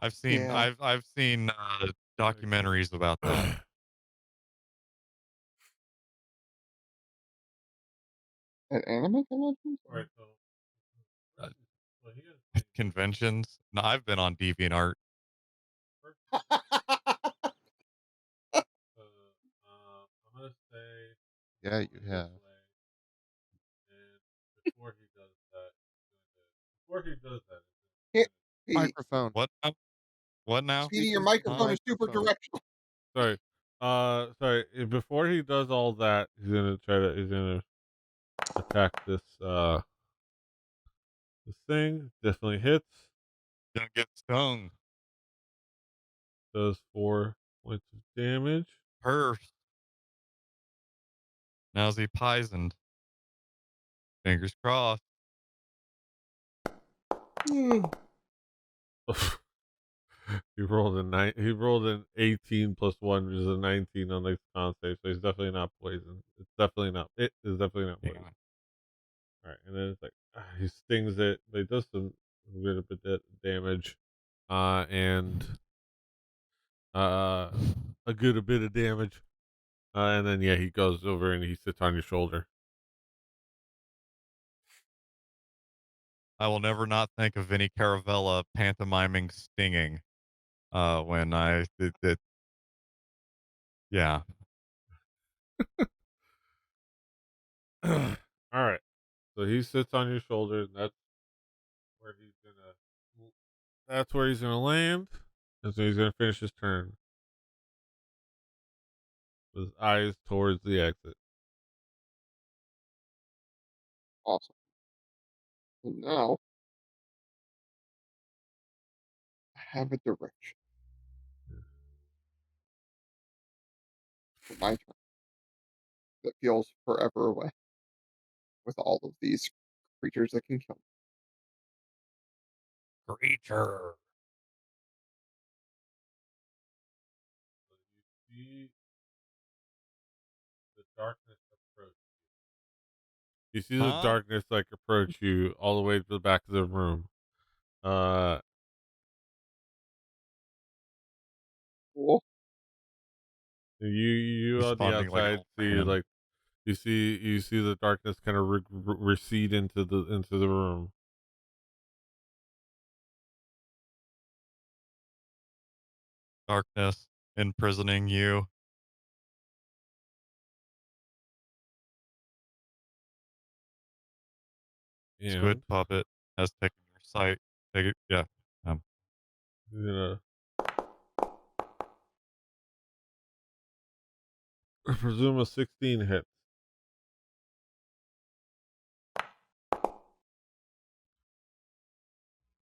I've seen yeah. I've seen like, documentaries about that. At anime conventions? all right, so Uh, first, well, he has the conventions. No, I've been on DeviantArt. first. I'm gonna say yeah, going you this have. way, and before he does that, before he does that, Can't be. Microphone. What now? What now? Speedy, your Speaking to the Huh? microphone is super microphone. directional. sorry, before he does all that, he's gonna attack this thing. Definitely hits. Gonna get stung. Does 4 points of damage. Perf. Now's he poisoned. Fingers crossed. He rolled He rolled an 18 plus 1, which is a 19 on the con save, so he's definitely not poisoned. It's definitely not. It is definitely not Yeah. poisoned. All right, and then it's like he stings it. But he does some bit of damage, and a good bit of damage, and then yeah, he goes over and he sits on your shoulder. I will never not think of Vinny Caravella pantomiming stinging. When I did, yeah. All right, so he sits on your shoulder, and where he's gonna. That's where he's gonna land, and so he's gonna finish his turn with his eyes towards the exit. Awesome. And now I have a direction for my turn that feels forever away with all of these creatures that can kill me. Creature. You see the darkness approach. You see the Huh? darkness approach you all the way to the back of the room. Uh, Cool. you on the Responding like an outside old see man. you see the darkness kind of recede into the room. Darkness imprisoning you. Squid And puppet has taken your sight. Take it. Yeah. he's gonna presume a 16 hit.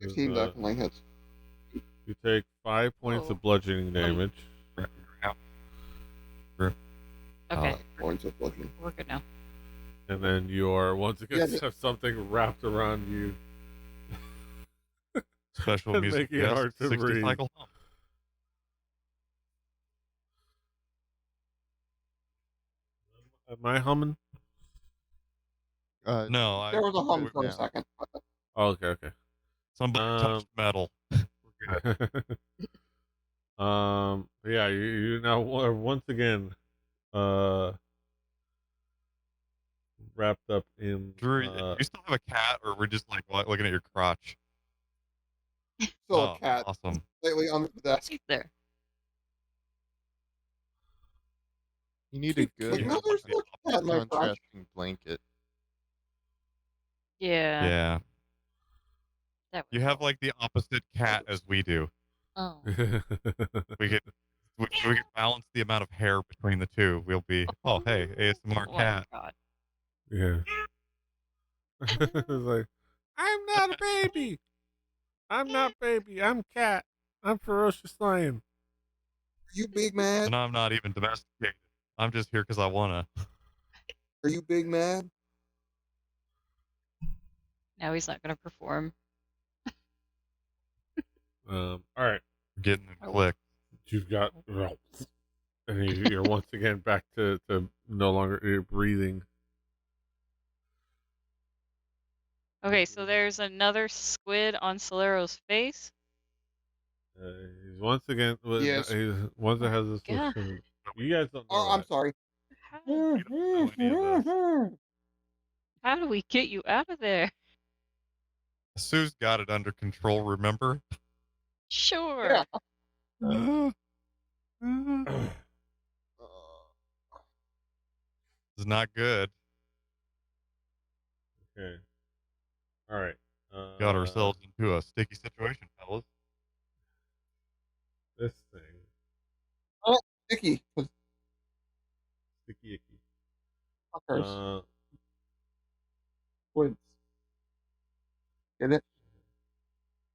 'Cause, 16 definitely hits. you take 5 points of bludgeoning damage. Okay, 5 points of bludgeoning. we're good now. And then you are once again Yeah, have something wrapped around you Special and music making it guest, hard to 60 breathe. cycle hum. Am I humming? No, there was a hum for a yeah. second. Oh, okay. somebody touched metal. We're good. Yeah, you now are once again uh wrapped up in Drew, do you still have a cat, or we're just like looking at your crotch? Still a Oh, cat awesome. slightly under the desk. He's there. You need a Like, good no, there's still a cat in my crotch. contrasting blanket. Yeah, Yeah. that You would have help. like the opposite cat as we do. Oh. We could we could balance the amount of hair between the two. We'll be hey, ASMR Oh my cat. god. Yeah. It's like, I'm not a baby. I'm not baby. I'm cat. I'm ferocious lion. Are you big mad? And I'm not even domesticated. I'm just here because I wanna. Are you big mad? Now he's not gonna perform. All right. Getting them Oh. clicked. You've got and you're once again back to no longer breathing. Okay, so there's another squid on Solero's face. He's once again. Yes. He's once it has this. God. You guys don't know Oh, I'm that. sorry. How, We don't know any of this. how do we get you out of there? Sue's got it under control, remember? Sure. Yeah. It's not good. Okay. All right. Got ourselves into a sticky situation, fellas. This thing. Oh, sticky. Sticky icky. Fuckers. Woods. Get it?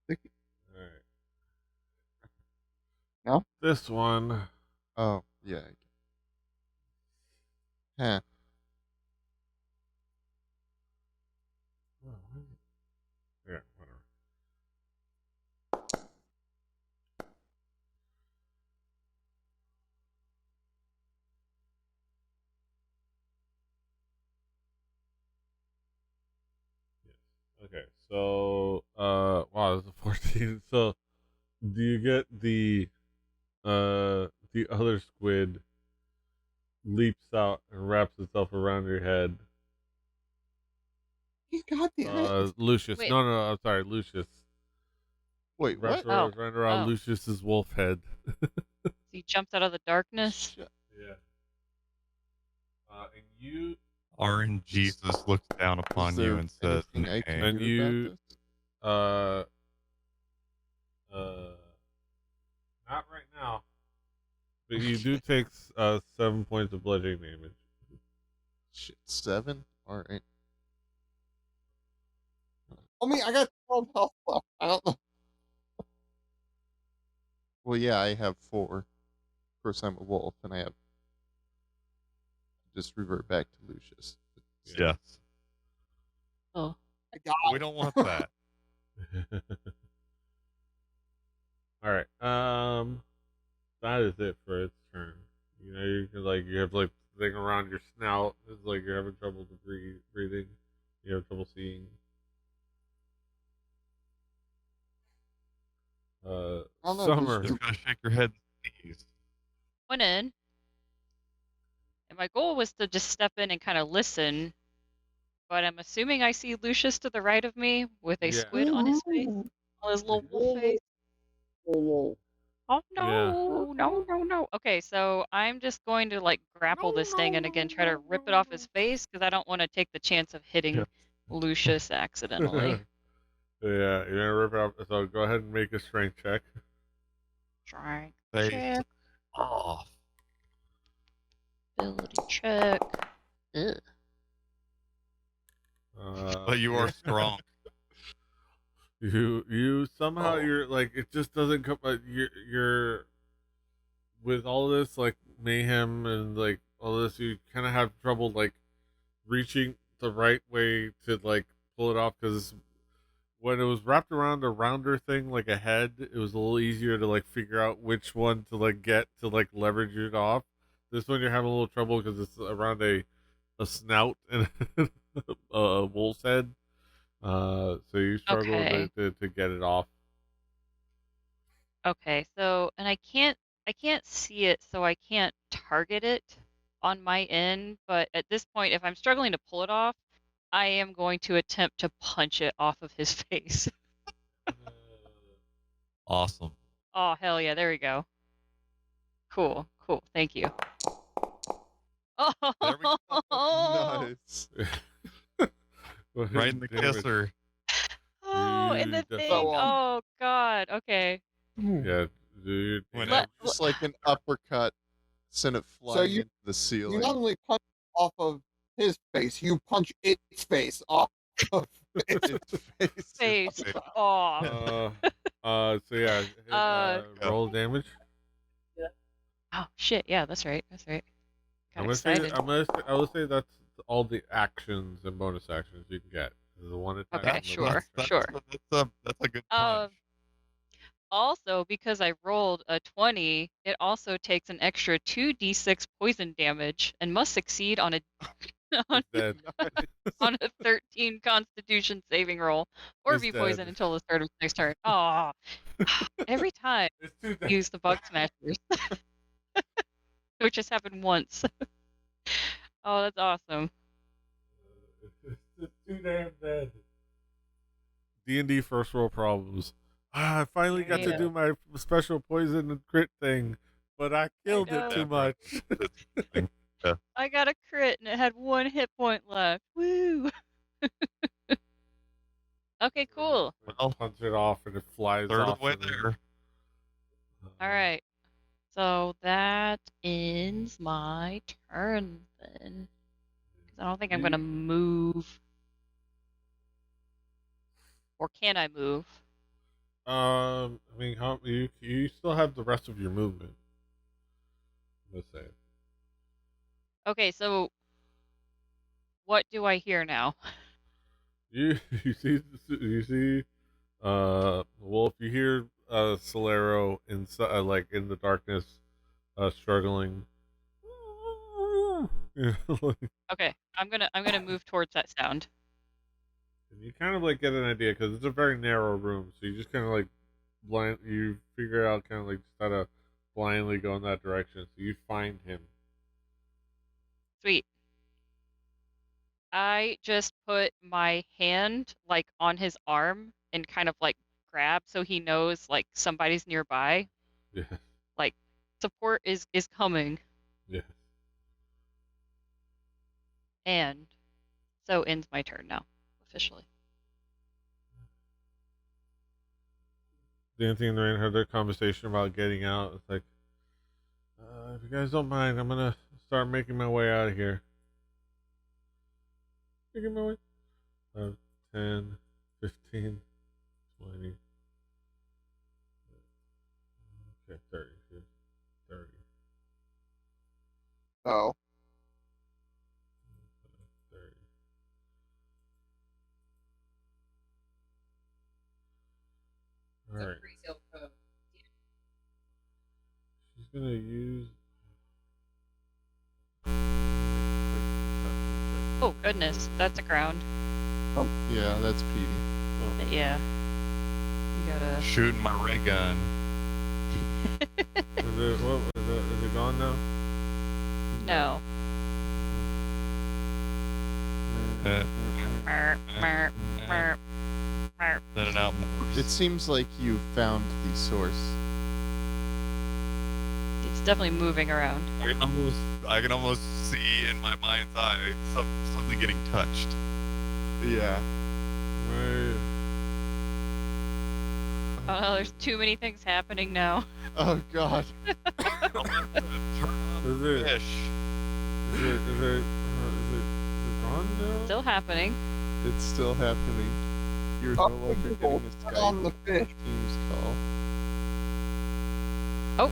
Sticky. All right. No? This one. Oh, yeah. Huh. Yeah, whatever. Yes. Okay, so wow, this is a 14. So do you get the other squid leaps out and wraps itself around your head? God damn it. Lucius. Wait. No, I'm sorry, Lucius. Wait, Wraps what? Oh. right around Oh. Lucius's wolf head. He jumped out of the darkness. Yeah. And you Orange Jesus looks down Is upon you there and says, anything I can "Nay." and do you about this? uh not right now, but you do take 7 points of bludgeoning damage. Shit, 7? Alright. I got 12 health left. I don't know. Well, yeah, I have 4. Of course, I'm a wolf, and I have... Just revert back to Lucius. Yes. Oh. I got We don't want that. All right. That is it for its turn. You know, you have like thing around your snout. It's like you're having trouble to breathing. You have trouble seeing. I don't know, Summer. Just gotta shake your head and sneeze. Went in. And my goal was to just step in and kind of listen. But I'm assuming I see Lucius to the right of me with a Yeah. squid on his face. On his little wolf face. Oh Yeah. no. Okay, so I'm just going to like grapple this thing and again try to rip it off his face because I don't want to take the chance of hitting Lucius accidentally. Yeah, you're gonna rip it off. So go ahead and make a strength check. Strength Face check. off. Ability check. Ugh. But you are strong. You somehow you're like it just doesn't come. You're with all this like mayhem and like all this. You kind of have trouble like reaching the right way to like pull it off because when it was wrapped around a rounder thing like a head, it was a little easier to like figure out which one to like get to like leverage it off. This one you're having a little trouble because it's around a snout and a wolf's head. So you struggle Okay. to get it off. Okay, so and I can't see it, so I can't target it on my end, but at this point, if I'm struggling to pull it off, I am going to attempt to punch it off of his face. Awesome. Oh, hell yeah, there we go. Cool. Thank you. There we Oh, Nice. Right in the kisser. oh, and the You thing. So, Oh God. Okay. Yeah, dude. When Let- Just like an uppercut, send it flying you- into the You ceiling. not only punch off of his face, you punch its face off of its Its face. face off. So yeah, roll damage. Oh shit. Yeah, that's right. Got I'm gonna say excited. I will say that's all the actions and bonus actions you can get. The one attack. Okay, and the sure. bonus action. That's a good punch. Also, because I rolled a 20, it also takes an extra 2d6 poison damage and must succeed on a on, It's dead. on a 13 Constitution saving roll, or It's be dead. poisoned until the start of next turn. Oh, every time It's too I dead. use the bug smashers, which has happened once. Oh, that's awesome. It's too damn dead. D&D first world problems. I finally got to Yeah. do my special poison and crit thing, but I killed it know. too much. I got a crit and it had 1 hit point left. Woo! Okay, cool. Well, Punch it off and it flies third of off. the way and then- there. All right. So that ends my turn then. 'Cause I don't think I'm going to move. Or can I move? I mean, you still have the rest of your movement. Let's say. Okay, so what do I hear now? you see Wolf, you hear Solero inside, like in the darkness, struggling. You know, like, Okay, I'm gonna move towards that sound. and you kind of like get an idea because it's a very narrow room, so you just kind of like you figure out kind of like just how to blindly go in that direction. So you find him. Sweet. I just put my hand like on his arm and kind of like grab so he knows like somebody's nearby. Yeah, Like support is coming. yeah. And so ends my turn now, officially. Dancing in the Rain had their conversation about getting out. It's like, if you guys don't mind, I'm gonna start making my way out of here. Making my way. 5, 10, 15, 20. Okay, 30. 30. So 30. All right. She's gonna use. Oh goodness, that's a ground. Yeah, that's Petey. Yeah. You gotta. Shooting my ray gun. Is it gone now? No. Sending out more. It seems like you found the source. It's definitely moving around. I can almost see in my mind's eye something getting touched. Yeah. Right. Oh no, there's too many things happening now. Oh God. Is it? Fish. Is it gone now? Still happening. It's still happening. You're no longer getting a on the Skype fish. Teams call. Oh,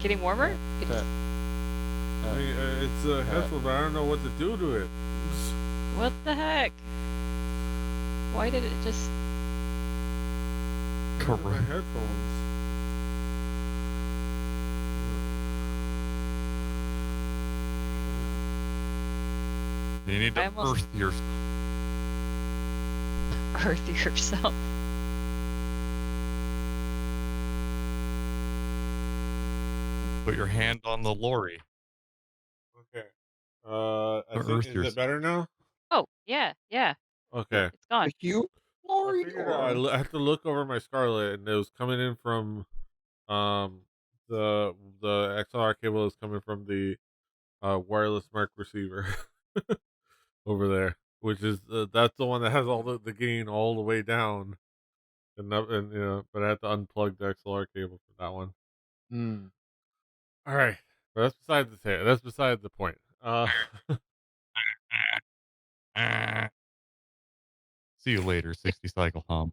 getting warmer? It's, That- I mean, it's a headphone, but I don't know what to do to it. what the heck? Why did it just... My headphones. You need I to almost- earth yourself. earth yourself? Put your hand on the lorry. Okay. I Or think earth is it yourself. better now? Oh, yeah. Okay. It's gone. A huge I lorry figured or I had to look over my Scarlet, and it was coming in from um the XLR cable is coming from the wireless mark receiver over there, which is that's the one that has all the gain all the way down, and but I had to unplug the XLR cable for that one. Hmm. All right, but that's beside the point. See you later, 60 cycle hum.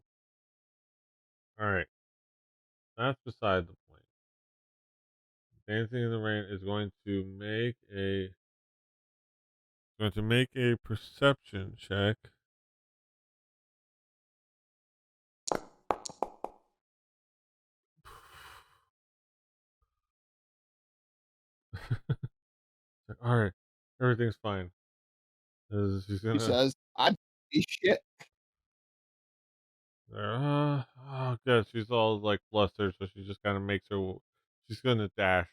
All right, that's beside the point. Dancing in the Rain is going to make a perception check. All right, everything's fine. She's he gonna. says, I see shit. Oh, good. She's all like flustered, so she just kind of makes her. She's gonna dash.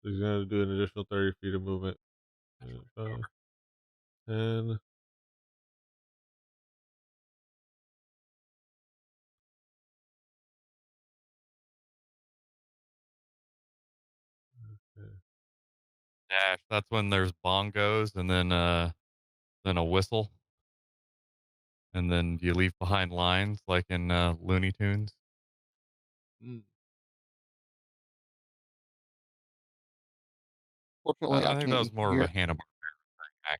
She's gonna do an additional 30 feet of movement. 10. Okay. Dash. That's when there's bongos and then a whistle. And then you leave behind lines like in Looney Tunes. Mm. Fortunately, I think that was more of hear a Hanna Barbera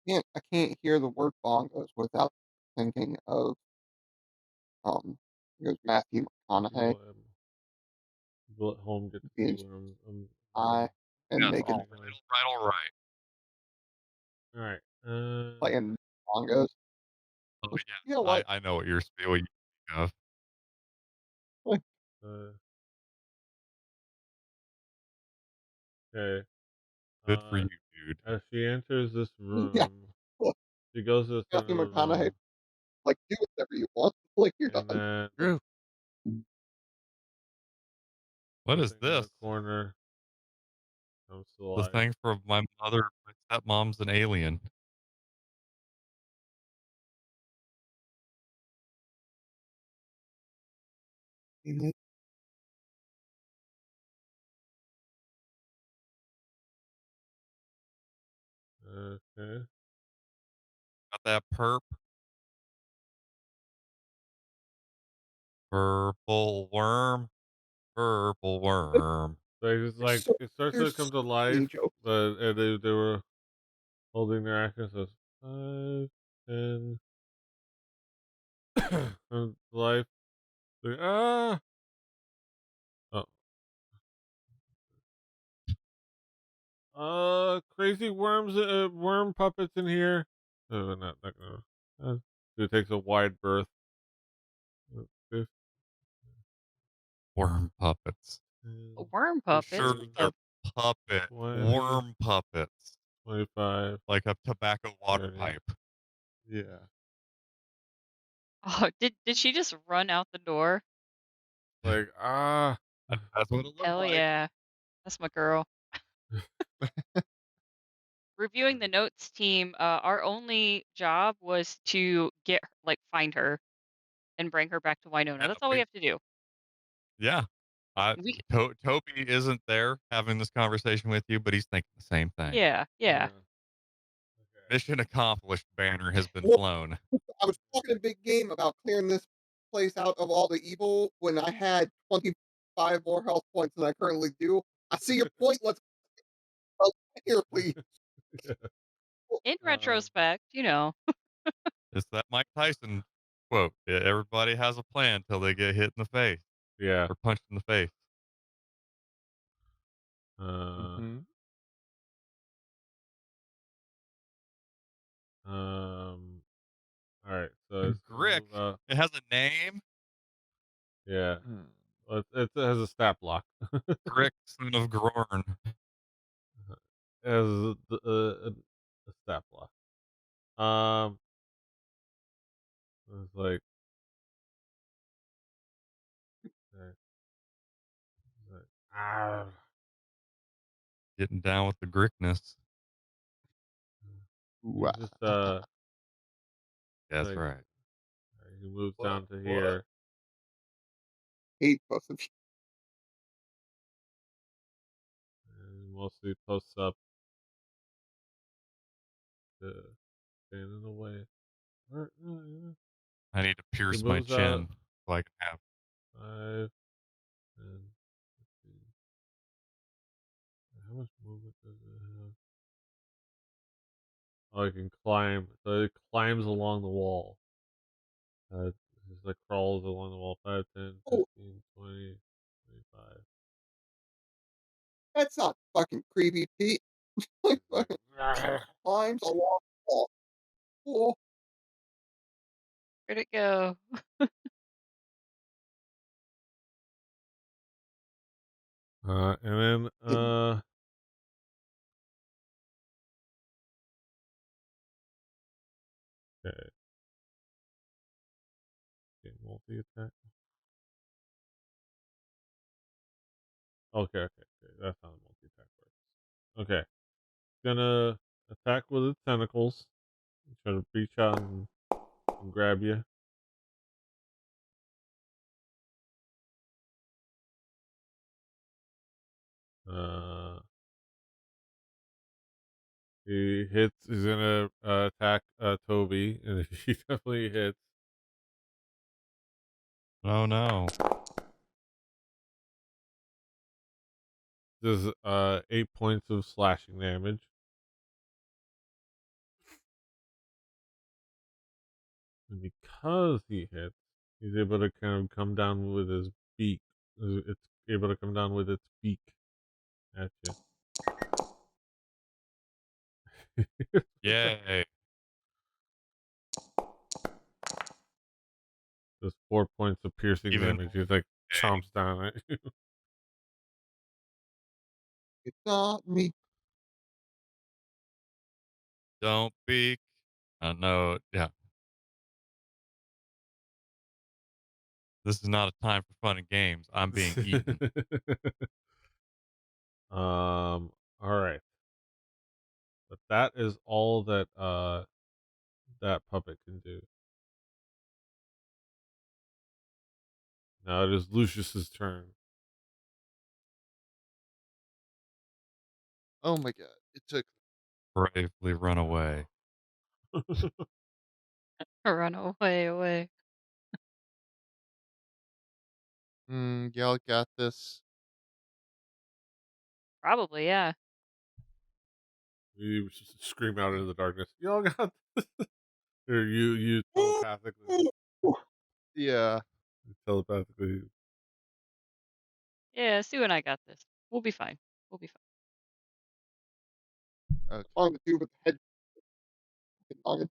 thing. I can't hear the word bongos without thinking of it was Matthew McConaughey We'll let home get to see being what I'm high and Yes, making all right. all right. playing bongos. Oh You yes, know what? I know what you're what you speak of. Like, Uh, okay. Good for Uh, you, dude. as she enters this yeah, room, look, she goes to the center Matthew of the McConaughey, room, like, do whatever you want. Like, you're and done. then True. What is something in this? the corner comes to The life. thing from my mother, my stepmom's an alien. Mhm. Okay. Got that purple worm, purple worm. It's There's like so it starts to there's come so to life, many jokes. but they were holding their actions as 5, 10, comes to life. Like, ah, oh, crazy worms, worm puppets in here. Not gonna. It takes a wide berth. 15, Worm puppets. Worm puppets? Sure, What 15, they're the puppet 20, worm puppets, 25, like a tobacco water 30. pipe. Yeah. Oh, did she just run out the door? Like, ah. That's what it looked Hell like. yeah. That's my girl. Reviewing the notes team, our only job was to find her and bring her back to Winona. Yeah, That's all we have to do. yeah. I, We Toby isn't there having this conversation with you, but he's thinking the same thing. Yeah, yeah. Yeah. Okay. Mission accomplished banner has been Well, flown. I was talking a big game about clearing this place out of all the evil when I had 25 more health points than I currently do. I see your point. Let's here, please. In Um, retrospect, It's that Mike Tyson quote. Everybody has a plan till they get hit in the face yeah. or punched in the face. Uh, Mhm. all right. So it's gonna Grick. move out. It has a name. Yeah. Hmm. Well, it has a stat block. Grick, son of Grorn. It has a stat block. Um, it's like, uh, ah, Getting down with the Grickness. he Ooh, just That's like right. he moves down to here. Hate both of you. And mostly posts up to stand in the way. Yeah. I need to He pierce my moves out chin so I can have. 5, 10, 15. How much movement does it have? Oh, I can climb. So it climbs along the wall. Just like crawls along the wall. 5, 10, Oh, 15, 20, 25. that's not fucking creepy, Pete. Like, He's like, climbs along the wall. Oh, where'd it go? and then okay, multi attack. Okay. That's how multi attack works. Okay, gonna attack with its tentacles. Try to reach out and grab you. Uh, he hits. He's gonna attack Toby, and he definitely hits. Oh no. Does 8 points of slashing damage. And because he hits, he's able to kind of come down with his beak. It's able to come down with its beak at you. Yay. Just 4 points of piercing Even damage. He's like chomps down at you. It's not me. don't be. No, yeah. This is not a time for fun and games. I'm being eaten. All right. But that is all that that puppet can do. Now it is Lucius's turn. Oh my god. It took Bravely run away. Run away. y'all got this. Probably, yeah. You just scream out into the darkness. Y'all got this. Or you telepathically Yeah. telepathically. Yeah, Sue and I got this. We'll be fine. We'll be fine. Okay. On the dude with the head nugget.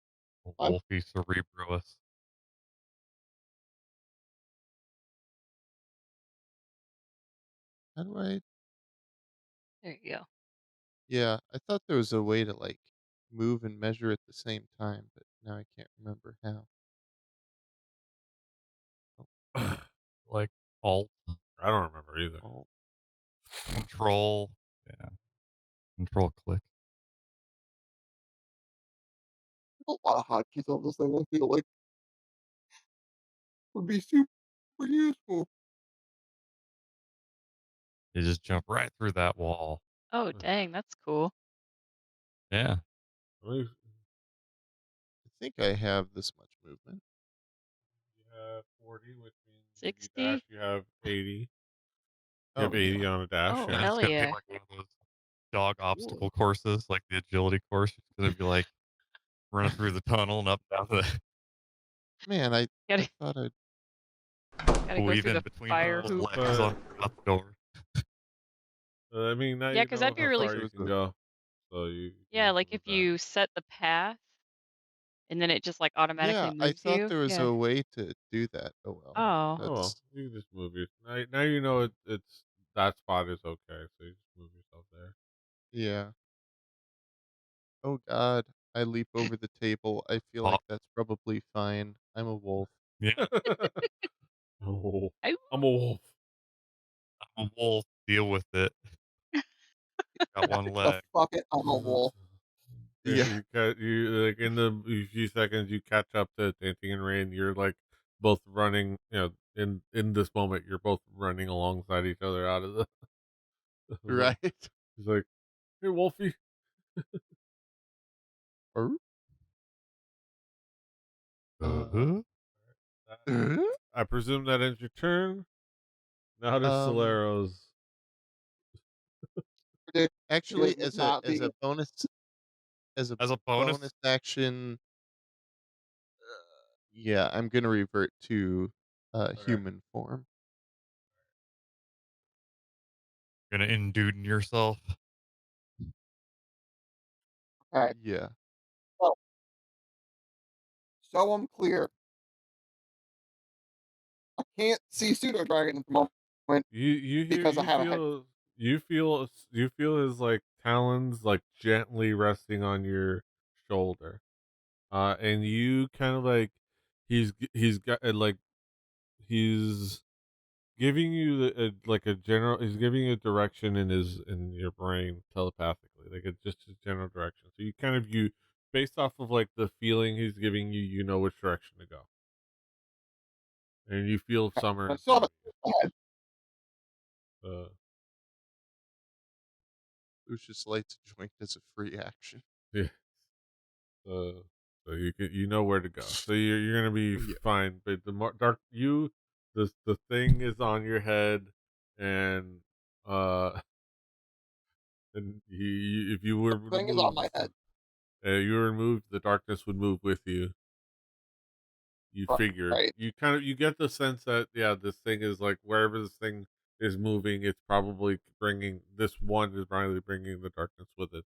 Wolfie Cerebrus. How do I There you go. Yeah, I thought there was a way to like move and measure at the same time, but now I can't remember how. Like alt, I don't remember either. Oh, control. Yeah. Control click. A lot of hotkeys on this thing. I feel like would be super useful. You just jump right through that wall. Oh, dang, that's cool. Yeah. You I think I have this much movement. have 40, which means if you 60? dash, you have 80. You have Oh 80 yeah. on a dash, Oh, And yeah. it's hell gonna be yeah. like one of those dog Cool. obstacle courses, like the agility course. It's gonna be like running through the tunnel and up and down the Man, I Gotta thought I'd gotta go through weaving the between fire people's hoop. legs But on out the door. I mean, now Yeah, you because know that'd be how I thought really far there you was can a go, so you yeah, can like move if that. you set the path and then it just like automatically Yeah, I moves thought you. there was Yeah. a way to do that. Oh well. Oh. Oh well, That's you can just move your. Now you know it's that spot is okay, so you just move yourself yeah. Oh god. I leap over the table. I feel Oh, like that's probably fine. I'm a wolf. yeah. there. Oh, Ow. I'm a wolf. I'm a wolf. Deal with it. Got one The leg. fuck it, I'm a wolf. Yeah, Yeah. you like in the few seconds you catch up to Dancing in Rain. You're like both running. You know, in this moment, you're both running alongside each other out of the. Right. He's like, "Hey, Wolfie." Or- Uh-huh. That, uh, I presume that ends your turn. Now to um Solero's. Predict actually it would not as a be. bonus as a As a bonus, bonus action, yeah, I'm gonna revert to Okay. human form. gonna induden yourself. Alright. Yeah. Well, so I'm clear. I can't see Pseudo Dragon at the moment You hear because I have a head. you feel his like talons like gently resting on your shoulder. And you kind of like he's got like he's giving you like a general he's giving you a direction in your brain telepathically, like it's just a general direction. So you kind of you based off of like the feeling he's giving you, you know which direction to go, and you feel summer I in still front have of you. a head. Lucius lights a joint as a free action. Yeah. So you can you know where to go. So you're gonna be Yeah. fine. But the dark you the thing is on your head, and uh and if you were The to thing is on move, my head. you were moved, the darkness would move with you. You figured Right. you kind of you get the sense that yeah, this thing is like wherever this thing is moving, it's probably bringing this one is probably bringing the darkness with it.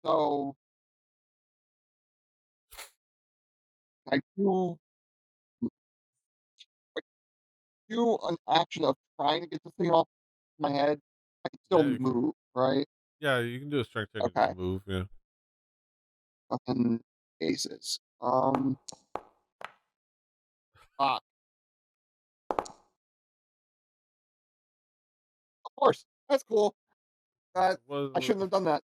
So I do an action of trying to get the thing off my head. I can still Yeah, you can. move, right? Yeah, you can do a strength check and just Okay. move. Yeah. Fucking aces. Ah, of course. That's cool. It That I was. shouldn't have done that.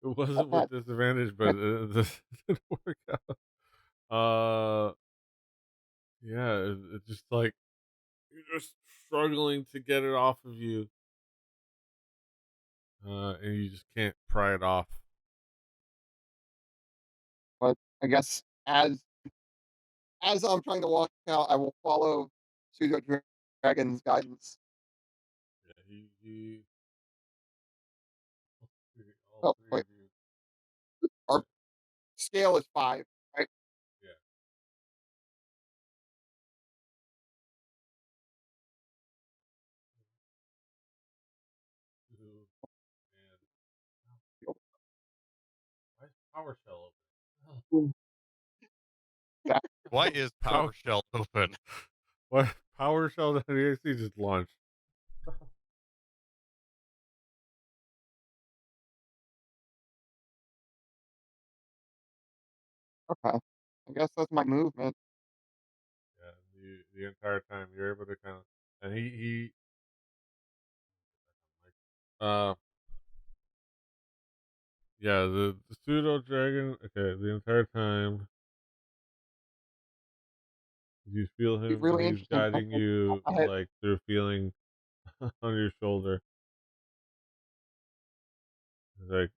It My wasn't with bad. disadvantage, but it didn't work out. Yeah, it's just like you're just struggling to get it off of you, and you just can't pry it off. But I guess as I'm trying to walk out, I will follow Pseudo Dragon's guidance. Yeah, he all Oh three wait, of you. our scale is 5, right? Yeah. Two, and why is PowerShell open? Yeah. Why is Power PowerShell open? what PowerShell.exe just launched. Okay. I guess that's my movement. Yeah, the entire time you're able to kind of, and he uh yeah, the pseudo dragon. Okay, the entire time you feel It'd be him, and really he's interesting if I guiding could pop you my head. like through feeling on your shoulder. He's like,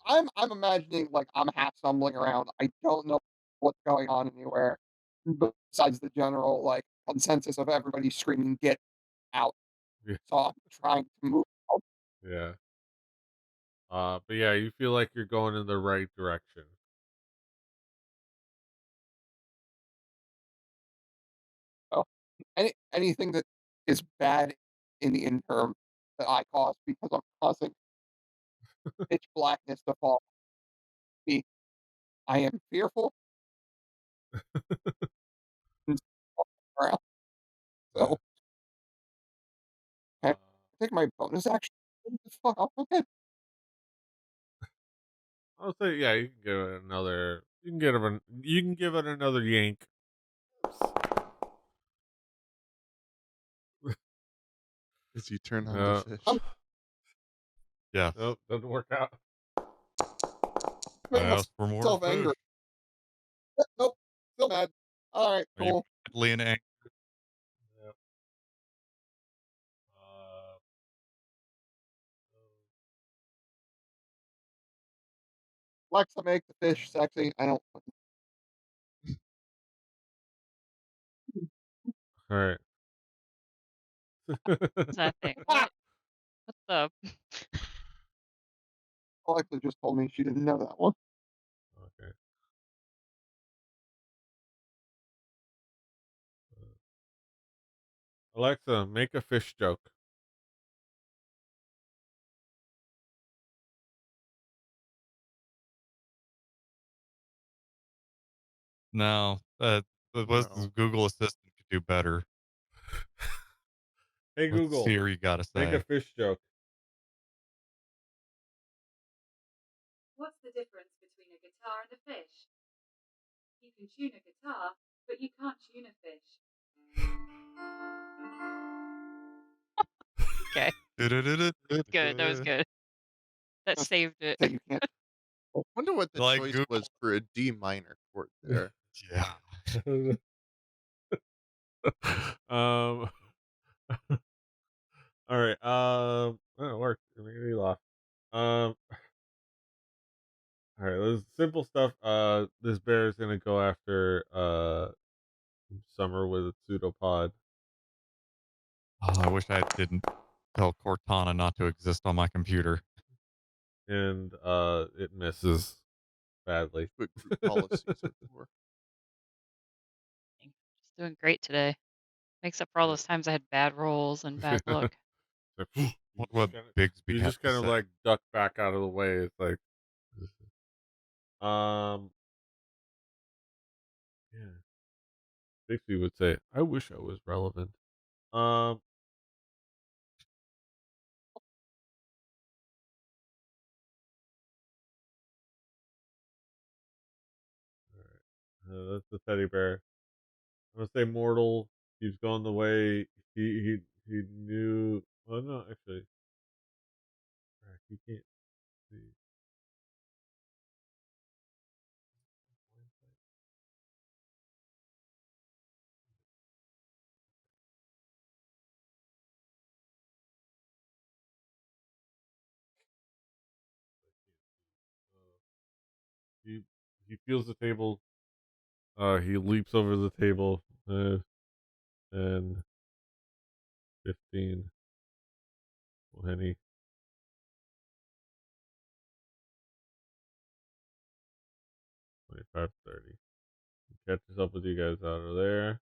I'm imagining like I'm half stumbling around. I don't know what's going on anywhere besides the general like consensus of everybody screaming "Get out!" yeah, So I'm trying to move out. yeah. But yeah, you feel like you're going in the right direction. So anything that is bad in the interim that I caused because I'm causing pitch blackness to fall on me, I am fearful and around. So okay, Uh, take my bonus action. Get the fuck off my head. I'll say, yeah, you can give it another. You can give it another yank. As you turn on the Uh, I'm fish. Yeah, nope, doesn't work out. I making asked for more myself fish. angry. Nope, still mad. All right, Are you cool. badly in anger? Yep. Uh, Alexa, make the fish sexy. I don't. all right. What's that thing? Ah! What the? Alexa just told me she didn't know that one. Okay. Alexa, make a fish joke. No, the No. Google Assistant could do better. Hey What's Google, Siri got to make a say? fish joke. What's the difference between a guitar and a fish? You can tune a guitar, but you can't tune a fish. Okay, good. That was good. That Just saved it. say you can't. Wonder what the Like choice Google. was for a D minor chord there. Yeah. um. All right. Oh, it worked. It made me laugh. Um. All right. This simple stuff. This bear is gonna go after Summer with a pseudopod, Oh, I wish I didn't tell Cortana not to exist on my computer. and it misses badly. That's what group policies are for. Just doing great today. Makes up for all Yeah. those times I had bad rolls and bad luck. So, What you Bigsby just has to kind of say? like duck back out of the way. It's like Um, yeah, Dixie would say, "I wish I was relevant." Um, all right. That's the teddy bear. I'm gonna say mortal. He's going the way he knew. Well, no, actually, he can't see. Uh, he he feels the table. He leaps over the table. 10, 15, 20, 25, 30. He catches up with you guys out of there.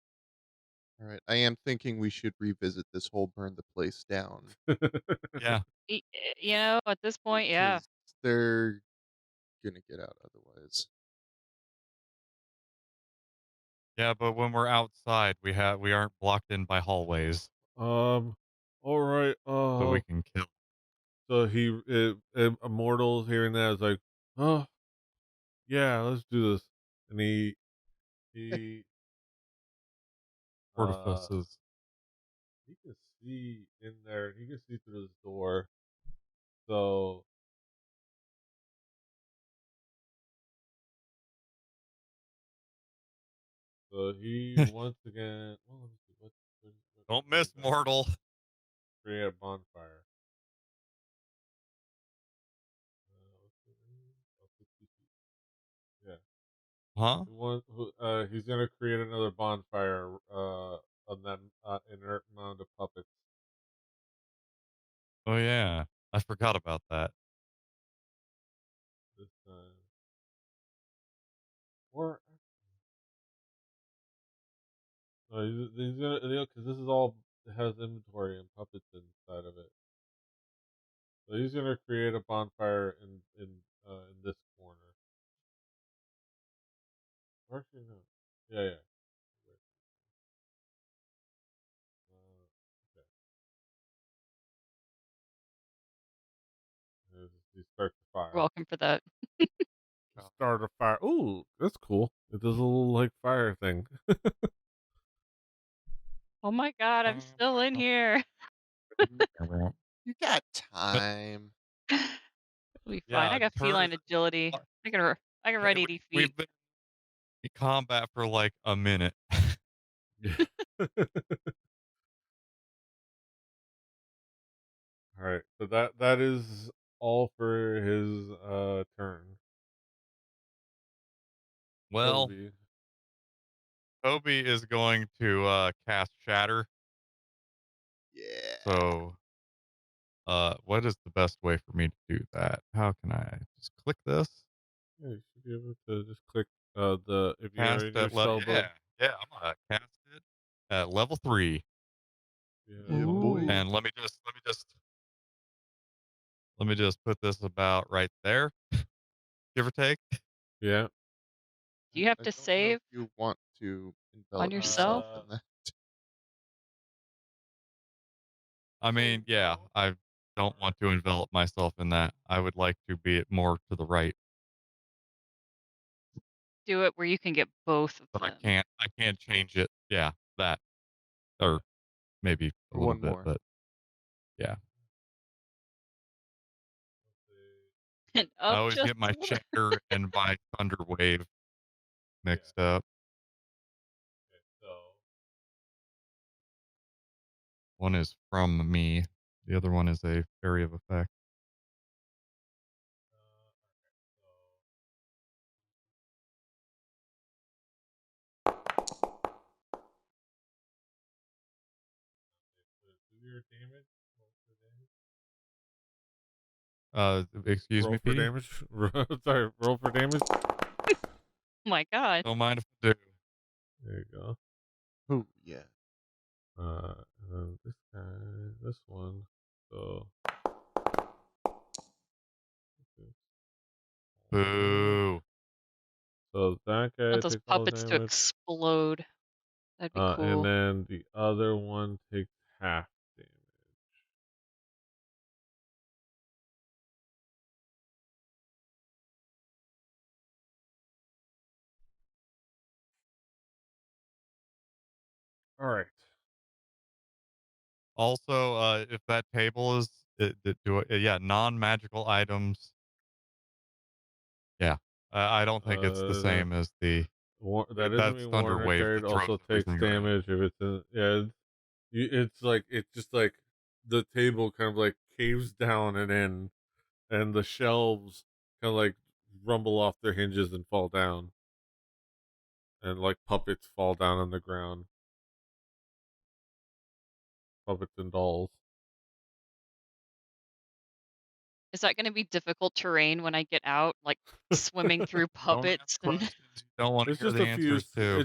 All right. I am thinking we should revisit this whole burn the place down Yeah. At this point, yeah. because they're gonna get out otherwise. Yeah, but when we're outside, we aren't blocked in by hallways, all right. so we can kill. So Immortal hearing that is like, oh yeah, let's do this, and he uh Portifices. he can see in there. He can see through this door. So he once again. Well, let me see Don't what miss, is that? mortal. Create a bonfire. What's the name? Oh, 60 feet. Yeah. Huh? He's gonna create another bonfire. On that inert mound of puppets. Oh yeah, I forgot about that. This time, or no, he's gonna because this is all has inventory and puppets inside of it. So he's gonna create a bonfire in this corner. Or actually, no. Yeah, yeah. Wait, okay. He starts the You're fire. welcome for that. Start a fire. Ooh, that's cool. It does a little like fire thing. Oh my god, I'm still in here. You got time. It'll be fine. I Yeah, got turn. feline agility. I can run 80 feet. We've been in combat for like a minute. All right. So that is all for his turn. Well, Toby. Toby is going to cast Shatter. Yeah. So, what is the best way for me to do that? How can I just click this? Yeah, you should be able to just click the if you're Cast in your at level. spell book. Yeah, yeah. I'm gonna cast it at level 3, Yeah, Yeah, level boy. Ooh. and let me just put this about right there, give or take. yeah. Do you have I to don't know if save you want to on envelop yourself? yourself Uh, in that. I so mean, yeah, no. I don't want to envelop myself in that. I would like to be it more to the right, Do it where you can get both of but I them. can't. I can't change it. Yeah, that or maybe a little One bit, more. but yeah. Let's see. And I up always just get my a little. Shatter and my Thunder Wave Yeah. mixed up. Okay. So One is from me. The other one is a fairy of effect. okay. So do your damage. Roll for damage. Excuse Roll me, for P. damage. Sorry. Roll for damage. Oh my god. Don't mind if I do. There you go. Oh, yeah. And then this guy, this one. So okay. Boo. So that I want guy those takes all the puppets to damage. explode. That'd be And cool. then the other one takes half damage. All right. Also, if that table is yeah, non-magical items. Yeah, I don't think it's the Uh, same as the that doesn't that's mean Thunder Warner Wave Carried that throws also takes everything around. damage if it's in. Yeah, it's like it's just like the table kind of like caves down and in, and the shelves kind of like rumble off their hinges and fall down, and like puppets fall down on the ground. Puppets and dolls. Is that gonna be difficult terrain when I get out, like, swimming through Don't ask puppets and questions you don't want to It's hear just the a few. answers to.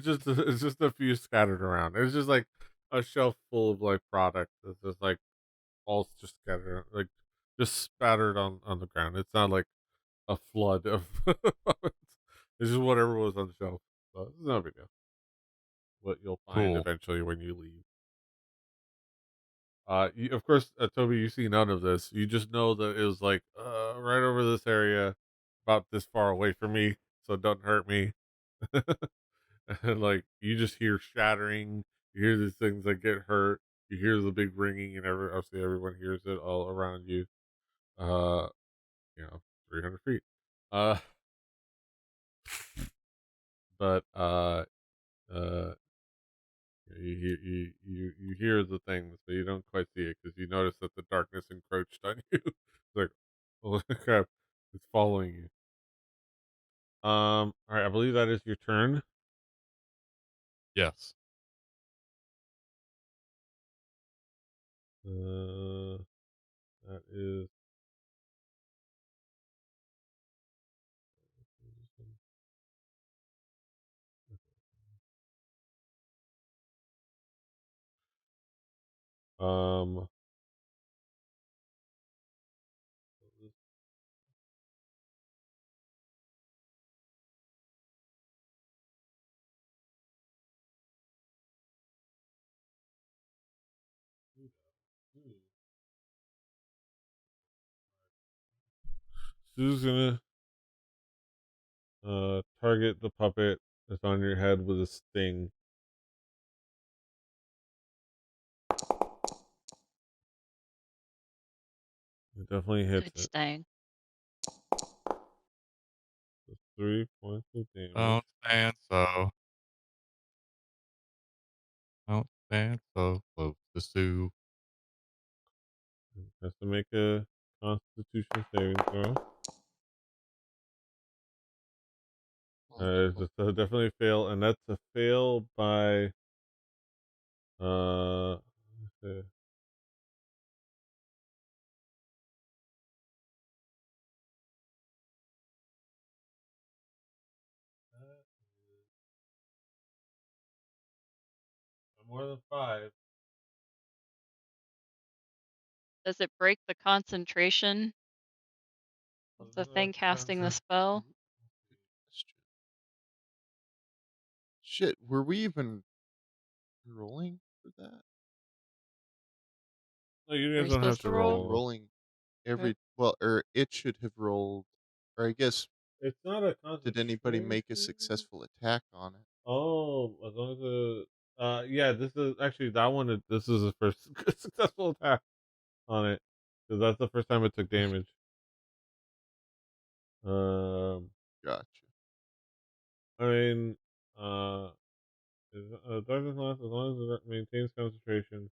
It's just a few scattered around. It's just like a shelf full of like product. It's just like all just scattered, like just spattered on the ground. It's not like a flood of. It's just whatever was on the shelf. So it's not a big deal. What you'll find Cool. eventually when you leave. Of course, Toby, you see none of this. You just know that it was like right over this area, about this far away from me, so don't hurt me. And like you just hear shattering, you hear these things that get hurt, you hear the big ringing, and obviously everyone hears it all around you. Uh, 300 feet. Uh, but uh, you hear the things, but you don't quite see it because you notice that the darkness encroached on you. It's like, holy crap, it's following you. All right, I believe that is your turn. Yes. Uh, that is. Um, Sue's gonna target the puppet that's on your head with a sting. It definitely hits good it. staying. So 3 points of damage. Don't stand so. Don't stand so close to Sue. It has to make a Constitution saving throw. It's a definitely fail, and that's a fail by let's see. More than 5. Does it break the concentration of Doesn't the have thing casting the concert. spell? Shit, were we even rolling for that? No, you Are guys we don't have supposed to to We've roll? been roll. rolling Okay. or it should have rolled, or I guess, It's not a did anybody concentration. make a successful attack on it? Oh, as long as the yeah, this is actually that one. This is the first successful attack on it because that's the first time it took damage. Um, Gotcha. I mean, darkness lasts as long as it maintains concentration.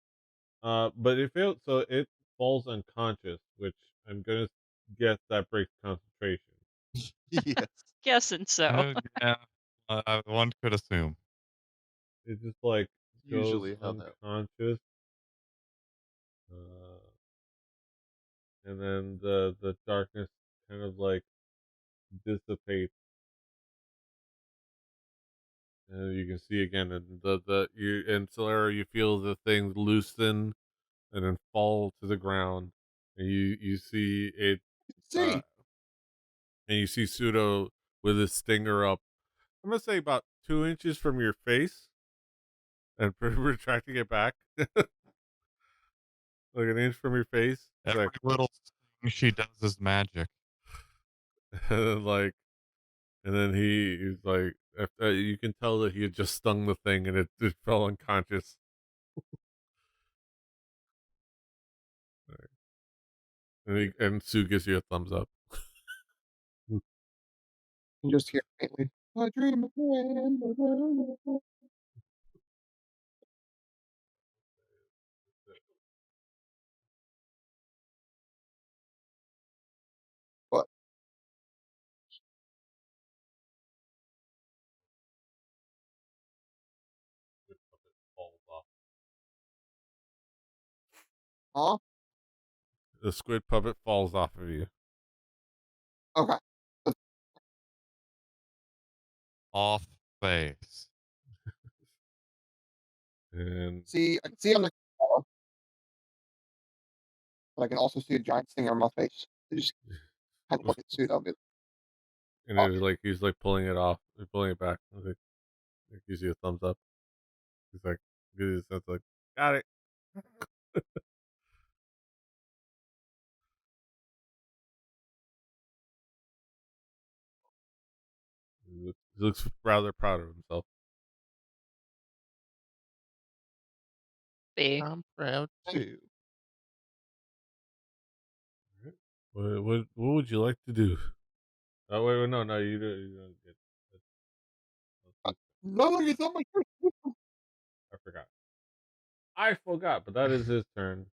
But it failed, so it falls unconscious, which I'm gonna guess that breaks concentration. Yes, Guessing so. Yeah, one could assume. It just like goes usually how that. unconscious, uh, and then the darkness kind of like dissipates, and you can see again, and the you and Solera, you feel the thing loosen and then fall to the ground, and you see it, uh, See, and you see Pseudo with his stinger up, I'm gonna say about 2 inches from your face, and retracting it back, like an inch from your face. It's Every like, little thing she does is magic. and then like, and then he's like, you can tell that he had just stung the thing, and it fell unconscious. And Sue gives you a thumbs up. You just hear faintly, "I dream of rain." What? Falls off. Huh? The squid puppet falls off of you. Okay. Off face. And See, I can see on the camera, but I can also see a giant stinger on my face. I just kind of look at suit of it. and it was like he's like pulling it off, pulling it back. I was like, it gives you a thumbs up. He's like, gives you a sense like, got it. He looks rather proud of himself. Big. I'm proud too. What would you like to do? Oh wait, no, you don't get. No, you thought my turn. I forgot. I forgot, but that is his turn.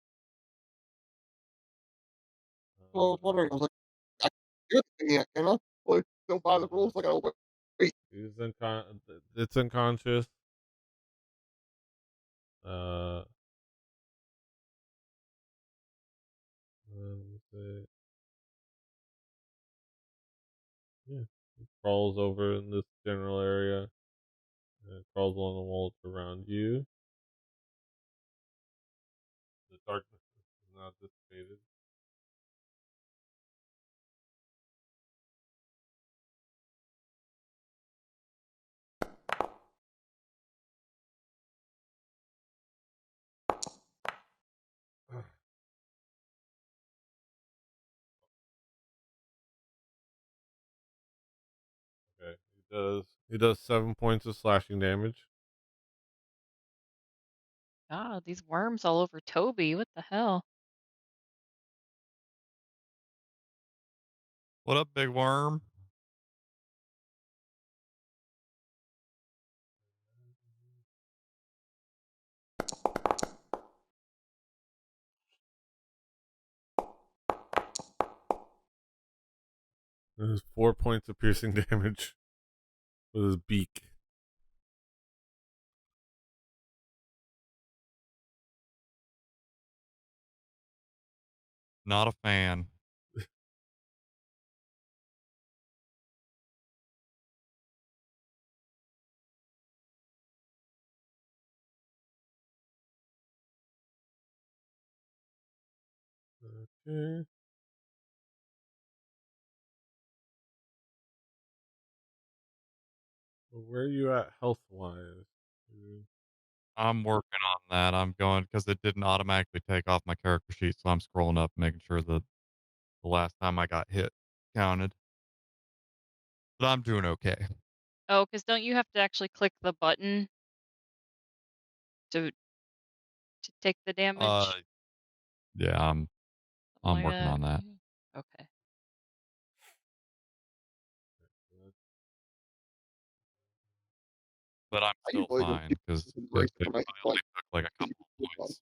So I was wondering, I was like, I can do the thing yet, can I? Like, don't buy the rules. I gotta wait. He's it's unconscious. Uh, let's see. Yeah, he crawls over in this general area. Crawls along the walls around you. The darkness is not dissipated. Okay, he does 7 points of slashing damage. God, these worms all over Toby. What the hell? What up, big worm? There's 4 points of piercing damage with his beak. Not a fan. Okay. Well, where are you at health wise? I'm working on that. I'm going because it didn't automatically take off my character sheet, so I'm scrolling up, making sure that the last time I got hit counted. But I'm doing okay. Oh, because don't you have to actually click the button to take the Uh, damage? yeah, I'm Something I'm like working that. on that. Okay. But I'm I still usually just fine keep because it, embracing it my only like took like a easy couple of one. points.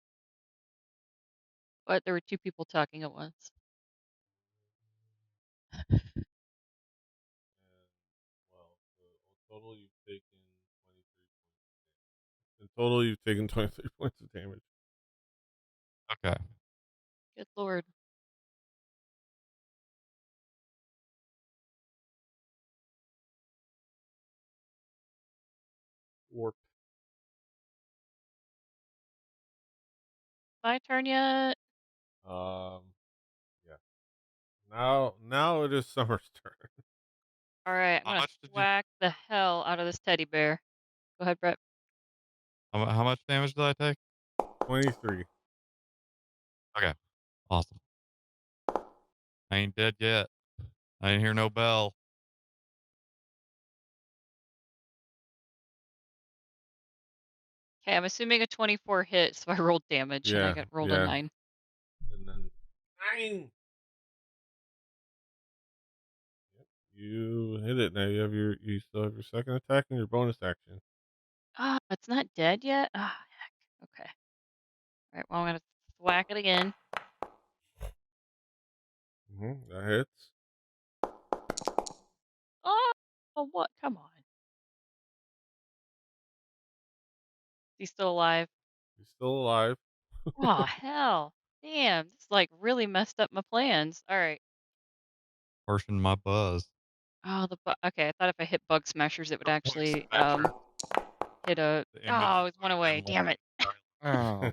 But there were two people talking at once. Total, you've taken 23 points. In total, you've taken 23 points of damage. Okay. Good lord. Warp. My turn yet? Yeah. Now it is Summer's turn. Alright, I'm How gonna much did you? thwack the hell out of this teddy bear. Go ahead, Brett. How much damage did I take? 23. Okay, awesome. I ain't dead yet. I didn't hear no bell. Okay, I'm assuming a 24 hit, so I rolled damage and I Yeah, got rolled a yeah. 9. And then 9. You hit it. Now you still have your second attack and your bonus action. Ah, it's not dead yet? Ah, heck. Okay. Alright, well, I'm gonna thwack it again. That hits. Oh, what? Come on. He's still alive. He's still alive. Oh, hell. Damn, this, like, really messed up my plans. Alright. Portion my buzz. Oh, okay, I thought if I hit bug smashers, it would Bug actually, smasher. hit a The image oh, of it went away. my Damn it. Oh,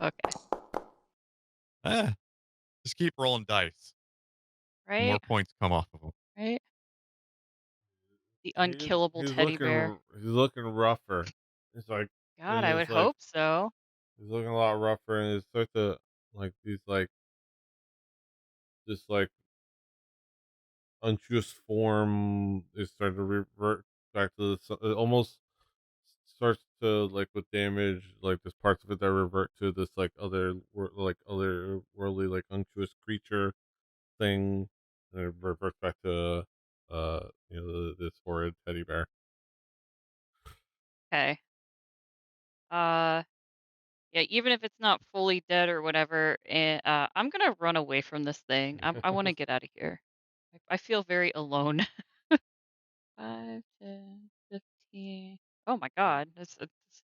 Okay. Eh, just keep rolling dice. More Right? points come off of them. Right? The he's unkillable he's teddy bear. looking rougher. It's like God, and I would it's like hope so. he's looking a lot rougher, and it starts to like these like this like unctuous form is starting to revert back to it almost starts to like with damage like there's parts of it that revert to this like like otherworldly like unctuous creature thing, and it reverts back to this horrid teddy bear. Okay. Uh, yeah, even if it's not fully dead or whatever, I'm gonna run away from this thing. I want to get out of here. I feel very alone. 5, 10, 15. Oh my God.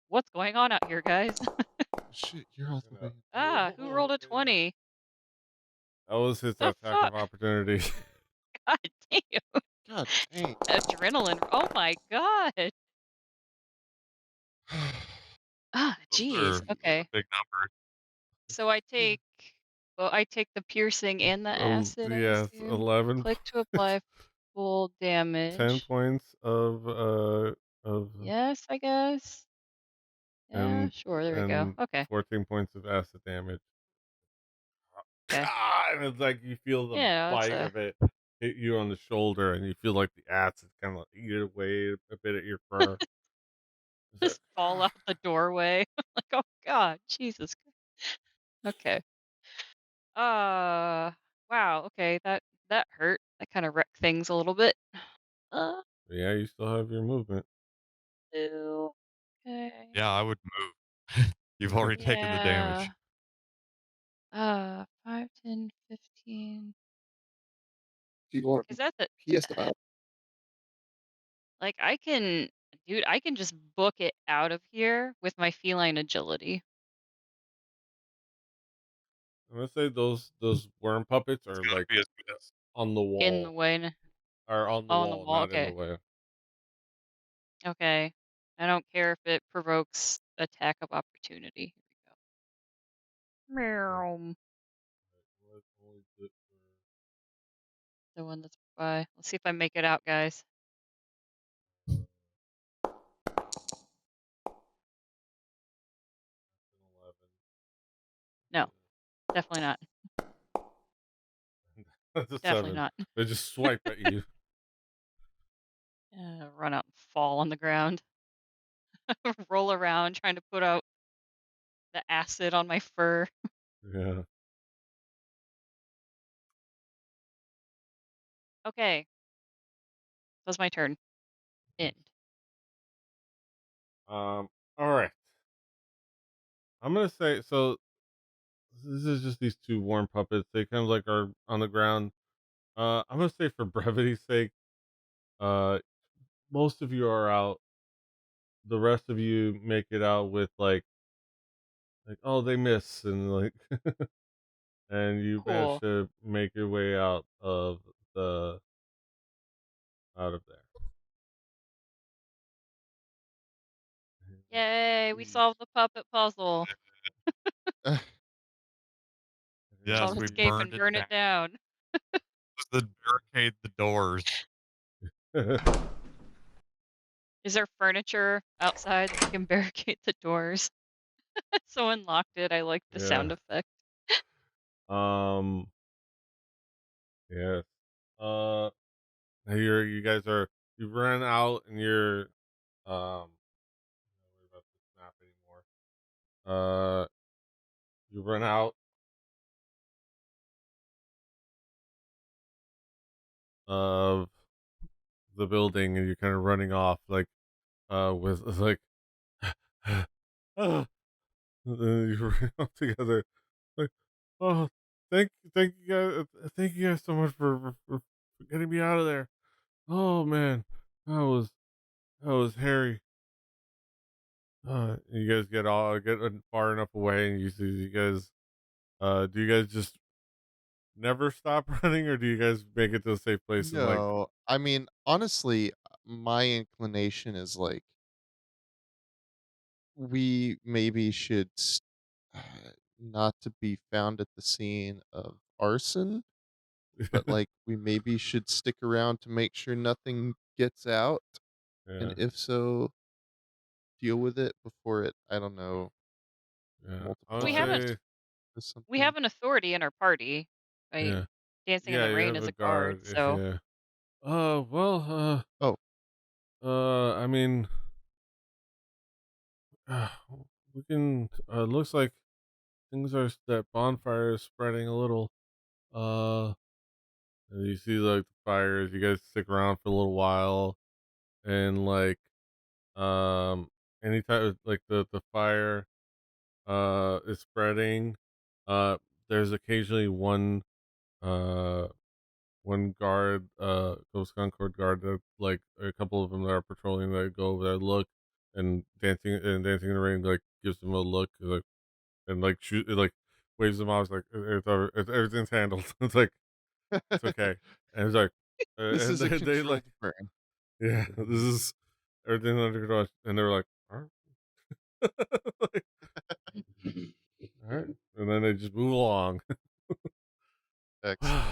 What's going on out here, guys? shit, you're all the way. Ah, who rolled a 20? That was his The attack of fuck? opportunity. God damn. God dang. Adrenaline. Oh my God. Ah, Those jeez. are Okay. big numbers. So I take the piercing and the acid, I Yes, assume. 11 Click to apply full 10 damage. points of Yes, I guess. Yeah, and sure. There we go. and Okay. 14 points of acid damage. Okay. And it's like you feel the Yeah, that's bite of it hit you on the shoulder, and you feel like the acid kind of eat away a bit at your fur. It's like, just fall out the doorway. Like, oh God, Jesus. Okay. Uh, wow. Okay, that hurt. That kind of wrecked things a little bit. Uh, yeah, you still have your movement. ew. Okay. Yeah, I would move. You've already taken the Yeah. damage. 5, 10, 15. People are Is that the pissed about it. like dude, I can just book it out of here with my feline agility I'm gonna say those worm puppets It's are gonna like be as good as on the in the wall, way. or on the On the wall, wall. not in the Okay. way. Okay. I don't care if it provokes attack of opportunity. Here we go. Okay. Meow. Let's only do it The one that's by. Let's see if I make it out, guys. for 11. No, definitely not. That's a Definitely 7. not. They just swipe at you. Run out and fall on the ground. Roll around trying to put out the acid on my fur. Yeah. Okay, that's my turn. End. All right. I'm gonna say so. This is just these two worm puppets. They kind of like are on the ground. I'm gonna say for brevity's sake, uh, most of you are out. The rest of you make it out with like oh they miss and like and you manage Cool. to make your way the out of there. Yay, we Please. solved the puppet puzzle. Uh, yes, I'll we escape burned and it burn down. it down. Was Then barricade the doors. Is there furniture outside that we can barricade the doors? Someone locked it. I like the sound Yeah. effect. Um. Yes. Uh. You guys are you ran out and you're not worried about this map anymore. You run out of the building and you're kind of running off like with like ah, and then you run off together like oh thank you guys thank you guys so much for getting me out of there. Oh man, that was that was hairy. You guys get far enough away, and you see you guys. Do you guys just never stop running, or do you guys make it to a safe place and like, No, I mean, honestly, my inclination is like we maybe should not to be found at the scene of arson, but like we maybe should stick around to make sure nothing gets out, and yeah, if so, deal with it before it, I don't know, yeah? I would We multiplies haven't say, or we something. have an authority in our party. I yeah, mean, Dancing in yeah. the You Rain have is a a guard, guard, so yeah. Well, Oh, I mean, uh, we can. Looks like things are that bonfire is spreading a little. Uh, and you see like the fires. You guys stick around for a little while, and like, um, anytime like the fire is spreading, uh, there's occasionally uh one guard, Ghost Concord guard that like a couple of them that are patrolling that go over there, look, and dancing in the rain like gives them a look like and like shoot like waves them off like everything's handled. It's like it's okay, and it's like this and is a they like controlled burn. yeah this is everything under control, and they were like all right, like, all right, and then they just move along. Excellent.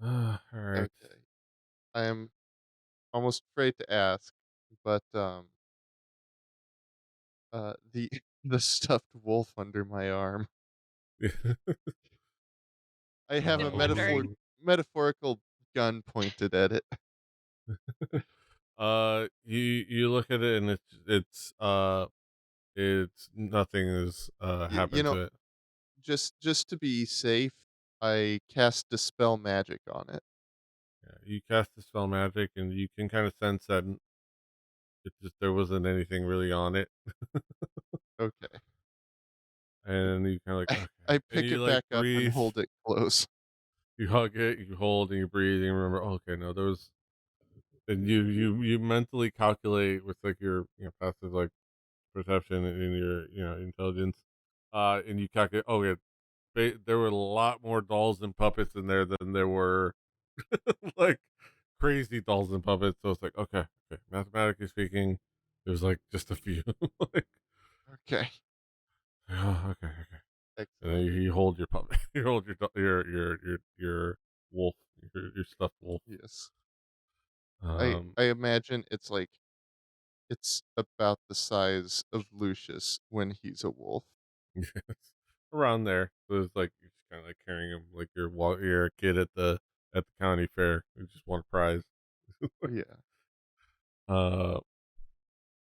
All right. Okay. I am almost afraid to ask, but the the stuffed wolf under my arm. I have a it's wondering. metaphorical gun pointed at it. You look at it and it's nothing has You happened know, to it. just to be safe, I cast dispel magic on it. Yeah, you cast the spell magic and you can kind of sense that it just there wasn't anything really on it, Okay. and you kind of like I okay, and pick you it like back up and breathe, hold it close. you hug it, you hold and you breathe, and you remember okay, no, there was, and you mentally calculate with like your passive like perception and your intelligence, and you calculate oh yeah, there were a lot more dolls and puppets in there than there were like crazy dolls and puppets. So it's like, okay, okay. Mathematically speaking, there's like just a few. Like, Okay. oh, okay, okay. And then Excellent. you hold your puppet, you hold your wolf, your stuffed wolf. Yes. I Um, I imagine it's about the size of Lucius when he's a wolf. yes, around there. So it's like you're just kind of like carrying him like you're a kid at the county fair. You just want a prize. Yeah. uh,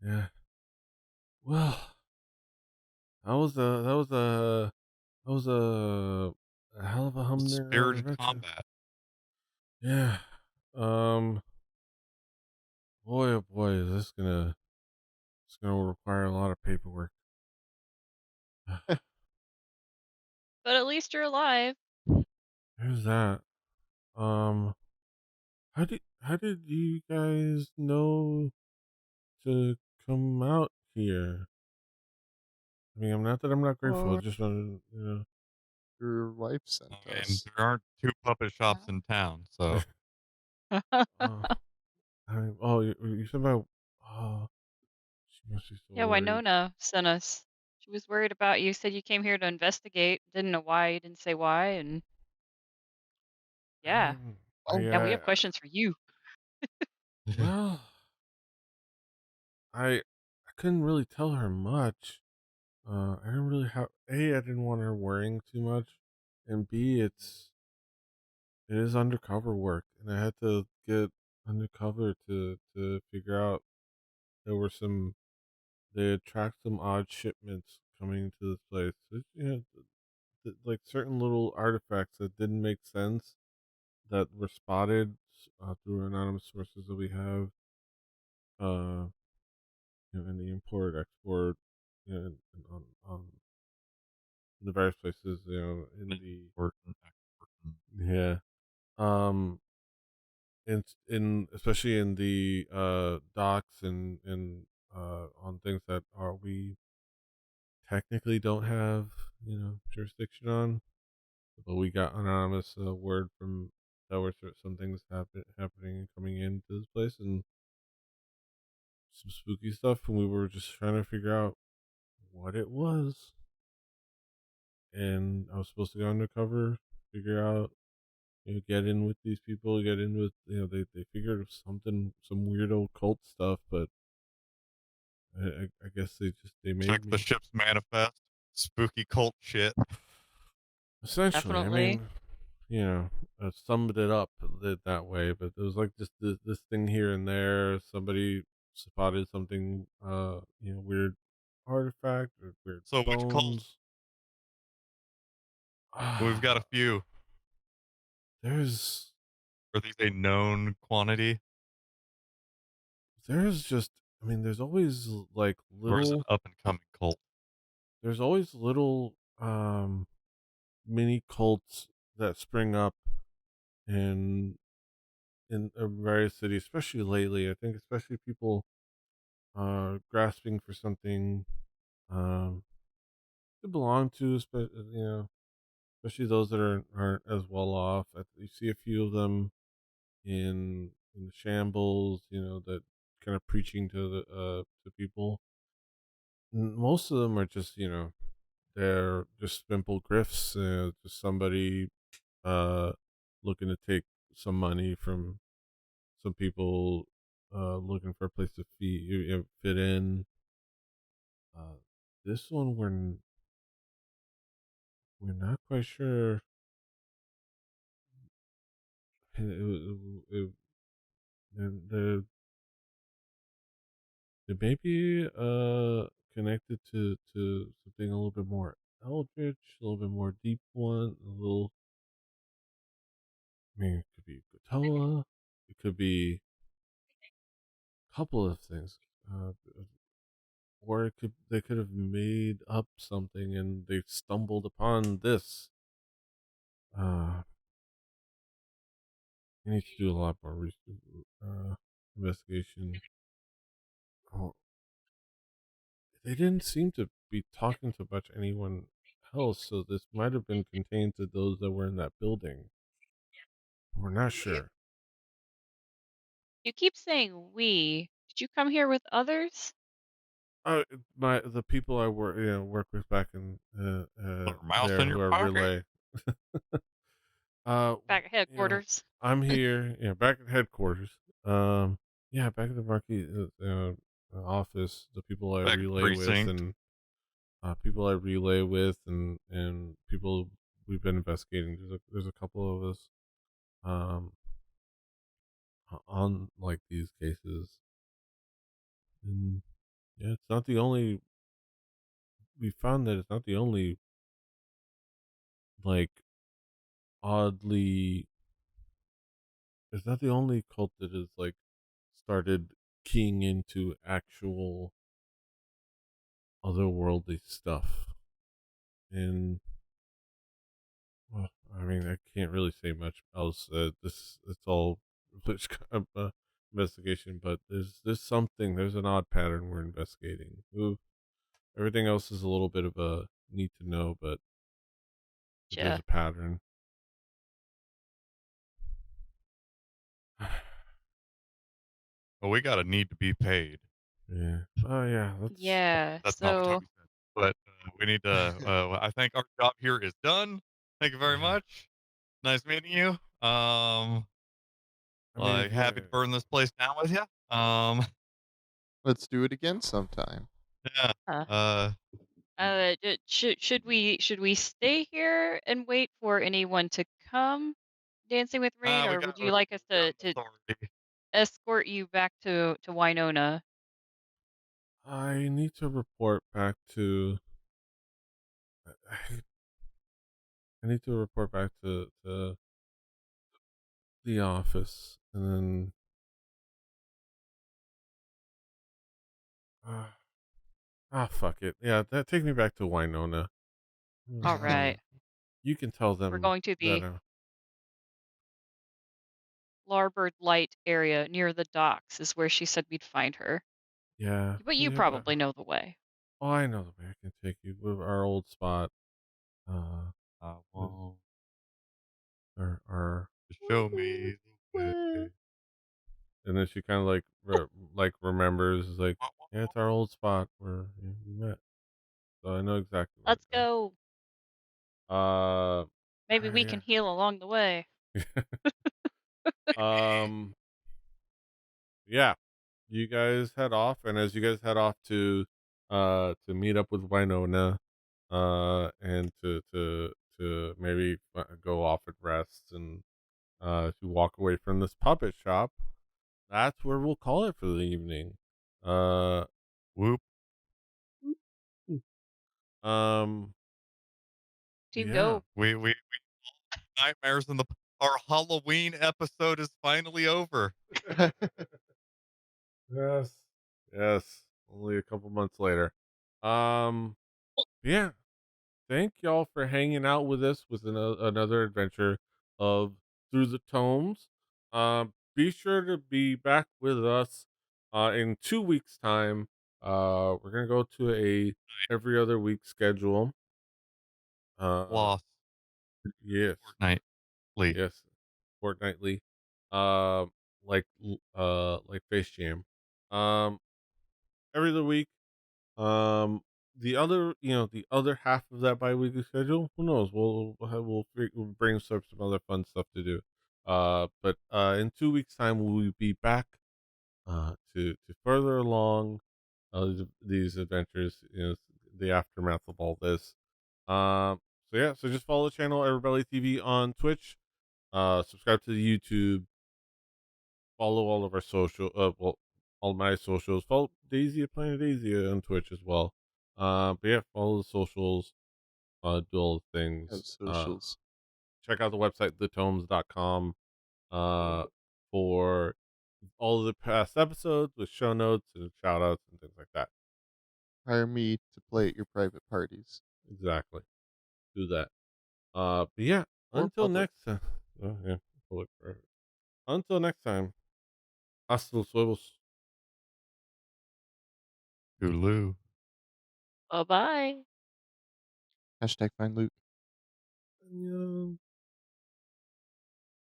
yeah. Well, that was a hell of a Spirited adventure. combat. Yeah. Um. Boy, oh boy, is this gonna it's gonna require a lot of paperwork. But at least you're alive. There's that. Um. How did you guys know to come out here? I mean, I'm not that I'm not grateful. I Or just want to, your wife I sent mean, us. there aren't 2 puppet shops in town, so oh, you said about. Oh, she must be so Yeah, worried. Winona sent us. She was worried about you. Said you came here to investigate. Didn't know why. You didn't say why. And Yeah. Oh, Yeah, we have Yeah. questions for you. Well, I couldn't really tell her much. I didn't really have A, I didn't want her worrying too much, and B, it is undercover work, and I had to get undercover to figure out there were some they had tracked some odd shipments coming to this place. Like certain little artifacts that didn't make sense that were spotted through anonymous sources that we have, uh, in the import export, and on the various places, in the Important, important. yeah, um, in especially in the docks and on things that are we technically don't have jurisdiction on, but we got anonymous word from that were some things happening and coming into this place and some spooky stuff, and we were just trying to figure out what it was. And I was supposed to go undercover, figure out, get in with these people, get in with, they figured something, some weird old cult stuff, but I guess they Check made the me. ship's manifest. Spooky cult shit. Essentially, I Definitely. mean, I summed it up that way, but it was like just this thing here and there. Somebody spotted something, weird artifact or weird So which cult? bones. We've got a few. there's Are these a known quantity? there's just, I mean, like Or is it little, an up and coming cult? there's always little mini cults that spring up in various cities, especially lately. I think especially people grasping for something um to belong to, especially those that aren't as well off. You see a few of them in the shambles, that kind of preaching to people. Most of them are just, they're just simple grifts, just somebody uh looking to take some money from some people, looking for a place to fit in. Uh, this one we're not quite sure. It, it may be connected to something a little bit more eldritch, a little bit more deep one, a little. I mean, it could be Gotoa. It could be a couple of things. Uh, or they could have made up something and they stumbled upon this. Uh, you need to do a lot more investigation. Oh, they didn't seem to be talking to much anyone else, so this might have been contained to those that were in that building. We're not sure. You keep saying we. Did you come here with others? Uh, the people I work with back in Put a mouse there in who your are pocket. relay. uh, Back at you know, headquarters. I'm here, back at headquarters. Yeah, back at the marquee office. The people I Back at relay with, precinct. and and people we've been investigating. There's a couple of us um on like these cases, and yeah, it's not the only. We found that it's not the only like oddly. It's not the only cult that has like started keying into actual otherworldly stuff. And well, I mean, I can't really say much else. It's all which kind of investigation, but there's something. There's an odd pattern we're investigating. Ooh, everything else is a little bit of a need to know, but there's Gotcha. a pattern. Well, we got a need to be paid. Yeah. Oh yeah. Yeah. That's not what So Toby said. But we need to. I think our job here is done. Thank you very Yeah. much. Nice meeting you. Um, I mean, like happy to burn this place down with you. Let's do it again sometime. Yeah. Uh, Uh, should we stay here and wait for anyone to come dancing with rain, we or got would you like us we got to authority. escort you back to Winona? I need to report back to. I need to report back to the office, and then. Fuck it. Yeah, take me back to Winona. All right. You can tell We're them going to that. the Larboard Light area near the docks is where she said we'd find her. Yeah, But you yeah, but probably know the way. oh, I know the way I can take you with our old spot. I With want our to show me the way. and then she kind of like remembers, is like, yeah, it's our old spot where we met. So I know exactly where Let's to go. go. Maybe we Yeah. can heal along the way. um, yeah. You guys head off, and as you guys head off to meet up with Winona, and to maybe go off and rest, and to walk away from this puppet shop, that's where we'll call it for the evening. Uh, Whoop. um, Team yeah. go. We nightmares in the our Halloween episode is finally over. Yes. Yes. Only a couple months later. Um, yeah. Thank y'all for hanging out with us with another adventure of Through the Tomes. Be sure to be back with us in 2 weeks' time. We're gonna go to a every other week schedule. Uh, Lost yes, fortnightly. yes, fortnightly. Um, like Face Jam. Um, every other week. Um, the other half of that bi-weekly schedule, who knows? We'll brainstorm some other fun stuff to do. But in 2 weeks' time, we'll be back to further along these adventures, the aftermath of all this. So yeah, so just follow the channel Everbelly TV on Twitch. Subscribe to the YouTube. Follow all of our all my socials. Follow Daisy at Planet Daisy on Twitch as well. But yeah, follow the socials. Do all the Have things. socials. Check out the website thetomes.com for all of the past episodes with show notes and shout outs and things like that. Hire me to play at your private parties. Exactly. Do that. But yeah, Or until public. next time. Oh, yeah, public forever. Until next time. Hasta los huevos. Hulu. Bye-bye. Hashtag find Luke. Annyeong.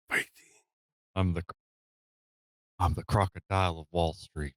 Fighting. I'm the crocodile of Wall Street.